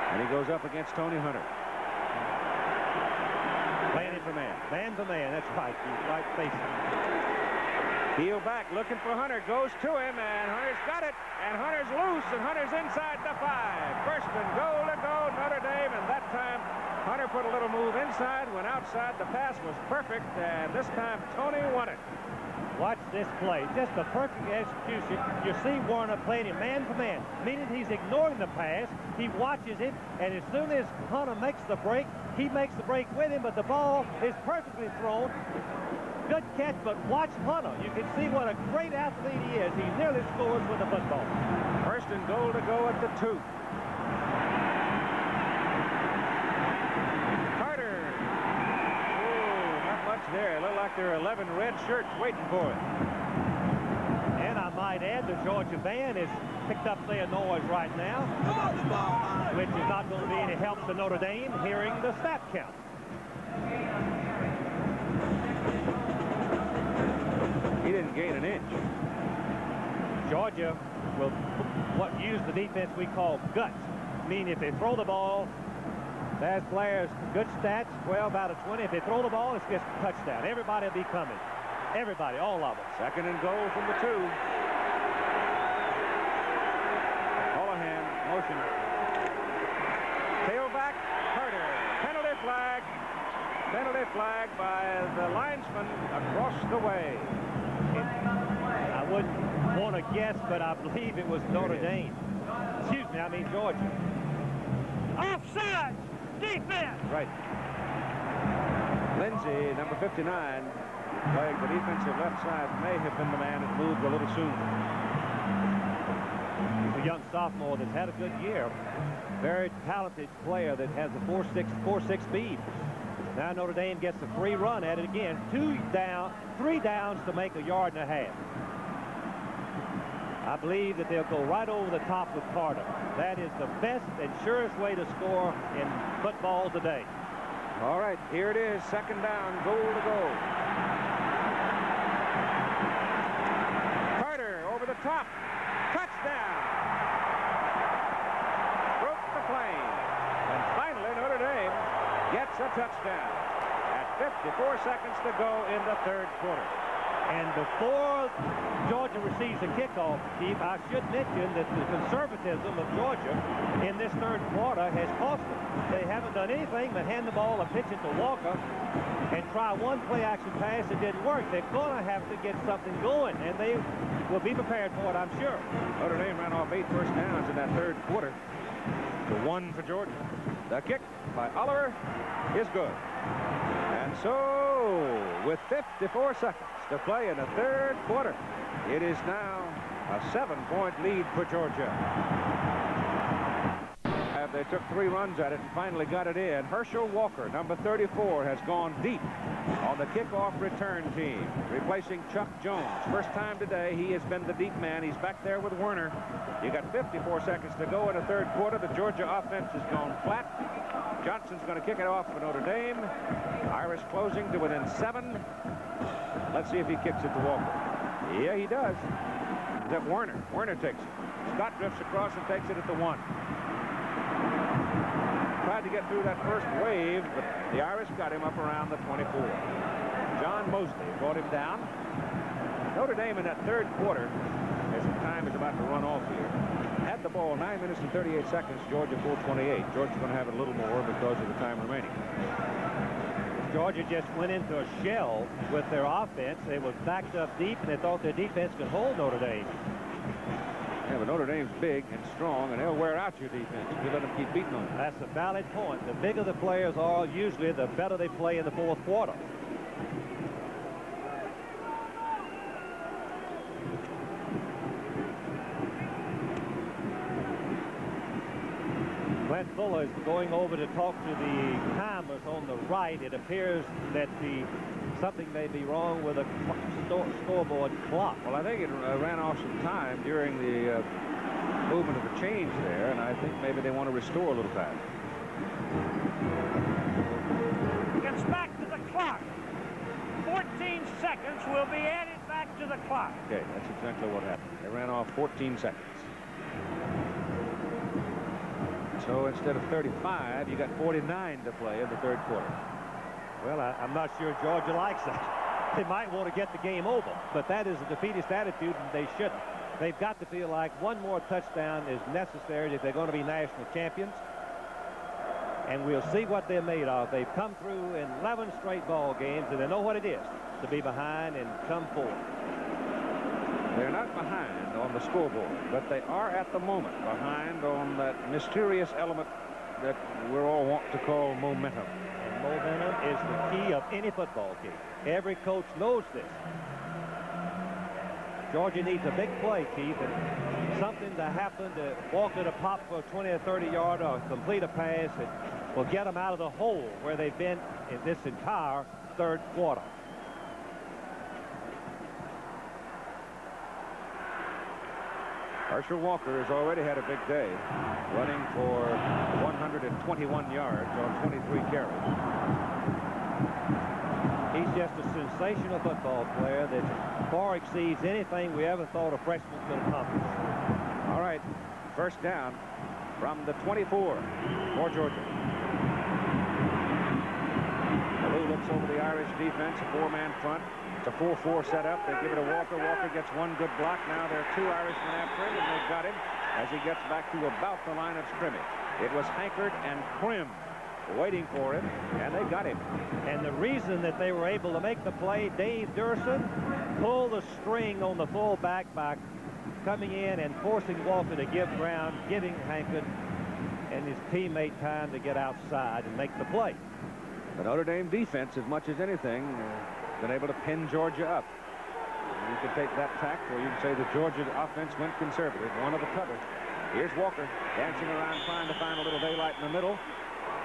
And he goes up against Tony Hunter. Man for man. Man for man. That's right. He's right facing. Heel back, looking for Hunter. Goes to him, and Hunter's got it. And Hunter's loose, and Hunter's inside the 5. First and goal to go, Notre Dame. And that time, Hunter put a little move inside, went outside. The pass was perfect, and this time Tony won it. Watch this play. Just a perfect execution. You see Warner playing him man for man, meaning he's ignoring the pass. He watches it, and as soon as Hunter makes the break, he makes the break with him, but the ball is perfectly thrown. Good catch, but watch Hunter. You can see what a great athlete he is. He nearly scores with the football. First and goal to go at the 2. Carter. Oh, not much there. It looked like there are 11 red shirts waiting for it. And I might add, the Georgia band has picked up their noise right now, which is not going to be any help to Notre Dame hearing the snap count. He didn't gain an inch. Georgia will use the defense we call guts. I mean, if they throw the ball, there's Blair's good stats, 12 out of 20. If they throw the ball, it's just a touchdown. Everybody will be coming. Everybody, all of them. Second and goal from the 2. Holohan, motion. Tailback, Carter. Penalty flag. Penalty flag by the linesman across the way. I wouldn't want to guess, but I believe it was Notre Dame. Excuse me, I mean Georgia. Offside! Defense! Right. Lindsey, number 59, playing the defensive left side, may have been the man that moved a little sooner. He's a young sophomore that's had a good year. Very talented player that has a 4.6 speed. Now Notre Dame gets a free run at it again. 3 downs to make a yard and a half. I believe that they'll go right over the top with Carter. That is the best and surest way to score in football today. All right, here it is. Second down, goal to go. Carter over the top. Touchdown. Broke the plane. And finally, Notre Dame gets a touchdown at 54 seconds to go in the 3rd quarter. And before Georgia receives a kickoff, Chief, I should mention that the conservatism of Georgia in this 3rd quarter has cost them. They haven't done anything but hand the ball or pitch it to Walker and try one play-action pass that didn't work. They're going to have to get something going, and they will be prepared for it, I'm sure. Notre Dame ran off 8 first downs in that 3rd quarter. The 1 for Georgia. The kick by Oliver is good. And so, with 54 seconds to play in the 3rd quarter, it is now a 7-point lead for Georgia. They took 3 runs at it and finally got it in. Herschel Walker, number 34, has gone deep on the kickoff return team, replacing Chuck Jones. First time today he has been the deep man. He's back there with Werner. You got 54 seconds to go in the 3rd quarter. The Georgia offense has gone flat. Johnson's going to kick it off for Notre Dame. Irish closing to within 7. Let's see if he kicks it to Walker. Yeah, he does. Is that Werner? Werner takes it. Scott drifts across and takes it at the 1. Tried to get through that first wave, but the Irish got him up around the 24. John Mosley brought him down. Notre Dame in that 3rd quarter, as the time is about to run off here, had the ball 9 minutes and 38 seconds. Georgia 4:28. Georgia's going to have it a little more because of the time remaining. Georgia just went into a shell with their offense. They was backed up deep, and they thought their defense could hold Notre Dame. Yeah, but Notre Dame's big and strong, and they'll wear out your defense if you let them keep beating on you. That's a valid point. The bigger the players are, usually the better they play in the 4th quarter. Clint Fuller is going over to talk to the timers on the right. It appears that something may be wrong with a scoreboard clock. Well, I think it ran off some time during the movement of the change there, and I think maybe they want to restore a little time. Gets back to the clock. 14 seconds. seconds will be added back to the clock. Okay, that's exactly what happened. They ran off 14 seconds. So instead of 35, you got 49 to play in the third quarter. Well, I'm not sure Georgia likes that. They might want to get the game over, but that is a defeatist attitude, and they shouldn't. They've got to feel like one more touchdown is necessary if they're going to be national champions. And we'll see what they're made of. They've come through in 11 straight ball games, and they know what it is to be behind and come forward. They're not behind on the scoreboard, but they are at the moment behind on that mysterious element that we're all wont to call momentum. And momentum is the key of any football game. Every coach knows this. Georgia needs a big play, Keith, and something to happen to Walker to pop for a 20 or 30 yard or complete a pass that will get them out of the hole where they've been in this entire third quarter. Herschel Walker has already had a big day, running for 121 yards on 23 carries. He's just a sensational football player that far exceeds anything we ever thought a freshman could accomplish. All right, first down from the 24 for Georgia. Lou looks over the Irish defense, a four-man front. It's a 4-4 setup. They give it to Walker. Walker gets one good block. Now there are two Irishmen after him, and they've got him as he gets back to about the line of scrimmage. It was Hankard and Krim waiting for him, and they got him. And the reason that they were able to make the play, Dave Durson pulled the string on the fullback by coming in and forcing Walker to give ground, giving Hankard and his teammate time to get outside and make the play. The Notre Dame defense, as much as anything, been able to pin Georgia up. You can take that tack, or you can say the Georgia offense went conservative. One of the cutters. Here's Walker dancing around trying to find a little daylight in the middle.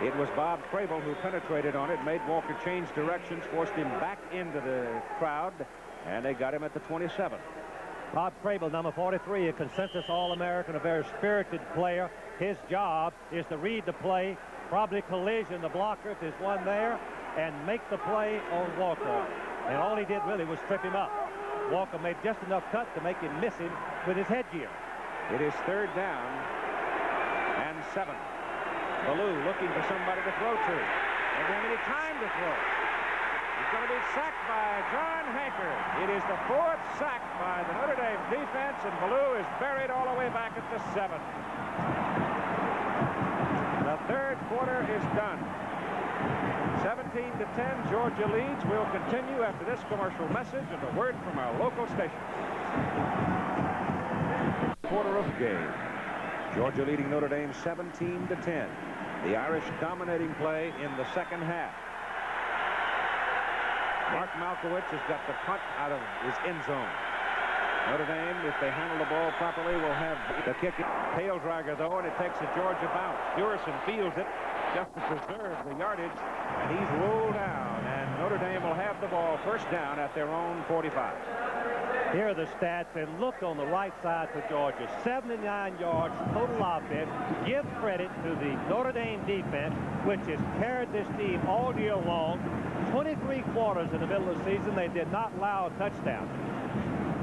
It was Bob Crable who penetrated on it, made Walker change directions, forced him back into the crowd, and they got him at the 27. Bob Crable, number 43, a consensus All-American, a very spirited player. His job is to read the play, probably collision the blocker if there's one there, and make the play on Walker. And all he did really was trip him up. Walker made just enough cut to make him miss him with his headgear. It is third down and 7. Ballou looking for somebody to throw to. They don't have any time to throw. He's going to be sacked by John Hankard. It is the 4th sack by the Notre Dame defense, and Ballou is buried all the way back at the 7. The third quarter is done. 17-10, Georgia leads. We'll continue after this commercial message and a word from our local station. Quarter of game. Georgia leading Notre Dame 17-10. The Irish dominating play in the second half. Mark Malkowitz has got the punt out of his end zone. Notre Dame, if they handle the ball properly, will have the kick. Tail dragger, though, and it takes a Georgia bounce. Durson fields it just to preserve the yardage, and he's rolled down, and Notre Dame will have the ball first down at their own 45. Here are the stats, and look on the right side for Georgia. 79 yards total offense. Give credit to the Notre Dame defense, which has carried this team all year long. 23 quarters in the middle of the season, they did not allow a touchdown.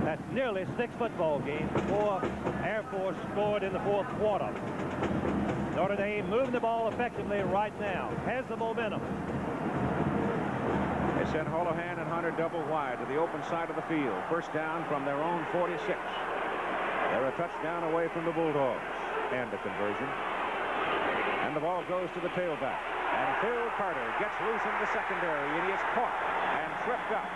That's nearly 6 football games before Air Force scored in the fourth quarter. Notre Dame moving the ball effectively right now. Has the momentum. They send Holohan and Hunter double wide to the open side of the field. First down from their own 46. They're a touchdown away from the Bulldogs. And a conversion. And the ball goes to the tailback. And Phil Carter gets loose in the secondary, and he is caught and tripped up.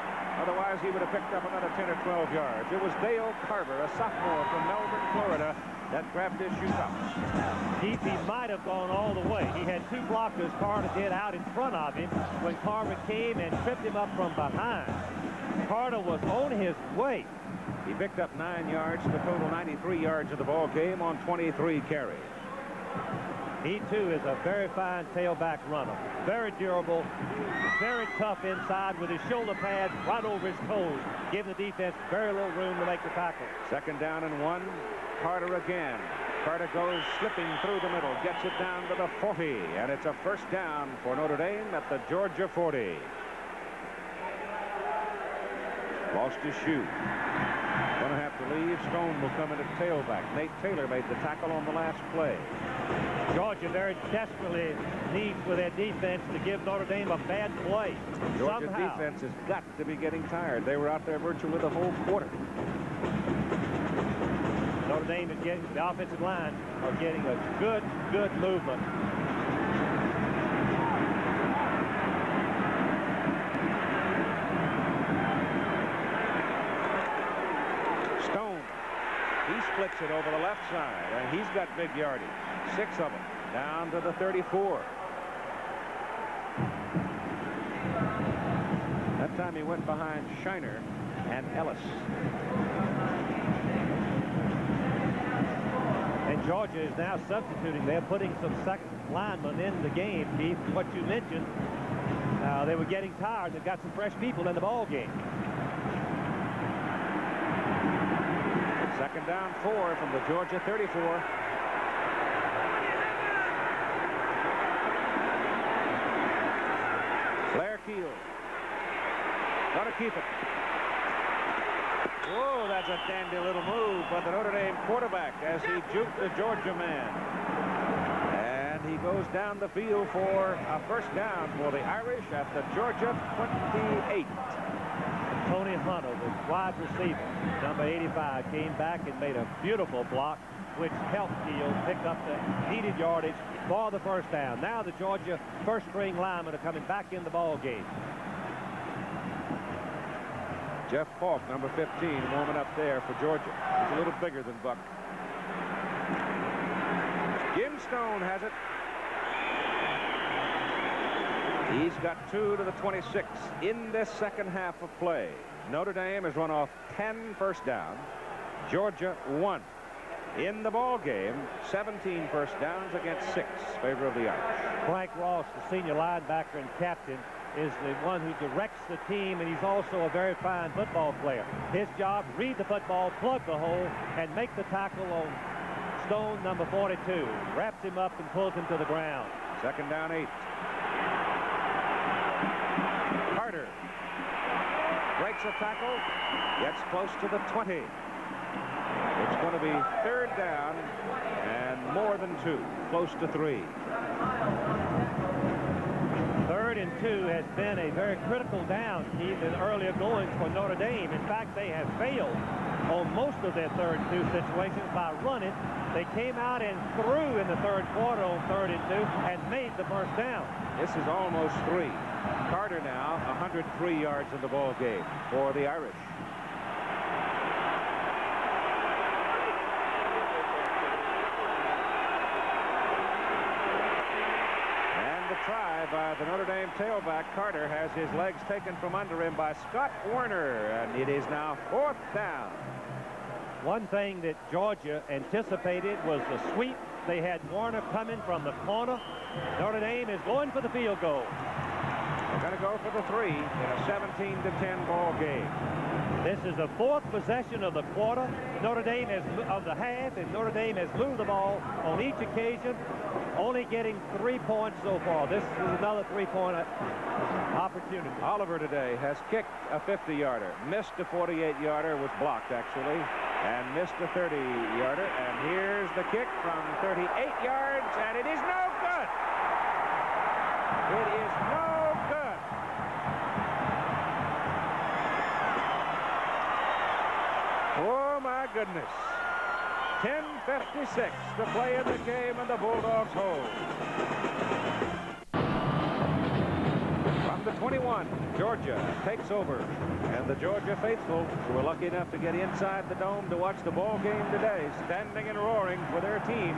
Otherwise, he would have picked up another 10 or 12 yards. It was Dale Carver, a sophomore from Melbourne, Florida, that grabbed his shoes up. He might have gone all the way. He had 2 blockers Carter did out in front of him when Carver came and tripped him up from behind. Carter was on his way. He picked up 9 yards, the total 93 yards of the ball game on 23 carries. He, too, is a very fine tailback runner. Very durable, very tough inside with his shoulder pads right over his toes, giving the defense very little room to make the tackle. Second down and 1. Carter again. Carter goes slipping through the middle, gets it down to the 40, and it's a first down for Notre Dame at the Georgia 40. Lost his shoe. Going to have to leave. Stone will come in at tailback. Nate Taylor made the tackle on the last play. Georgia very desperately needs for their defense to give Notre Dame a bad play. Georgia's Somehow. defense has got to be getting tired. They were out there virtually the whole quarter. Notre Dame is getting, the offensive line are getting a good movement. Stone, he splits it over the left side, and he's got big yardage. 6 of them down to the 34. That time he went behind Shiner and Ellis. And Georgia is now substituting. They're putting some second linemen in the game, Keith. What you mentioned, they were getting tired. They've got some fresh people in the ball game. Second down 4 from the Georgia 34. Blair Keel. Got to keep it. Whoa, that's a dandy little move by the Notre Dame quarterback as he juked the Georgia man. And he goes down the field for a first down for the Irish at the Georgia 28. Tony Hunter, the wide receiver, number 85, came back and made a beautiful block, which helped Keel pick up the needed yardage for the first down. Now the Georgia first-string linemen are coming back in the ball game. Jeff Falk, number 15, warming up there for Georgia. He's a little bigger than Buck. Jim Stone has it. He's got 2 to the 26 in this second half of play. Notre Dame has run off 10 first downs. Georgia 1. In the ball game, 17 first downs against 6 in favor of the Irish. Frank Ross, the senior linebacker and captain, is the one who directs the team, and he's also a very fine football player. His job, read the football, plug the hole, and make the tackle on Stone, number 42. Wraps him up and pulls him to the ground. Second down 8. Carter breaks a tackle, gets close to the 20. It's going to be third down and more than 2, close to 3. 3rd and 2 has been a very critical down, Keith, in earlier goings for Notre Dame. In fact, they have failed on most of their 3rd and 2 situations by running. They came out and threw in the 3rd quarter on 3rd and 2 and made the first down. This is almost 3. Carter now 103 yards in the ball game for the Irish. Try by the Notre Dame tailback. Carter has his legs taken from under him by Scott Werner, and it is now 4th down. One thing that Georgia anticipated was the sweep. They had Warner coming from the corner. Notre Dame is going for the field goal. They're going to go for the 3 in a 17-10 ball game. This is the 4th possession of the quarter. Notre Dame has of the half, and Notre Dame has moved the ball on each occasion, only getting 3 points so far. This is another 3-point opportunity. Oliver today has kicked a 50-yarder, missed a 48-yarder, was blocked actually, and missed a 30-yarder. And here's the kick from 38 yards, and it is no good. It is no good. Oh, my goodness. 10:56 to play in the game, and the Bulldogs hold. From the 21, Georgia takes over. And the Georgia faithful, who were lucky enough to get inside the dome to watch the ball game today, standing and roaring for their team.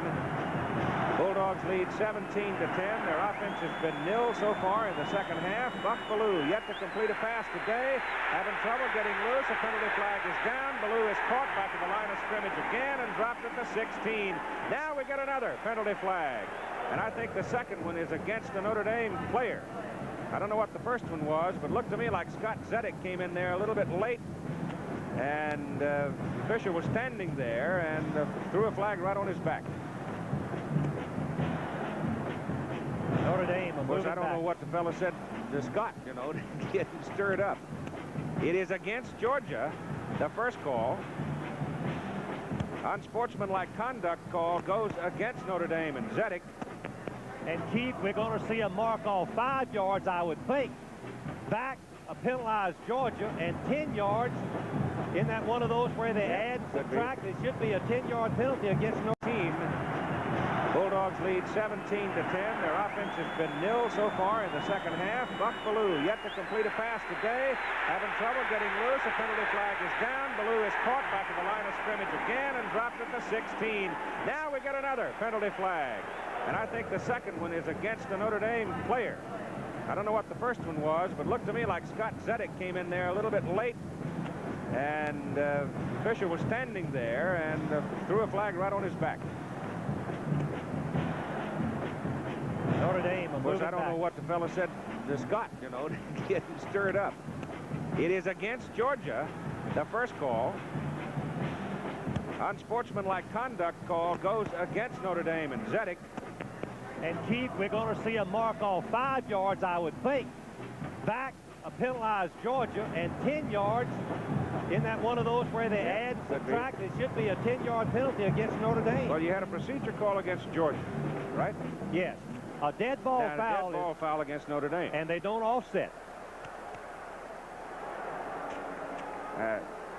Bulldogs lead 17-10. Their offense has been nil so far in the second half. Buck Ballou yet to complete a pass today. Having trouble getting loose. A penalty flag is down. Ballou is caught back at the line of scrimmage again and dropped at the 16. Now we get another penalty flag. And I think the second one is against the Notre Dame player. I don't know what the first one was, but it looked to me like Scott Zedek came in there a little bit late. And Fisher was standing there and threw a flag right on his back. Notre Dame, of course, I don't know what the fella said to Scott, you know, to get him stirred up. It is against Georgia, the first call. Unsportsmanlike conduct call goes against Notre Dame and Zedek. And Keith, we're going to see a mark off 5 yards, I would think. Back, a penalized Georgia, and 10 yards. Isn't that one of those where they add, subtract? It should be a 10-yard penalty against Notre Dame. Bulldogs lead 17-10. Their offense has been nil so far in the second half. Buck Ballou yet to complete a pass today. Having trouble getting loose. A penalty flag is down. Ballou is caught back at the line of scrimmage again and dropped at the 16. Now we get another penalty flag. And I think the second one is against the Notre Dame player. I don't know what the first one was, but looked to me like Scott Zedek came in there a little bit late. And Fisher was standing there and threw a flag right on his back. Notre Dame. Of course, I don't know what the fella said to Scott, you know, to get him stirred up. It is against Georgia, the first call. Unsportsmanlike conduct call goes against Notre Dame and Zedek. And Keith, we're going to see a mark off 5 yards, I would think. Back, a penalized Georgia, and 10 yards. Isn't that one of those where they add, subtract? It should be a 10-yard penalty against Notre Dame. Well, you had a procedure call against Georgia, right? Yes. A dead ball foul. A dead ball foul against Notre Dame. And they don't offset.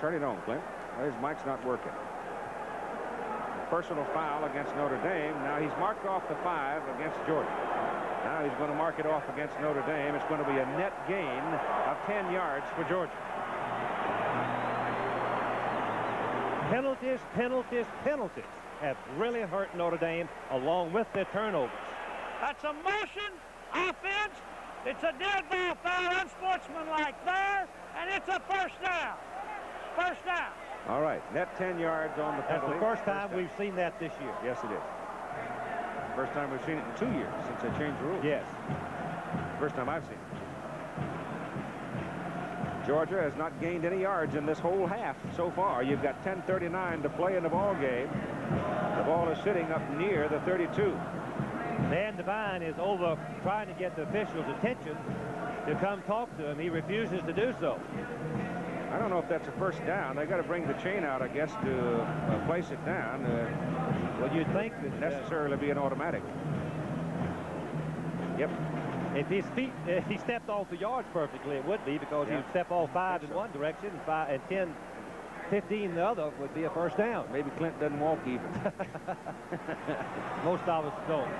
Turn it on, Clint. Well, his mic's not working. Personal foul against Notre Dame. Now he's marked off the 5 against Georgia. Now he's going to mark it off against Notre Dame. It's going to be a net gain of 10 yards for Georgia. Penalties, penalties, penalties have really hurt Notre Dame along with their turnovers. That's a motion offense. It's a dead ball foul, unsportsmanlike there, and it's a first down. First down. All right, net 10 yards on the penalty. That's the first time we've seen that this year. Yes, it is. First time we've seen it in 2 years since they changed the rules. Yes. First time I've seen it. Georgia has not gained any yards in this whole half so far. You've got 10:39 to play in the ball game. The ball is sitting up near the 32. Dan Devine is over trying to get the official's attention to come talk to him. He refuses to do so. I don't know if that's a first down. They got to bring the chain out, I guess, to place it down. Well, you'd think that necessarily be an automatic. Yep. If his feet, if he stepped off the yards perfectly, it would be, because he would step off 5 in one direction and 10, 15 in the other would be a first down. Maybe Clint doesn't walk even. Most of us don't.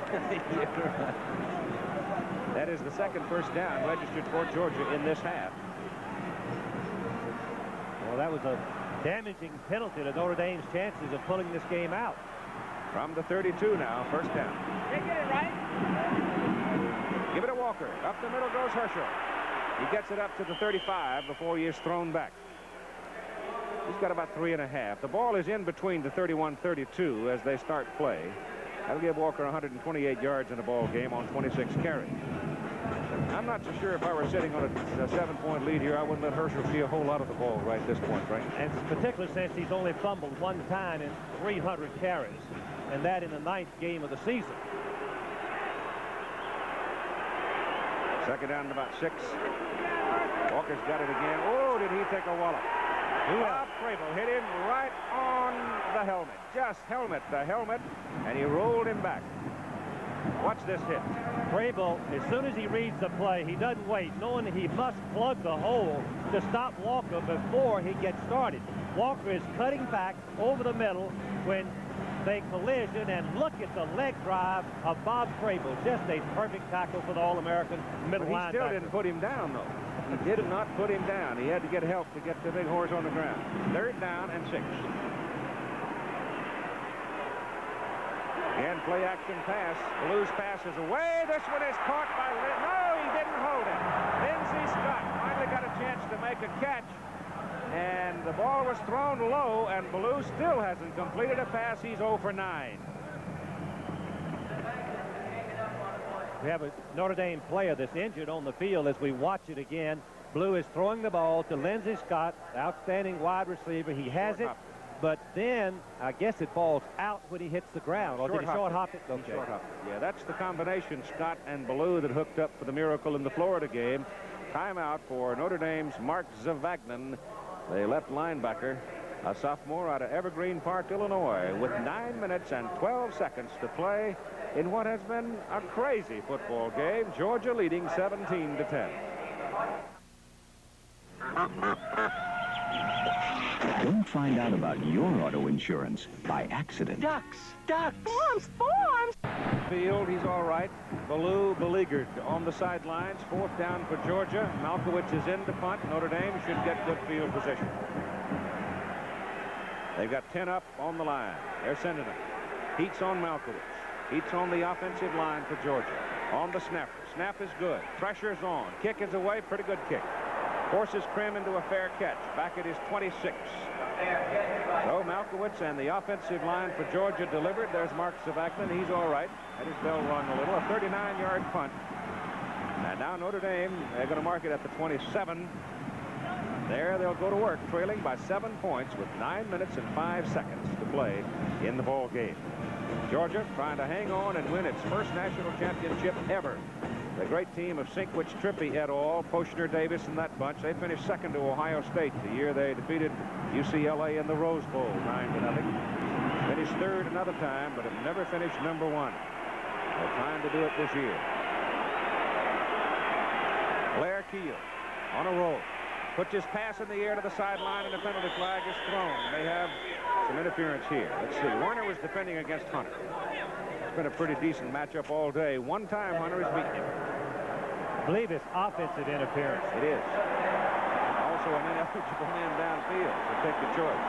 That is the second first down registered for Georgia in this half. Well, that was a damaging penalty to Notre Dame's chances of pulling this game out. From the 32 now, first down. They get it right. Give it to Walker. Up the middle goes Herschel. He gets it up to the 35 before he is thrown back. He's got about 3.5. The ball is in between the 31-32 as they start play. That'll give Walker 128 yards in a ball game on 26 carries. I'm not so sure if I were sitting on a 7-point lead here, I wouldn't let Herschel see a whole lot of the ball right at this point, Frank. And particularly since he's only fumbled one time in 300 carries, and that in the 9th game of the season. Second down to about 6. Walker's got it again. Oh, did he take a wallop? Bob Crable hit him right on the helmet. Just helmet to helmet, and he rolled him back. Watch this hit. Crable, as soon as he reads the play, he doesn't wait, knowing that he must plug the hole to stop Walker before he gets started. Walker is cutting back over the middle when they collision, and look at the leg drive of Bob Crable. Just a perfect tackle for the All-American middle linebacker. He still didn't put him down, though. He did not put him down. He had to get help to get the big horse on the ground. Third down and 6. Again, play action pass. Blues pass is away. This one is caught by no, he didn't hold it. Lindsey Scott finally got a chance to make a catch. And the ball was thrown low, and Ballou still hasn't completed a pass. He's 0 for 9. We have a Notre Dame player that's injured on the field as we watch it again. Ballou is throwing the ball to Lindsey Scott, outstanding wide receiver. He has it, but then I guess it falls out when he hits the ground. Or did he short hop it? Okay. Short hop it. Yeah, that's the combination, Scott and Ballou, that hooked up for the miracle in the Florida game. timeout for Notre Dame's Mark Zavagnin, the left linebacker, a sophomore out of Evergreen Park, Illinois, with 9 minutes and 12 seconds to play in what has been a crazy football game. Georgia leading 17-10. Don't find out about your auto insurance by accident. Ducks! Forms! Field, he's all right. Ballou beleaguered on the sidelines. 4th down for Georgia. Malkowitz is in to punt. Notre Dame should get good field position. They've got 10 up on the line. They're sending him. Heats on Malkowitz. Heats on the offensive line for Georgia. On the snapper. Snap is good. Pressure's on. Kick is away. Pretty good kick. Forces Krim into a fair catch. Back at his 26. So Malkowitz and the offensive line for Georgia delivered. There's Mark Zavagnin. He's all right. Had his bell rung a little. A 39-yard punt. And now Notre Dame, they're going to mark it at the 27. There they'll go to work, trailing by 7 points with 9 minutes and 5 seconds to play in the ball game. Georgia trying to hang on and win its first national championship ever. The great team of Sinkwich, Trippi et al., Poshner, Davis, and that bunch, they finished second to Ohio State the year they defeated UCLA in the Rose Bowl, 9-0. Finished third another time, but have never finished number 1. They're trying to do it this year. Blair Keel on a roll. Puts his pass in the air to the sideline, and the penalty flag is thrown. They have some interference here. Let's see. Warner was defending against Hunter. It's been a pretty decent matchup all day. One time Hunter has beaten him. I believe it's offensive interference. It is. Also an ineligible man downfield, so take the choice.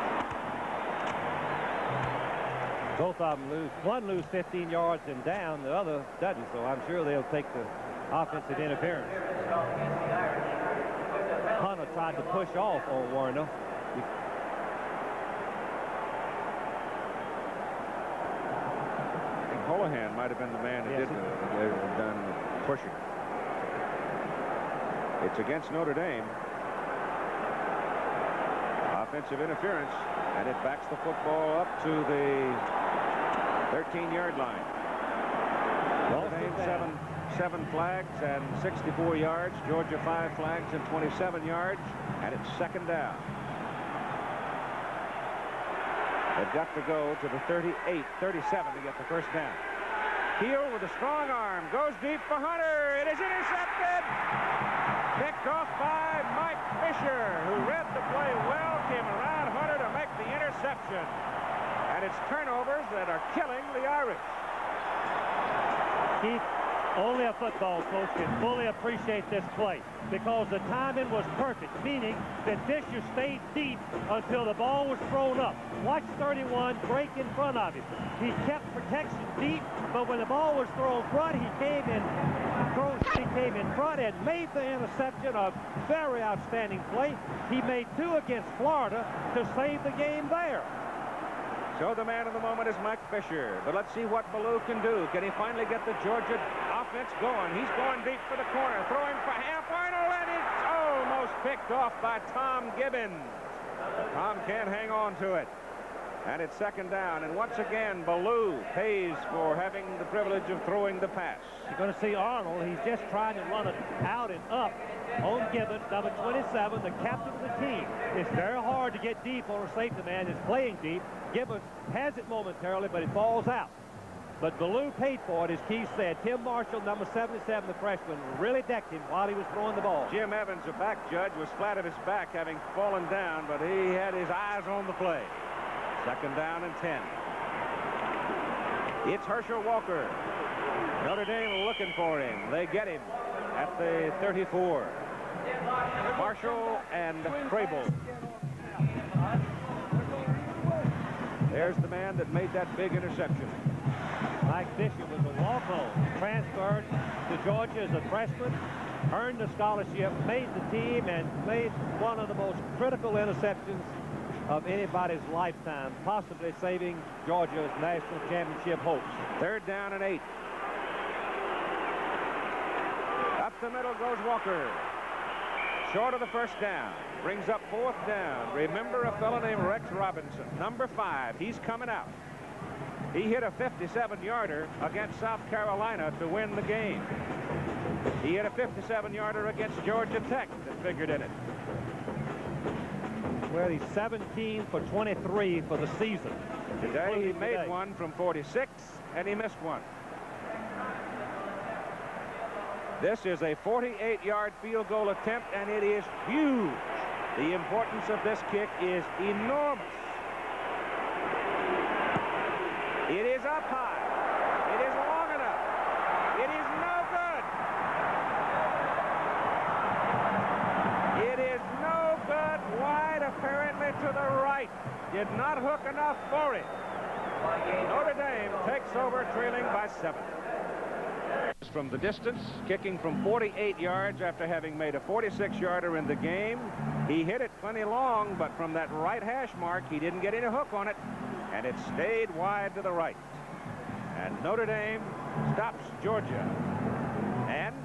Both of them lose. One lose 15 yards and down, the other doesn't, so I'm sure they'll take the offensive interference. Hunter tried to push off on Warner. Holohan might have been the man that did done pushing. It's against Notre Dame. Offensive interference, and it backs the football up to the 13-yard line. Notre Dame 7 flags and 64 yards. Georgia 5 flags and 27 yards, and it's second down. They've got to go to the 38-37 to get the first down. Keel with a strong arm goes deep for Hunter. It is intercepted. Picked off by Mike Fisher, who read the play well, came around Hunter to make the interception. And it's turnovers that are killing the Irish. Keith, only a football coach can fully appreciate this play because the timing was perfect, meaning that Fisher stayed deep until the ball was thrown up. Watch 31 break in front of him. He kept protection deep, but when the ball was thrown front, he came in front and made the interception. A very outstanding play. He made 2 against Florida to save the game there. So the man of the moment is Mike Fisher. But let's see what Ballou can do. Can he finally get the Georgia offense going? He's going deep for the corner, throwing for half final, and it's almost picked off by Tom Gibbons. Tom can't hang on to it. And it's second down. And once again, Ballou pays for having the privilege of throwing the pass. You're going to see Arnold. He's just trying to run it out and up on Gibbons, number 27, the captain of the team. It's very hard to get deep on a safety man that's playing deep. Gibbons has it momentarily, but it falls out. But Ballou paid for it, as Keith said. Tim Marshall, number 77, the freshman, really decked him while he was throwing the ball. Jim Evans, a back judge, was flat of his back, having fallen down, but he had his eyes on the play. Second down and 10. It's Herschel Walker. Notre Dame looking for him. They get him at the 34. Marshall and Crable. There's the man that made that big interception. Mike Fisher was a walk-on. Transferred to Georgia as a freshman. Earned the scholarship, made the team, and made one of the most critical interceptions of anybody's lifetime, possibly saving Georgia's national championship hopes. Third down and 8. Up the middle goes Walker. Short of the first down. Brings up fourth down. Remember a fellow named Rex Robinson, number 5. He's coming out. He hit a 57-yarder against South Carolina to win the game. He hit a 57-yarder against Georgia Tech that figured in it. Well, he's 17 for 23 for the season. Today he made one from 46, and he missed one. This is a 48-yard field goal attempt, and it is huge. The importance of this kick is enormous. It is up high. It is long enough. It is no good. It is no good. Wide, apparently to the right. Did not hook enough for it. Notre Dame takes over, trailing by 7. From the distance, kicking from 48 yards after having made a 46-yarder in the game. He hit it plenty long, but from that right hash mark, he didn't get any hook on it, and it stayed wide to the right. And Notre Dame stops Georgia. And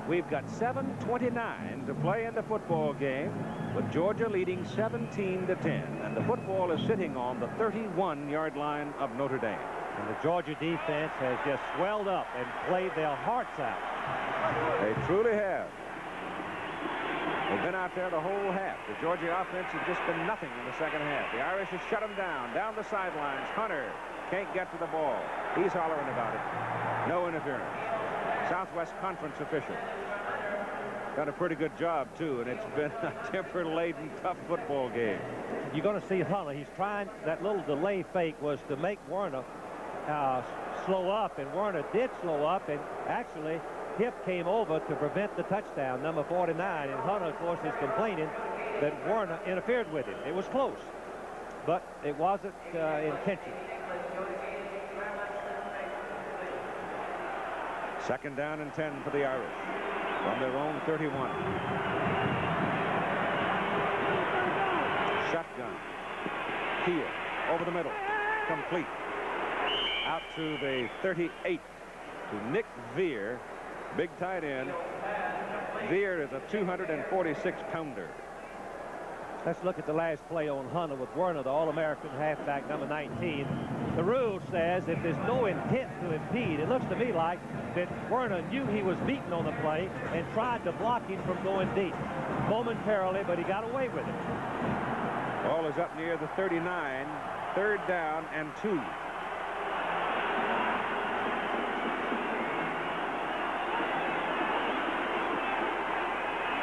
we've got 7:29 to play in the football game, with Georgia leading 17-10. And the football is sitting on the 31-yard line of Notre Dame. And the Georgia defense has just swelled up and played their hearts out. They truly have. They've been out there the whole half. The Georgia offense has just been nothing in the second half. The Irish have shut them down the sidelines. Hunter can't get to the ball. He's hollering about it. No interference. Southwest Conference official. Done a pretty good job, too, and it's been a temper-laden, tough football game. You're going to see Hunter. He's trying, that little delay fake was to make Werner slow up, and Werner did slow up, and actually Hip came over to prevent the touchdown, number 49, and Hunter, of course, is complaining that Werner interfered with him. It was close, but it wasn't intentional. Second down and 10 for the Irish from their own 31. Shotgun. Keel over the middle. Complete. Out to the 38 to Nick Veer, big tight end. Veer is a 246-pounder. Let's look at the last play on Hunter with Werner, the All-American halfback, number 19. The rule says if there's no intent to impede, it looks to me like that Werner knew he was beaten on the play and tried to block him from going deep momentarily, but he got away with it. Ball is up near the 39, third down and 2.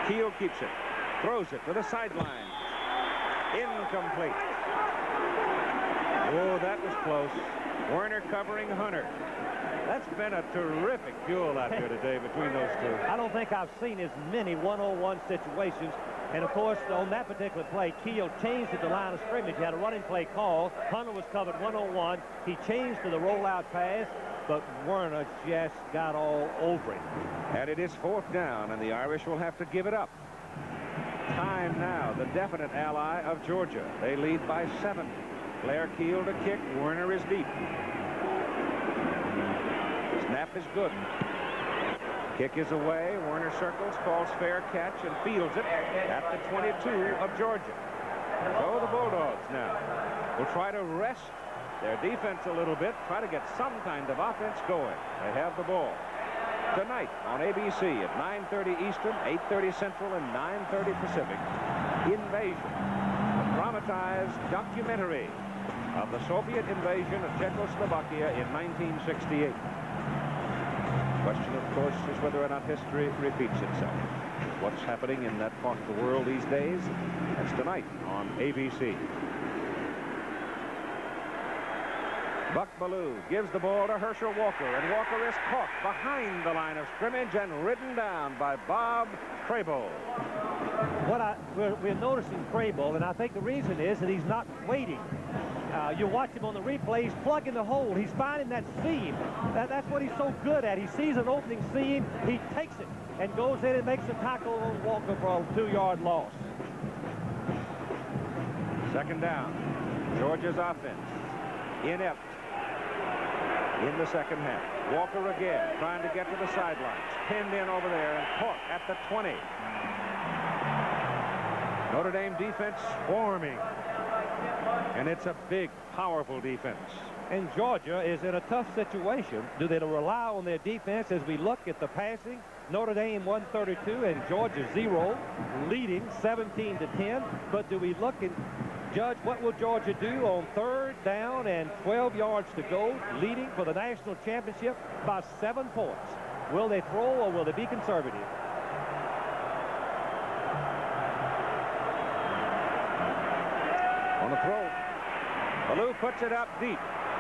Keel keeps it, throws it to the sideline. Incomplete. Oh, that was close. Werner covering Hunter. That's been a terrific duel out here today between those two. I don't think I've seen as many one-on-one situations. And, of course, on that particular play, Keel changed at the line of scrimmage. He had a running play call. Hunter was covered one-on-one. He changed to the rollout pass, but Werner just got all over him. And it is fourth down, and the Irish will have to give it up. Time now, the definite ally of Georgia. They lead by 7. Blair Keel to kick. Werner is deep. Snap is good. Kick is away. Werner circles, calls fair catch, and fields it at the 22 of Georgia. So the Bulldogs now will try to rest their defense a little bit, try to get some kind of offense going. They have the ball. Tonight on ABC at 9:30 Eastern, 8:30 Central, and 9:30 Pacific, Invasion, a dramatized documentary of the Soviet invasion of Czechoslovakia in 1968. The question, of course, is whether or not history repeats itself. What's happening in that part of the world these days? That's tonight on ABC. Buck Bellew gives the ball to Herschel Walker, and Walker is caught behind the line of scrimmage and ridden down by Bob Crable. We're noticing Crable, and I think the reason is that he's not waiting. You watch him on the replays, plugging the hole. He's finding that seam. That's what he's so good at. He sees an opening seam, he takes it, and goes in and makes a tackle on Walker for a 2-yard loss. Second down. Georgia's offense inept in the second half. Walker again trying to get to the sidelines. Pinned in over there and caught at the 20. Notre Dame defense swarming. And it's a big, powerful defense. And Georgia is in a tough situation. Do they rely on their defense as we look at the passing? Notre Dame 132 and Georgia 0, leading 17-10. But do we look and judge what will Georgia do on 3rd down and 12 yards to go, leading for the national championship by 7 points? Will they throw or will they be conservative? On the throw, Ballou puts it up deep.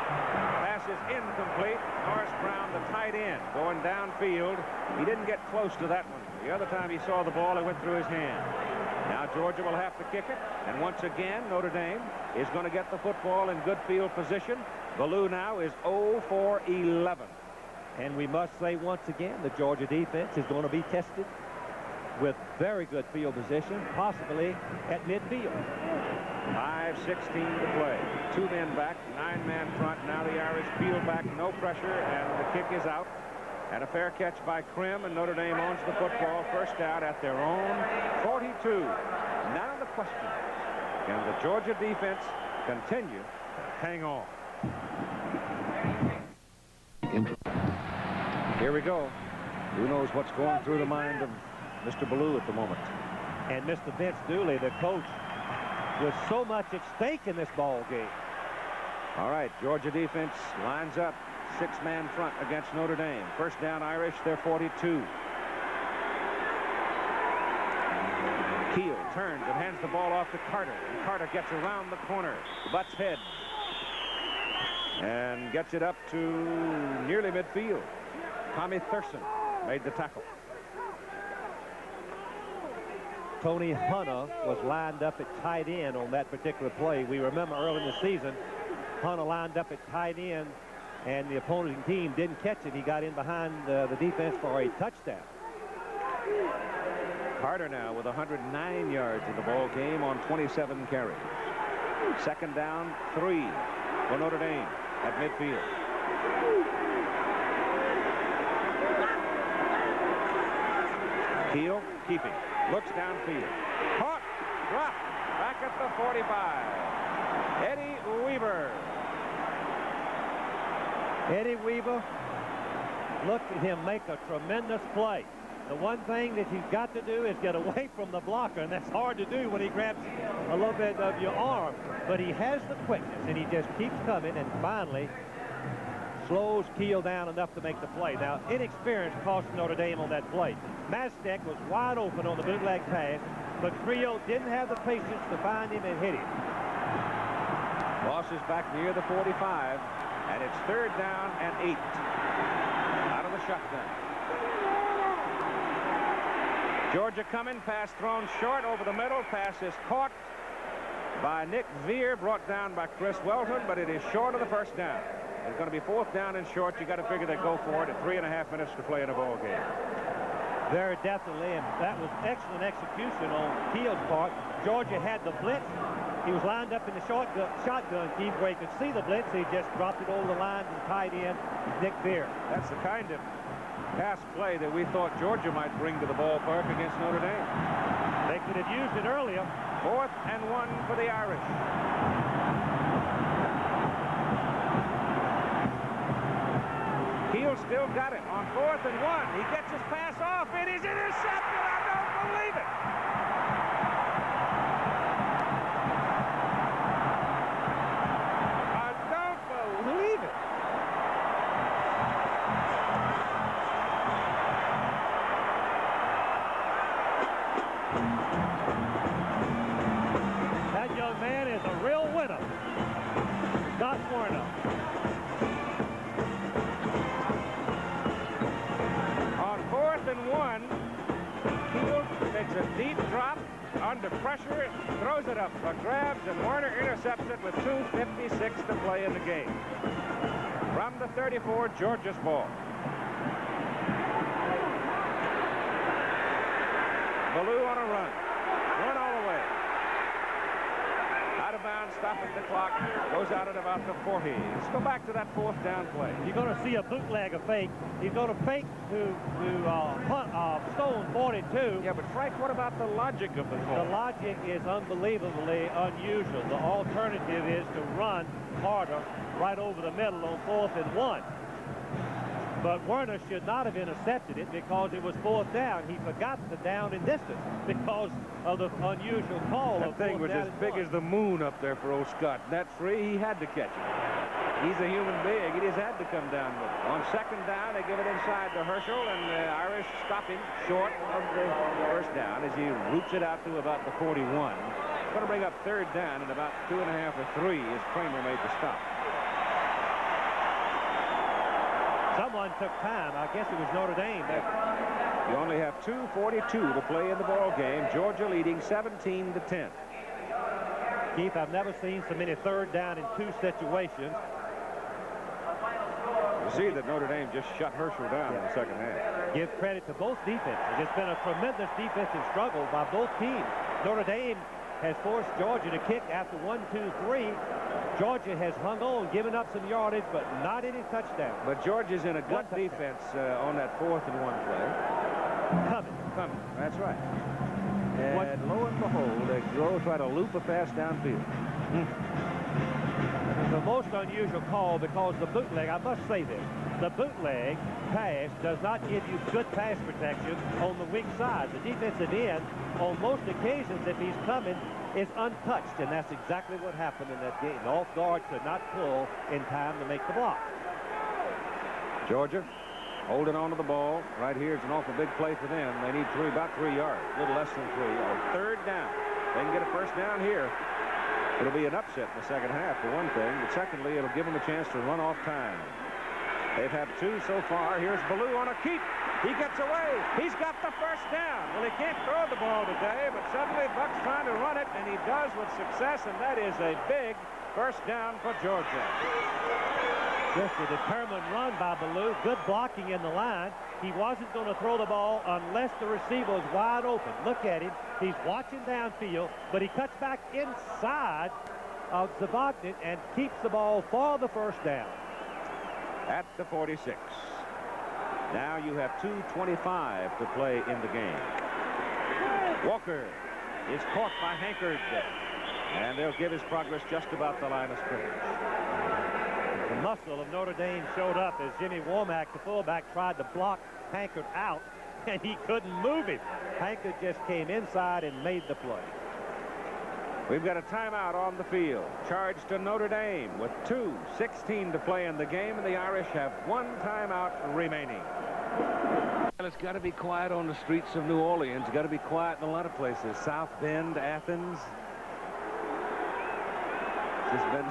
Pass is incomplete. Norris Brown, the tight end, going downfield. He didn't get close to that one. The other time he saw the ball, it went through his hand. Now Georgia will have to kick it. And once again, Notre Dame is going to get the football in good field position. Ballou now is 0 for 11. And we must say once again, the Georgia defense is going to be tested with very good field position, possibly at midfield. 5:16 to play. 2 men back, 9-man front. Now the Irish peel back, no pressure, and the kick is out. And a fair catch by Krim, and Notre Dame owns the football. First out at their own 42. Now the question, can the Georgia defense continue to hang on? Here we go. Who knows what's going through the mind of Mr. Ballou at the moment. And Mr. Vince Dooley, the coach, with so much at stake in this ball game. All right, Georgia defense lines up. 6-man front against Notre Dame. First down Irish, they're 42. Keel turns and hands the ball off to Carter. And Carter gets around the corner, butts head, and gets it up to nearly midfield. Tommy Thurston made the tackle. Tony Hunter was lined up at tight end on that particular play. We remember early in the season, Hunter lined up at tight end, and the opposing team didn't catch it. He got in behind the defense for a touchdown. Carter now with 109 yards in the ball game on 27 carries. Second down, 3 for Notre Dame at midfield. Keel keeping. Looks downfield. Caught. Dropped. Back at the 45. Eddie Weaver. Eddie Weaver, look at him make a tremendous play. The one thing that he's got to do is get away from the blocker, and that's hard to do when he grabs a little bit of your arm. But he has the quickness, and he just keeps coming, and finally slows Keel down enough to make the play. Now, inexperience cost Notre Dame on that play. Mastek was wide open on the bootleg pass, but Creel didn't have the patience to find him and hit him. Boss is back near the 45, and it's 3rd down and 8 out of the shotgun. Georgia coming, pass thrown short over the middle. Pass is caught by Nick Veer, brought down by Chris Welton, but it is short of the first down. It's going to be 4th down and short. You got to figure they go for it at 3.5 minutes to play in a ball game. Very definitely, and that was excellent execution on Keel's part. Georgia had the blitz. He was lined up in the shotgun keep where he could see the blitz. He just dropped it over the line to the tight end, Nick Veer. That's the kind of pass play that we thought Georgia might bring to the ballpark against Notre Dame. They could have used it earlier. 4th and 1 for the Irish. Keel still got it on 4th and 1. He gets his pass off. It is intercepted. I don't believe it. I don't believe it. That young man is a real winner. Scott Warner. On 4th and 1, Keel takes a deep drop under pressure, throws it up for grabs, and Warner intercepts it with 2:56 to play in the game. From the 34, Georgia's ball. Ballou on a run. Run all the way. Out of bounds, stopping the clock. Goes out at about the 40. Let's go back to that 4th down play. You're going to see a bootlegger fake. He's going to fake to Stone 42. Yeah, but Frank, what about the logic of the call? The logic is unbelievably unusual. The alternative is to run harder right over the middle on 4th and 1. But Werner should not have intercepted it because it was 4th down. He forgot the down and distance because of the unusual call. That thing was as big as the moon up there for old Scott. Net free, he had to catch it. He's a human being. He just had to come down with it. On 2nd down, they give it inside to Herschel, and the Irish stopping short of the 1st down as he roots it out to about the 41. It's going to bring up 3rd down in about 2.5 or 3 as Kramer made the stop. Someone took time. I guess it was Notre Dame. You only have 2:42 to play in the ball game. Georgia leading 17-10. Keith, I've never seen so many 3rd down in 2 situations. You see that Notre Dame just shut Herschel down in the 2nd half. Give credit to both defenses. It's been a tremendous defensive struggle by both teams. Notre Dame has forced Georgia to kick after 1, 2, 3. Georgia has hung on, given up some yardage, but not any touchdown. But Georgia's in a good defense on that 4th and 1 play. Coming. That's right. And lo and behold, they try to loop a pass downfield. The most unusual call because the bootleg, I must say this, the bootleg pass does not give you good pass protection on the weak side. The defensive end, on most occasions, if he's coming, is untouched, and that's exactly what happened in that game. The off guard could not pull in time to make the block. Georgia holding on to the ball. Right here is an awful big play for them. They need about 3 yards, a little less than 3. On 3rd down, they can get a 1st down here. It'll be an upset in the 2nd half, for one thing, but secondly, it'll give them a chance to run off time. They've had 2 so far. Here's Ballou on a keep. He gets away. He's got the 1st down. Well, he can't throw the ball today, but suddenly Buck's trying to run it, and he does with success, and that is a big 1st down for Georgia. Just a determined run by Ballou. Good blocking in the line. He wasn't going to throw the ball unless the receiver was wide open. Look at him. He's watching downfield, but he cuts back inside of Zabognin and keeps the ball for the 1st down. At the 46. Now you have 2:25 to play in the game. Walker is caught by Hankard, and they'll give his progress just about the line of scrimmage. The muscle of Notre Dame showed up as Jimmy Womack, the fullback, tried to block Hankard out, and he couldn't move him. Hankard just came inside and made the play. We've got a timeout on the field. Charge to Notre Dame with 2:16 to play in the game, and the Irish have 1 timeout remaining. Well, it's got to be quiet on the streets of New Orleans. It's got to be quiet in a lot of places. South Bend, Athens. It's just been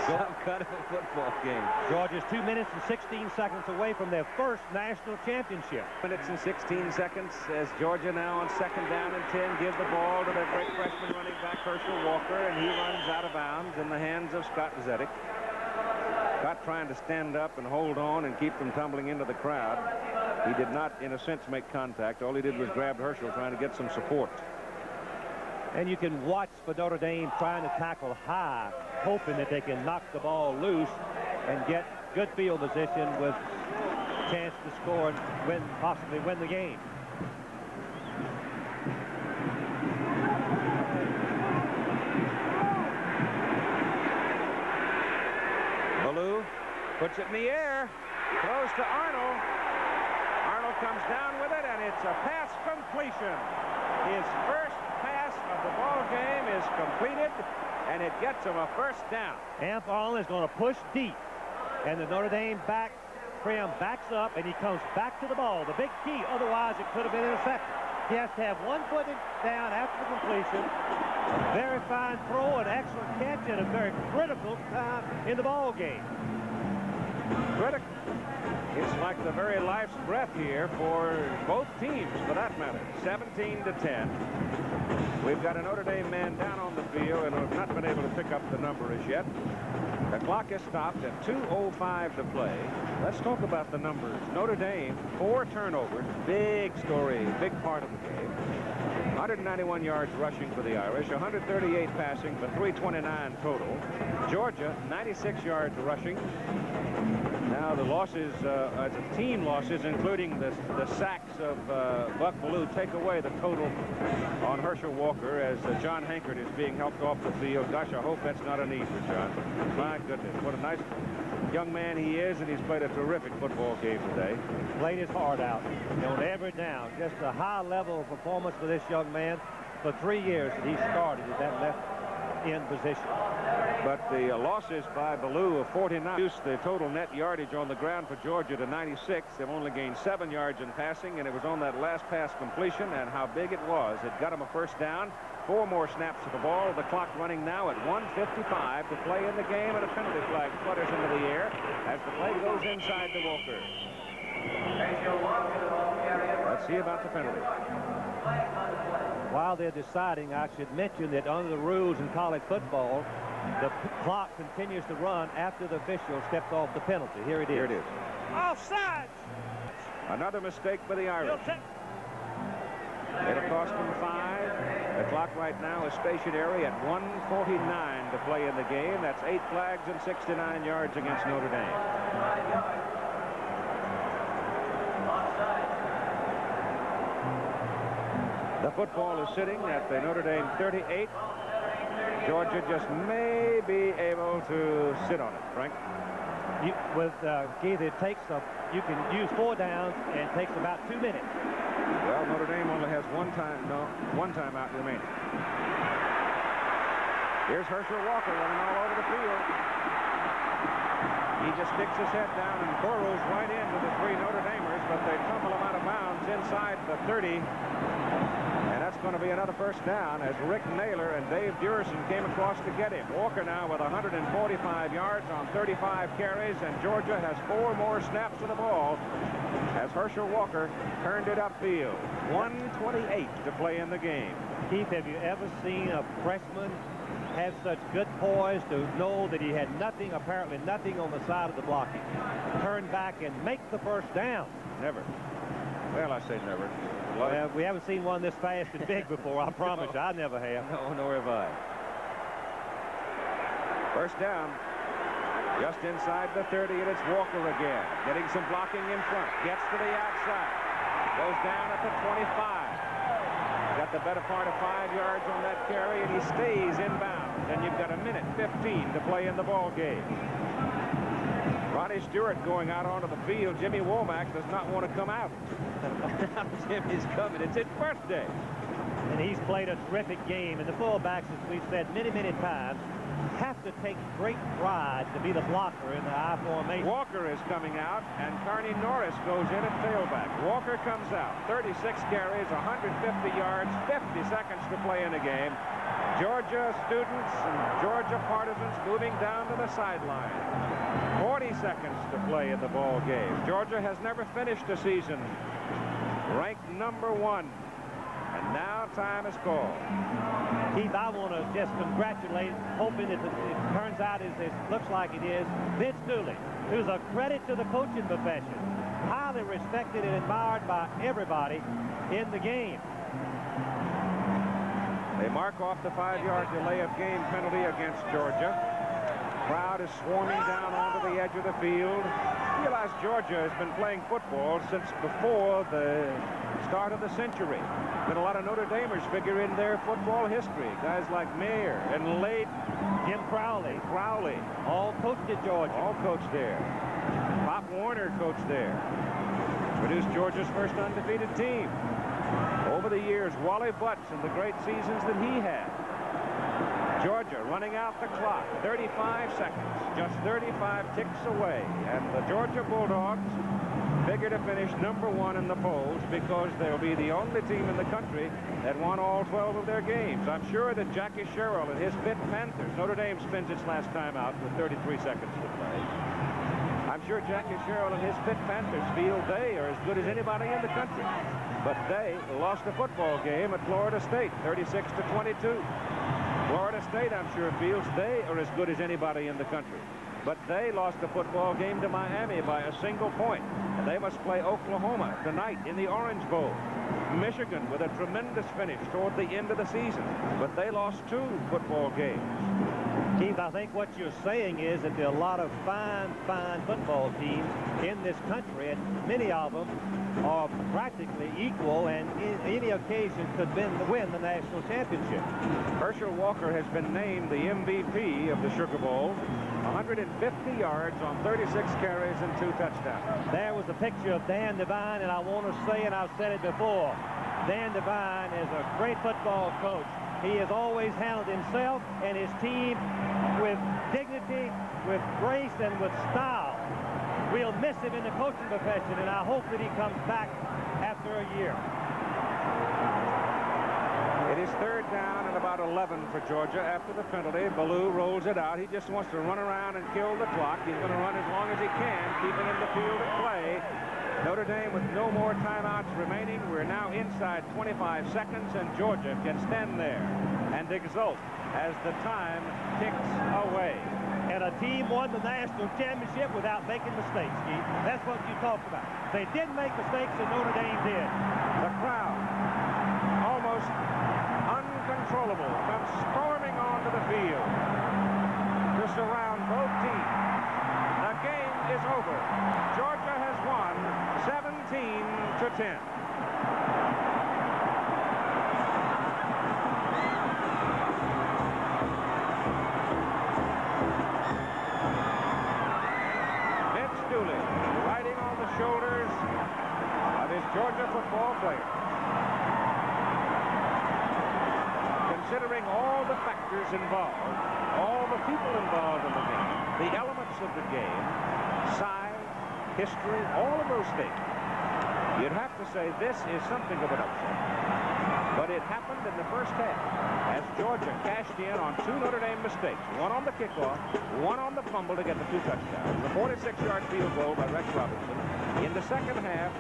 some kind of a football game. Georgia's 2 minutes and 16 seconds away from their 1st national championship. 2 minutes and 16 seconds as Georgia now on 2nd down and 10 give the ball to their great freshman running back Herschel Walker, and he runs out of bounds in the hands of Scott Zedek. Scott trying to stand up and hold on and keep them tumbling into the crowd. He did not, in a sense, make contact. All he did was grab Herschel, trying to get some support. And you can watch for Notre Dame trying to tackle high, hoping that they can knock the ball loose and get good field position with a chance to score and possibly win the game. Ballou puts it in the air, throws to Arnold. Arnold comes down with it, and it's a pass completion. His first pass of the ball game is completed, and it gets him a 1st down. Amp Arnold is going to push deep, and the Notre Dame back Prim backs up, and he comes back to the ball. The big key, otherwise it could have been intercepted. He has to have 1 foot down after the completion. Very fine throw, an excellent catch at a very critical time in the ball game. Critical. It's like the very life's breath here for both teams, for that matter. 17-10. We've got a Notre Dame man down on the field, and we've not been able to pick up the number as yet. The clock is stopped at 2:05 to play. Let's talk about the numbers. Notre Dame, 4 turnovers. Big story, big part of the game. 191 yards rushing for the Irish, 138 passing for 329 total. Georgia, 96 yards rushing, Now the losses, team losses, including the sacks of Buck Bellew, take away the total on Herschel Walker as John Hankert is being helped off the field. Gosh, I hope that's not a knee for John. My goodness, what a nice young man he is, and he's played a terrific football game today. Played his heart out on every down. Just a high level of performance for this young man for 3 years that he started at that left end position. But the losses by Bellew of 49 reduced the total net yardage on the ground for Georgia to 96. They've only gained 7 yards in passing, and it was on that last pass completion, and how big it was. It got them a first down. 4 more snaps of the ball. The clock running now at 1:55 to play in the game, and a penalty flag flutters into the air as the play goes inside to Walker. Let's see about the penalty. While they're deciding, I should mention that under the rules in college football, the clock continues to run after the official steps off the penalty. Here it is. Here it is. Offside. Another mistake by the Irish. It'll cost them 5. The clock right now is stationary at 1:49 to play in the game. That's 8 flags and 69 yards against Notre Dame. The football is sitting at the Notre Dame 38. Georgia just may be able to sit on it, Frank. Keith, it takes you can use 4 downs, and it takes about 2 minutes. Well, Notre Dame only has one timeout remaining. Here's Herschel Walker running all over the field. He just sticks his head down and burrows right into the 3 Notre Damers, but they tumble him out of bounds inside the 30. And that's going to be another first down as Rick Naylor and Dave Durison came across to get him. Walker now with 145 yards on 35 carries, and Georgia has 4 more snaps of the ball as Herschel Walker turned it upfield. 1:28 to play in the game. Keith, have you ever seen a freshman have such good poise to know that he had nothing, apparently nothing on the side of the blocking? Turn back and make the first down. Never. Well, I say never. Well, we haven't seen one this fast and big before, I promise you. I never have. No, nor have I. First down. Just inside the 30, and it's Walker again. Getting some blocking in front. Gets to the outside. Goes down at the 25. Got the better part of 5 yards on that carry, and he stays inbounds. And you've got 1:15 to play in the ball game. Ronnie Stewart going out onto the field. Jimmy Womack does not want to come out. Jimmy's coming. It's his birthday. And he's played a terrific game. And the fullbacks, as we've said many, many times, have to take great pride to be the blocker in the I formation. Walker is coming out, and Carney Norris goes in at tailback. Walker comes out. 36 carries, 150 yards, 50 seconds to play in the game. Georgia students and Georgia partisans moving down to the sideline. 40 seconds to play in the ball game. Georgia has never finished a season ranked #1. And now time is called. Keith, I want to just congratulate, hoping that it turns out as it looks like it is, Vince Dooley, who's a credit to the coaching profession. Highly respected and admired by everybody in the game. They mark off the 5-yard delay of game penalty against Georgia. Crowd is swarming down onto the edge of the field. Realize Georgia has been playing football since before the start of the century. Been a lot of Notre Damers figure in their football history. Guys like Mayer and Late, Jim Crowley, all coached at Georgia. All coached there. Pop Warner coached there. Produced Georgia's first undefeated team. Over the years, Wally Butts and the great seasons that he had. Georgia running out the clock. 35 seconds. Just 35 ticks away. And the Georgia Bulldogs figure to finish #1 in the polls because they'll be the only team in the country that won all 12 of their games. I'm sure that Jackie Sherrill and his Pitt Panthers, Notre Dame spends its last time out with 33 seconds to play. I'm sure Jackie Sherrill and his Pitt Panthers feel they are as good as anybody in the country. But they lost a football game at Florida State, 36-22. Florida State, I'm sure, feels they are as good as anybody in the country. But they lost a football game to Miami by a single point. And they must play Oklahoma tonight in the Orange Bowl. Michigan with a tremendous finish toward the end of the season. But they lost 2 football games. Keith, I think what you're saying is that there are a lot of fine football teams in this country, and many of them are practically equal, and in any occasion could win the national championship. Herschel Walker has been named the MVP of the Sugar Bowl. 150 yards on 36 carries and 2 touchdowns. There was a picture of Dan Devine, and I want to say, and I've said it before, Dan Devine is a great football coach. He has always handled himself and his team with dignity, with grace, and with style. We'll miss him in the coaching profession, and I hope that he comes back after a year. It is 3rd down and about 11 for Georgia after the penalty. Ballou rolls it out. He just wants to run around and kill the clock. He's going to run as long as he can, keeping in the field of play. Notre Dame with no more timeouts remaining. We're now inside 25 seconds, and Georgia can stand there and exult as the time ticks away. And a team won the national championship without making mistakes, Keith. That's what you talked about. They didn't make mistakes, and Notre Dame did. The crowd, almost uncontrollable, comes storming onto the field to surround both teams. The game is over. Georgia has won 17-10. Riding on the shoulders of his Georgia football players. Considering all the factors involved, all the people involved in the game, the elements of the game, size, history, all of those things, you'd have to say this is something of an upset. But it happened in the first half as Georgia cashed in on 2 Notre Dame mistakes. One on the kickoff, one on the fumble to get the 2 touchdowns. The 46-yard field goal by Rex Robinson. In the second half,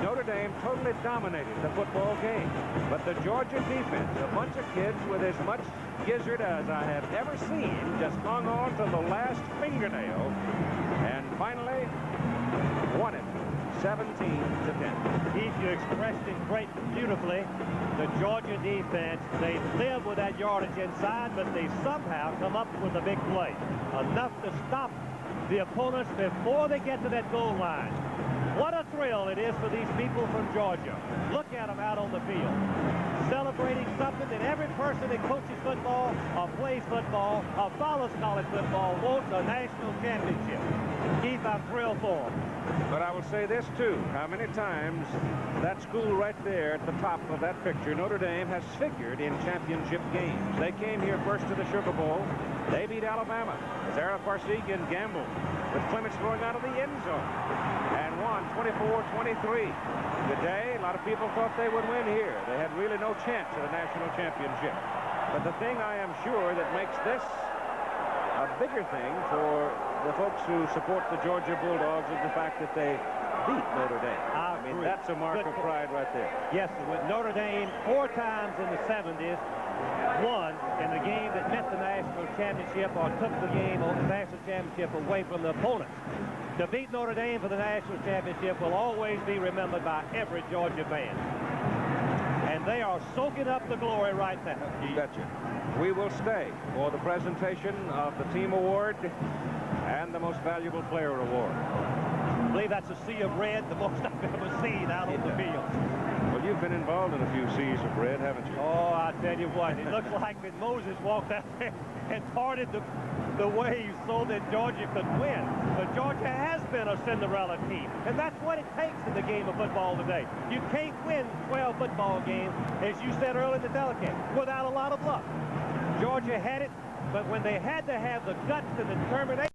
Notre Dame totally dominated the football game. But the Georgia defense, a bunch of kids with as much gizzard as I have ever seen, just hung on to the last fingernail and finally won it 17-10. Keith, you expressed it beautifully. The Georgia defense, they live with that yardage inside, but they somehow come up with a big play. Enough to stop the opponents before they get to that goal line. What a thrill it is for these people from Georgia. Look at them out on the field, celebrating something that every person that coaches football or plays football or follows college football wants: a national championship. Keith, I'm thrilled for them. But I will say this, too. How many times that school right there at the top of that picture, Notre Dame, has figured in championship games. They came here first to the Sugar Bowl. They beat Alabama as Ara Farsigian gambled with Clements throwing out of the end zone and won 24-23. Today, a lot of people thought they would win here. They had really no chance at a national championship. But the thing I am sure that makes this a bigger thing for the folks who support the Georgia Bulldogs is the fact that they beat Notre Dame. I mean, that's a mark of pride right there. Yes, with Notre Dame 4 times in the 70s, won in the game that meant the national championship or took the game or the national championship away from the opponents. To beat Notre Dame for the national championship will always be remembered by every Georgia fan. And they are soaking up the glory right now. You betcha. We will stay for the presentation of the team award and the most valuable player award. I believe that's a sea of red, the most I've ever seen out on the field. Well, you've been involved in a few seas of red, haven't you? Oh, I tell you what, it looks like that Moses walked out there and parted the waves so that Georgia could win. But Georgia has been a Cinderella team, and that's what it takes in the game of football today. You can't win 12 football games, as you said earlier in the telecast, without a lot of luck. Georgia had it, but when they had to have the guts and the determination